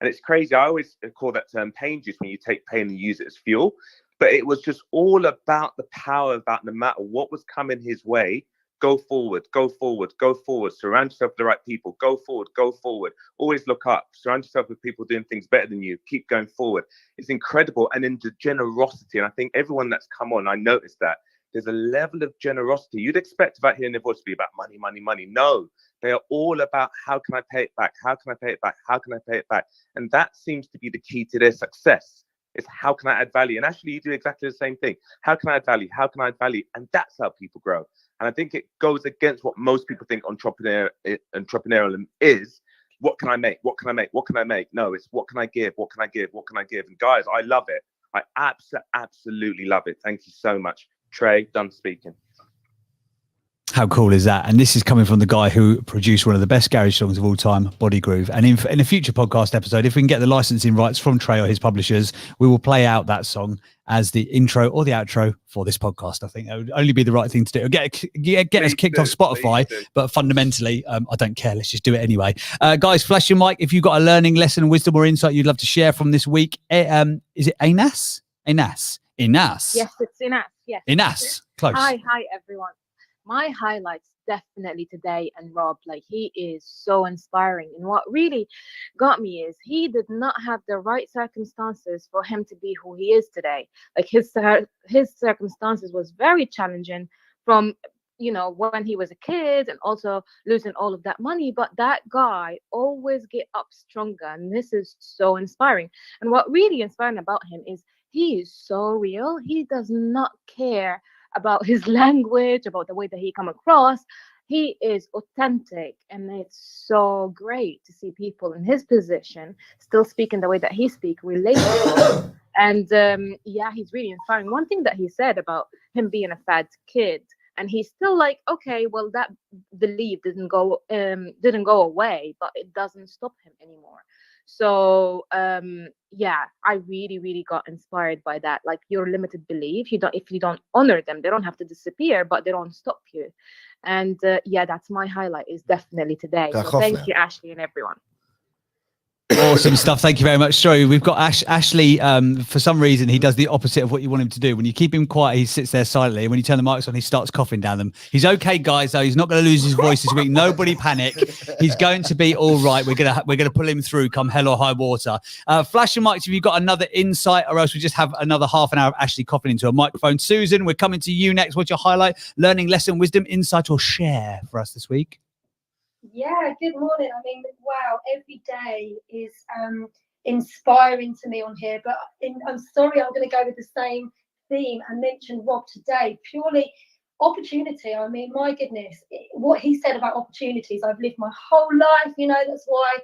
And it's crazy. I always call that term pain juice, when you take pain and use it as fuel. But it was just all about the power, about no matter what was coming his way, go forward, go forward, go forward. Surround yourself with the right people. Go forward, go forward. Always look up. Surround yourself with people doing things better than you. Keep going forward. It's incredible. And in the generosity, and I think everyone that's come on, I noticed that there's a level of generosity. You'd expect about hearing their voice to be about money, money, money. No, they are all about how can I pay it back? How can I pay it back? How can I pay it back? And that seems to be the key to their success. It's how can I add value? And actually, you do exactly the same thing. How can I add value? How can I add value? And that's how people grow. And I think it goes against what most people think entrepreneurial is. What can I make? What can I make? What can I make? No, it's what can I give? What can I give? What can I give? And guys, I love it. I absolutely love it. Thank you so much. Trey, done speaking. How cool is that? And this is coming from the guy who produced one of the best garage songs of all time, Body Groove. And in a future podcast episode, if we can get the licensing rights from Trey or his publishers, we will play out that song as the intro or the outro for this podcast. I think that would only be the right thing to do. Get us kicked off Spotify, but fundamentally, I don't care. Let's just do it anyway. Guys, flash your mic if you've got a learning lesson, wisdom, or insight you'd love to share from this week. Is it Inas? Inas. Yes, it's Inas. Yes. Inas. Close. Hi, everyone. My highlights definitely today, and Rob, like, he is so inspiring. And what really got me is he did not have the right circumstances for him to be who he is today. Like, his circumstances was very challenging from, when he was a kid, and also losing all of that money. But that guy always get up stronger, and this is so inspiring. And what really inspiring about him is he is so real. He does not care about his language, about the way that he come across. He is authentic, and it's so great to see people in his position still speaking the way that he speaks, relatable. And he's really inspiring. One thing that he said about him being a fat kid, and he's still like, okay, well, that belief didn't go away, but it doesn't stop him anymore. So I really, really got inspired by that. Like, your limited belief, if you don't honor them, they don't have to disappear, but they don't stop you. And that's my highlight, is definitely today. So thank you, Ashley, and everyone. Awesome stuff. Thank you very much. Sorry, we've got Ashley. For some reason, he does the opposite of what you want him to do. When you keep him quiet, he sits there silently. And when you turn the mics on, he starts coughing down them. He's okay, guys, though. He's not going to lose his voice this week. Nobody panic. He's going to be all right. We're gonna pull him through come hell or high water. Flash and mics, if you've got another insight, or else we just have another half an hour of Ashley coughing into a microphone. Susan, we're coming to you next. What's your highlight, learning, lesson, wisdom, insight, or share for us this week? Yeah, good morning. I mean, wow, every day is inspiring to me on here, but I'm sorry, I'm going to go with the same theme and mention Rob today. Purely opportunity. I mean, my goodness, what he said about opportunities, I've lived my whole life, that's why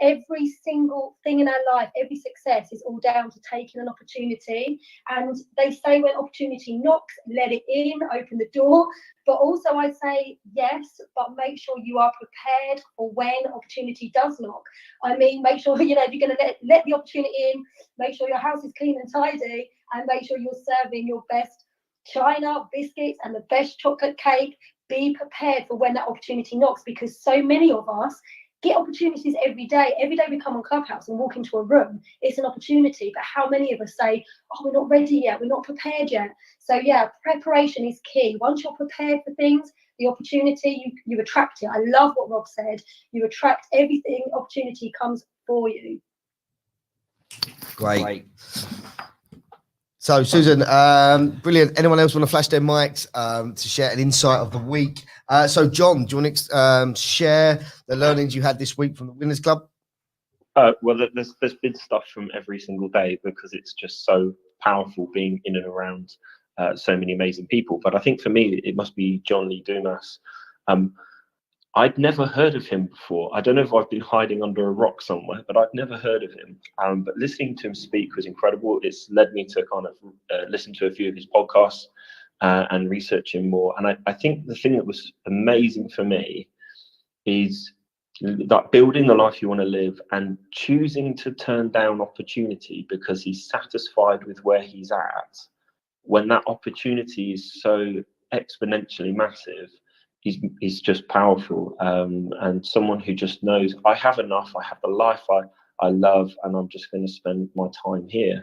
every single thing in our life, every success is all down to taking an opportunity. And they say when opportunity knocks, let it in, open the door. But also I say yes, but make sure you are prepared for when opportunity does knock. I mean, make sure, if you're going to let the opportunity in, make sure your house is clean and tidy, and make sure you're serving your best china, biscuits, and the best chocolate cake. Be prepared for when that opportunity knocks, because so many of us get opportunities every day. Every day we come on Clubhouse and walk into a room, it's an opportunity. But how many of us say, oh, we're not ready yet, we're not prepared yet? So yeah, preparation is key. Once you're prepared for things, the opportunity, you attract it. I love what Rob said. You attract everything, opportunity comes for you. Great. So, Susan, brilliant. Anyone else want to flash their mics to share an insight of the week? So, John, do you want to share the learnings you had this week from the Winners Club? Well, there's been stuff from every single day, because it's just so powerful being in and around so many amazing people. But I think for me, it must be John Lee Dumas. I'd never heard of him before. I don't know if I've been hiding under a rock somewhere, but I've never heard of him. But listening to him speak was incredible. It's led me to kind of listen to a few of his podcasts and research him more. And I think the thing that was amazing for me is that building the life you want to live and choosing to turn down opportunity because he's satisfied with where he's at, when that opportunity is so exponentially massive. He's just powerful, and someone who just knows, I have enough, I have the life I love, and I'm just going to spend my time here.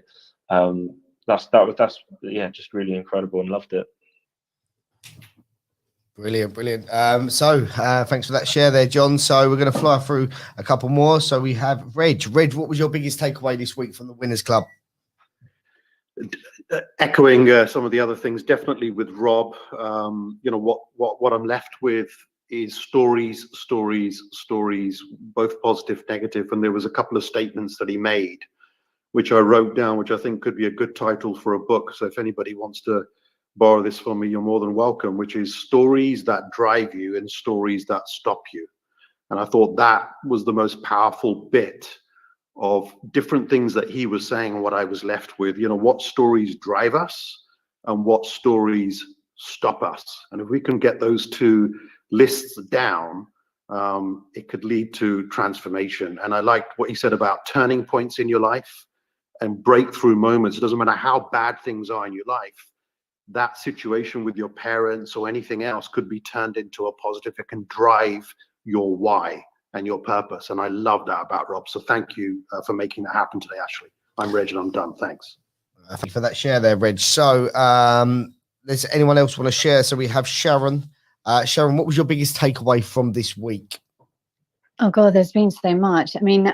That's just really incredible, and loved it. Brilliant. So thanks for that share there, John. So we're going to fly through a couple more. So we have Reg. Reg, what was your biggest takeaway this week from the Winners Club? Echoing some of the other things, definitely with Rob, what I'm left with is stories, both positive, negative. And there was a couple of statements that he made, which I wrote down, which I think could be a good title for a book. So if anybody wants to borrow this from me, you're more than welcome, which is stories that drive you and stories that stop you. And I thought that was the most powerful bit of different things that he was saying and what I was left with. What stories drive us and what stories stop us. And if we can get those two lists down, it could lead to transformation. And I liked what he said about turning points in your life and breakthrough moments. It doesn't matter how bad things are in your life. That situation with your parents or anything else could be turned into a positive. It can drive your why and your purpose. And I love that about Rob. So thank you for making that happen today, Ashley. I'm Reg and I'm done. Thanks. Thank you for that share there, Reg. So does anyone else want to share? So we have Sharon. Sharon, what was your biggest takeaway from this week? Oh God, there's been so much. I mean,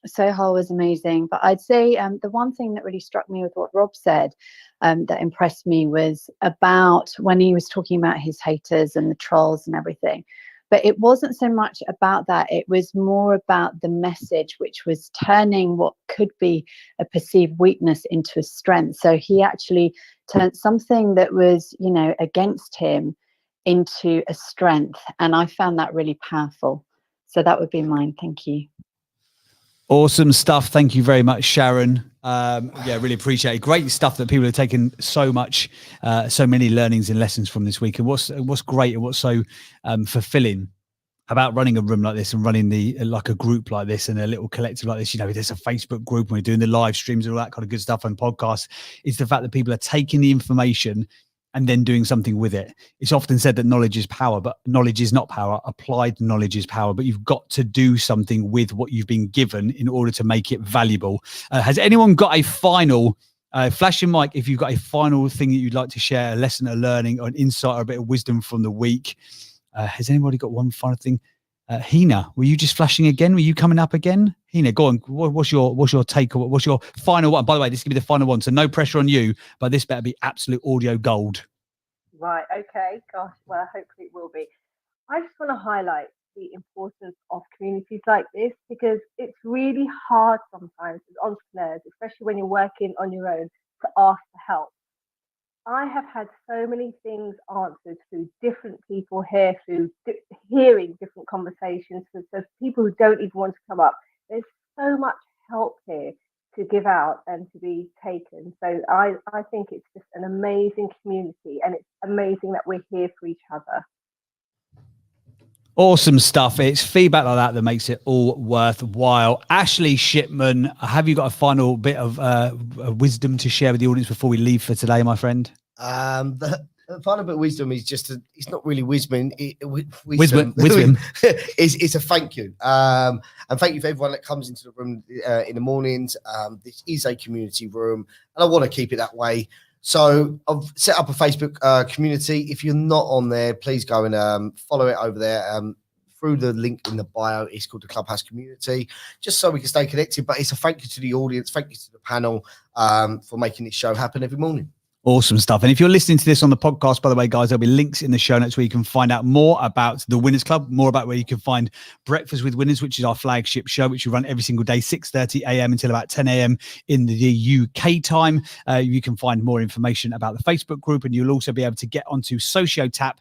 Sohail was amazing, but I'd say the one thing that really struck me with what Rob said that impressed me was about when he was talking about his haters and the trolls and everything. But it wasn't so much about that. It was more about the message, which was turning what could be a perceived weakness into a strength. So he actually turned something that was, against him into a strength. And I found that really powerful. So that would be mine. Thank you. Awesome stuff. Thank you very much, Sharon. Really appreciate it. Great stuff that people are taking so many learnings and lessons from this week. And what's great and what's so fulfilling about running a room like this and running like a group like this and a little collective like this, there's a Facebook group and we're doing the live streams and all that kind of good stuff and podcasts, is the fact that people are taking the information and then doing something with it. It's often said that knowledge is power, but knowledge is not power. Applied knowledge is power, but you've got to do something with what you've been given in order to make it valuable. Has anyone got a final, flash your mic if you've got a final thing that you'd like to share, a lesson, a learning, or an insight, or a bit of wisdom from the week? Has anybody got one final thing? Hina, were you just flashing again? Were you coming up again? Hina, go on. What's your take? What's your final one? By the way, this is going to be the final one, so no pressure on you, but this better be absolute audio gold. Right, okay, gosh, well, hopefully it will be. I just want to highlight the importance of communities like this, because it's really hard sometimes as entrepreneurs, especially when you're working on your own, to ask for help. I have had so many things answered through different people here, through hearing different conversations, so people who don't even want to come up. There's so much help here to give out and to be taken. So I think it's just an amazing community, and it's amazing that we're here for each other. Awesome stuff. It's feedback like that that makes it all worthwhile. Ashley Shipman, have you got a final bit of wisdom to share with the audience before we leave for today, my friend? The final bit of wisdom is just it's not really wisdom. Wisdom. It's a thank you. And thank you for everyone that comes into the room in the mornings. This is a community room, and I want to keep it that way. So I've set up a Facebook community. If you're not on there, please go and follow it over there through the link in the bio. It's called the Clubhouse Community, just so we can stay connected. But it's a thank you to the audience, thank you to the panel for making this show happen every morning. Awesome stuff. And if you're listening to this on the podcast, by the way, guys, there'll be links in the show notes where you can find out more about the Winners Club, more about where you can find Breakfast with Winners, which is our flagship show, which we run every single day, 6:30 a.m. until about 10 a.m. in the UK time. You can find more information about the Facebook group, and you'll also be able to get onto SocioTap,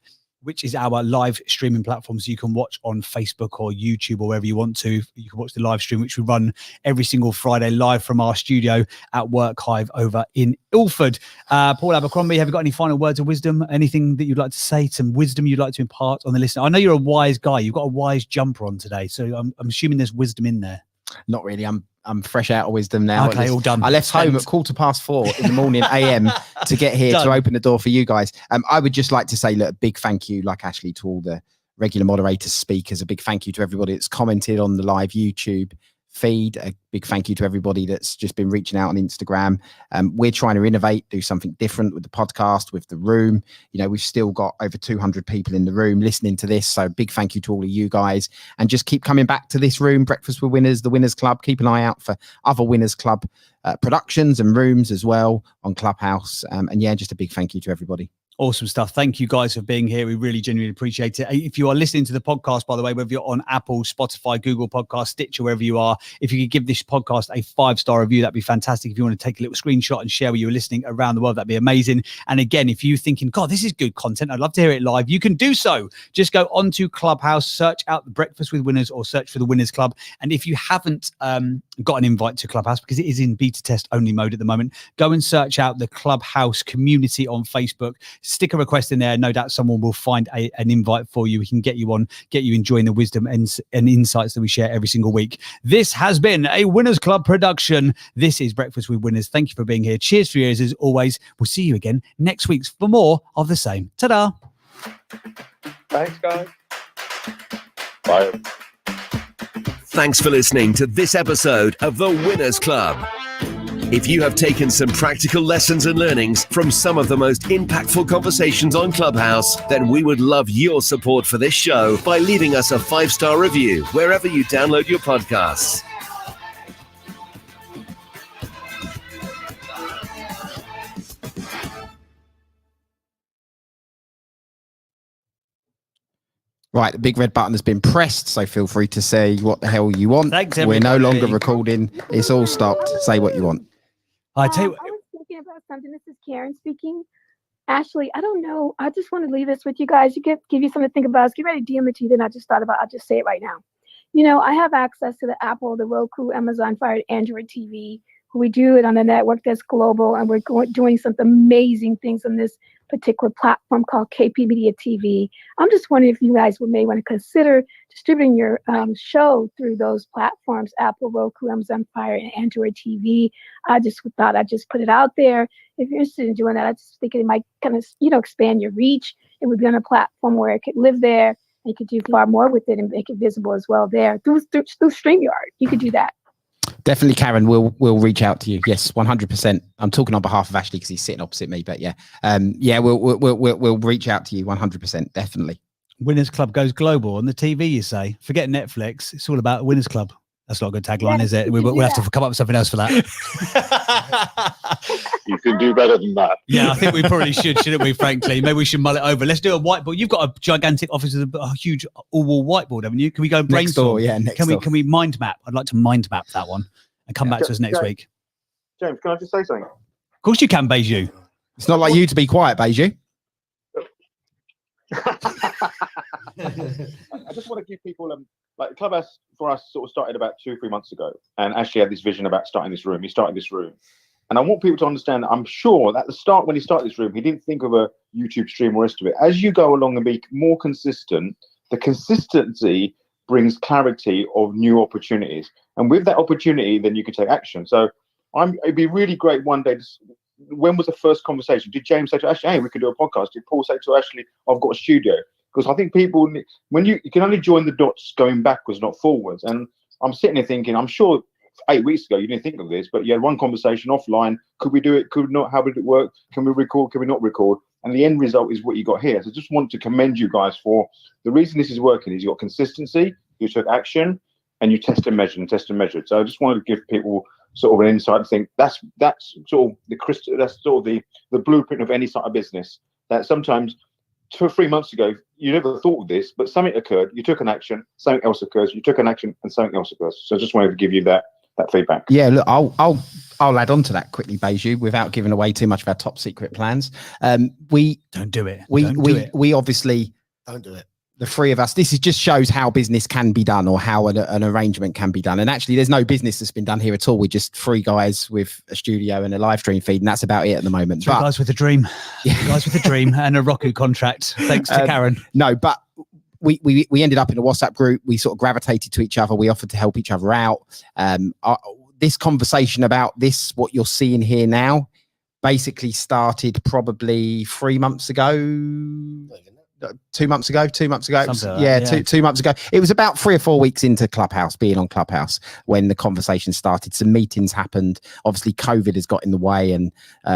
which is our live streaming platform. So you can watch on Facebook or YouTube or wherever you want to. You can watch the live stream, which we run every single Friday live from our studio at Work Hive over in Ilford. Paul Abercrombie, have you got any final words of wisdom? Anything that you'd like to say, some wisdom you'd like to impart on the listener? I know you're a wise guy. You've got a wise jumper on today. So I'm assuming there's wisdom in there. Not really. I'm fresh out of wisdom now. Okay, all done. I left home at 4:15 in the morning AM to get here to open the door for you guys. I would just like to say, look, a big thank you, like Ashley, to all the regular moderators, speakers. A big thank you to everybody that's commented on the live YouTube feed. A big thank you to everybody that's just been reaching out on Instagram. We're trying to innovate, do something different with the podcast, with the room. You know, we've still got over 200 people in the room listening to this. So big thank you to all of you guys, and just keep coming back to this room, Breakfast with Winners, the Winners Club. Keep an eye out for other Winners Club productions and rooms as well on Clubhouse. And yeah, just a big thank you to everybody. Awesome stuff. Thank you guys for being here. We really genuinely appreciate it. If you are listening to the podcast, by the way, whether you're on Apple, Spotify, Google Podcast, Stitcher, wherever you are, if you could give this podcast a 5-star review, that'd be fantastic. If you want to take a little screenshot and share where you were listening around the world, that'd be amazing. And again, if you're thinking, God, this is good content, I'd love to hear it live, you can do so. Just go onto Clubhouse, search out the Breakfast with Winners, or search for the Winners Club. And if you haven't got an invite to Clubhouse, because it is in beta test only mode at the moment, go and search out the Clubhouse community on Facebook. Stick a request in there. No doubt someone will find an invite for you. We can get you on, get you enjoying the wisdom and insights that we share every single week. This has been a Winners Club production. This is Breakfast with Winners. Thank you for being here. Cheers for your ears as always. We'll see you again next week for more of the same. Ta-da. Thanks, guys. Bye. Thanks for listening to this episode of the Winners Club. If you have taken some practical lessons and learnings from some of the most impactful conversations on Clubhouse, then we would love your support for this show by leaving us a 5-star review wherever you download your podcasts. Right, the big red button has been pressed, so feel free to say what the hell you want. Thanks, We're no everybody. longer recording. It's all stopped. Say what you want. I tell you, I was thinking about something. This is Karen speaking. Ashley, I don't know. I just want to leave this with you guys. Give you something to think about. Get ready to DM it to you. Then I just thought about. I'll just say it right now. You know, I have access to the Apple, the Roku, Amazon Fire, Android TV, We do it on a network that's global, and we're doing some amazing things on this particular platform called KP Media TV. I'm just wondering if you guys may want to consider distributing your show through those platforms, Apple, Roku, Amazon Fire, and Android TV. I just thought I'd just put it out there. If you're interested in doing that, I just think it might kind of, expand your reach. It would be on a platform where it could live there, and you could do far more with it and make it visible as well there through StreamYard. You could do that. Definitely, Karen. We'll reach out to you. Yes, 100%. I'm talking on behalf of Ashley because he's sitting opposite me. But yeah, we'll reach out to you 100%. Definitely. Winners Club goes global on the TV. You say, forget Netflix. It's all about Winners Club. That's not a good tagline, is it? We'll have to come up with something else for that. You can do better than that. Yeah, I think we probably should, shouldn't we? Frankly, maybe we should mull it over. Let's do a whiteboard. You've got a gigantic office with a huge all-wall whiteboard, haven't you? Can we go brainstorm? Next door. Can we mind map? I'd like to mind map that one and come back to us next week. James, can I just say something? Of course you can, Beiju. It's not like you to be quiet, Beiju. I just want to give people like Clubhouse for us sort of started about 2-3 months ago, and Ashley had this vision about starting this room. He started this room, and I want people to understand that I'm sure that at the start when he started this room, he didn't think of a YouTube stream or rest of it. As you go along and be more consistent, the consistency brings clarity of new opportunities, and with that opportunity, then you can take action. So it'd be really great one day. When was the first conversation? Did James say to Ashley, "Hey, we could do a podcast"? Did Paul say to Ashley, "I've got a studio"? Because I think people, when you can only join the dots going backwards, not forwards. And I'm sitting there thinking, I'm sure 8 weeks ago you didn't think of this, but you had one conversation offline. Could we do it? Could we not? How did it work? Can we record? Can we not record? And the end result is what you got here. So I just want to commend you guys for the reason this is working is you got consistency, you took action, and you test and measure and test and measure. So I just wanted to give people sort of an insight and think that's sort of the blueprint of any sort of business. That sometimes 2 or 3 months ago, you never thought of this, but something occurred, you took an action, something else occurs, you took an action, and something else occurs. So I just wanted to give you that feedback. Yeah, look, I'll add on to that quickly, Beiju, without giving away too much of our top secret plans. We don't do it. We obviously don't do it. The three of us, this just shows how business can be done or how an arrangement can be done. And actually, there's no business that's been done here at all. We're just 3 guys with a studio and a live stream feed, and that's about it at the moment. 3 guys with a dream. Yeah. 3 guys with a dream and a Roku contract. Thanks to Karen. No, but we ended up in a WhatsApp group. We sort of gravitated to each other. We offered to help each other out. This conversation about this, what you're seeing here now, basically started probably 3 months ago. 2 months ago. Two months ago. It was about 3 or 4 weeks into Clubhouse, being on Clubhouse, when the conversation started. Some meetings happened. Obviously, COVID has got in the way and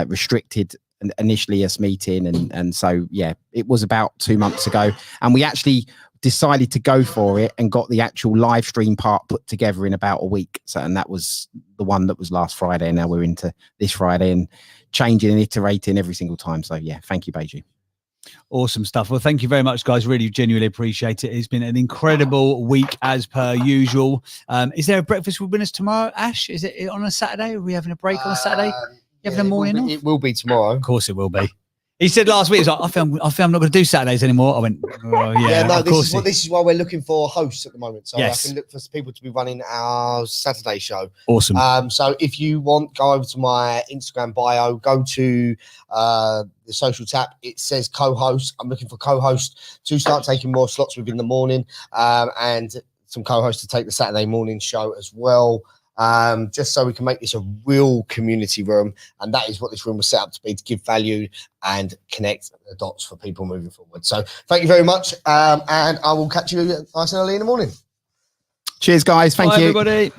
restricted initially us meeting. And so, yeah, it was about 2 months ago. And we actually decided to go for it and got the actual live stream part put together in about a week. So, and that was the one that was last Friday. And now we're into this Friday and changing and iterating every single time. So, yeah, thank you, Beiju. Awesome stuff. Well, thank you very much, guys. Really genuinely appreciate it. It's been an incredible week as per usual. Is there a breakfast with winners tomorrow, Ash? Is it on a Saturday? Are we having a break on a Saturday? You having a morning off? It will be tomorrow. Of course it will be. He said last week, he was like, I feel I'm not going to do Saturdays anymore. I went, oh, yeah. No, this is why we're looking for hosts at the moment. So yes. I can look for people to be running our Saturday show. Awesome. So if you want, go over to my Instagram bio, go to the social tap. It says co-host. I'm looking for co-hosts to start taking more slots within the morning, and some co-hosts to take the Saturday morning show as well. Just so we can make this a real community room, and that is what this room was set up to be, to give value and connect the dots for people moving forward. So thank you very much, and I will catch you nice and early in the morning. Cheers, guys. Thank you, everybody.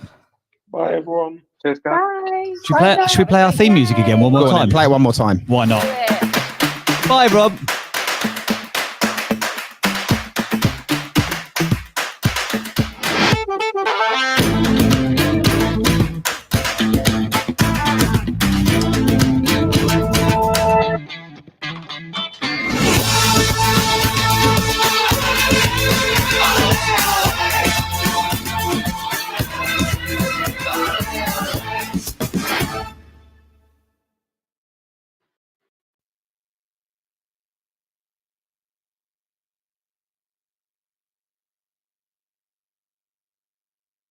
Bye, everyone. Cheers, guys. Bye. Should we play our theme music again one more time? Play it one more time. Why not? Bye, Rob.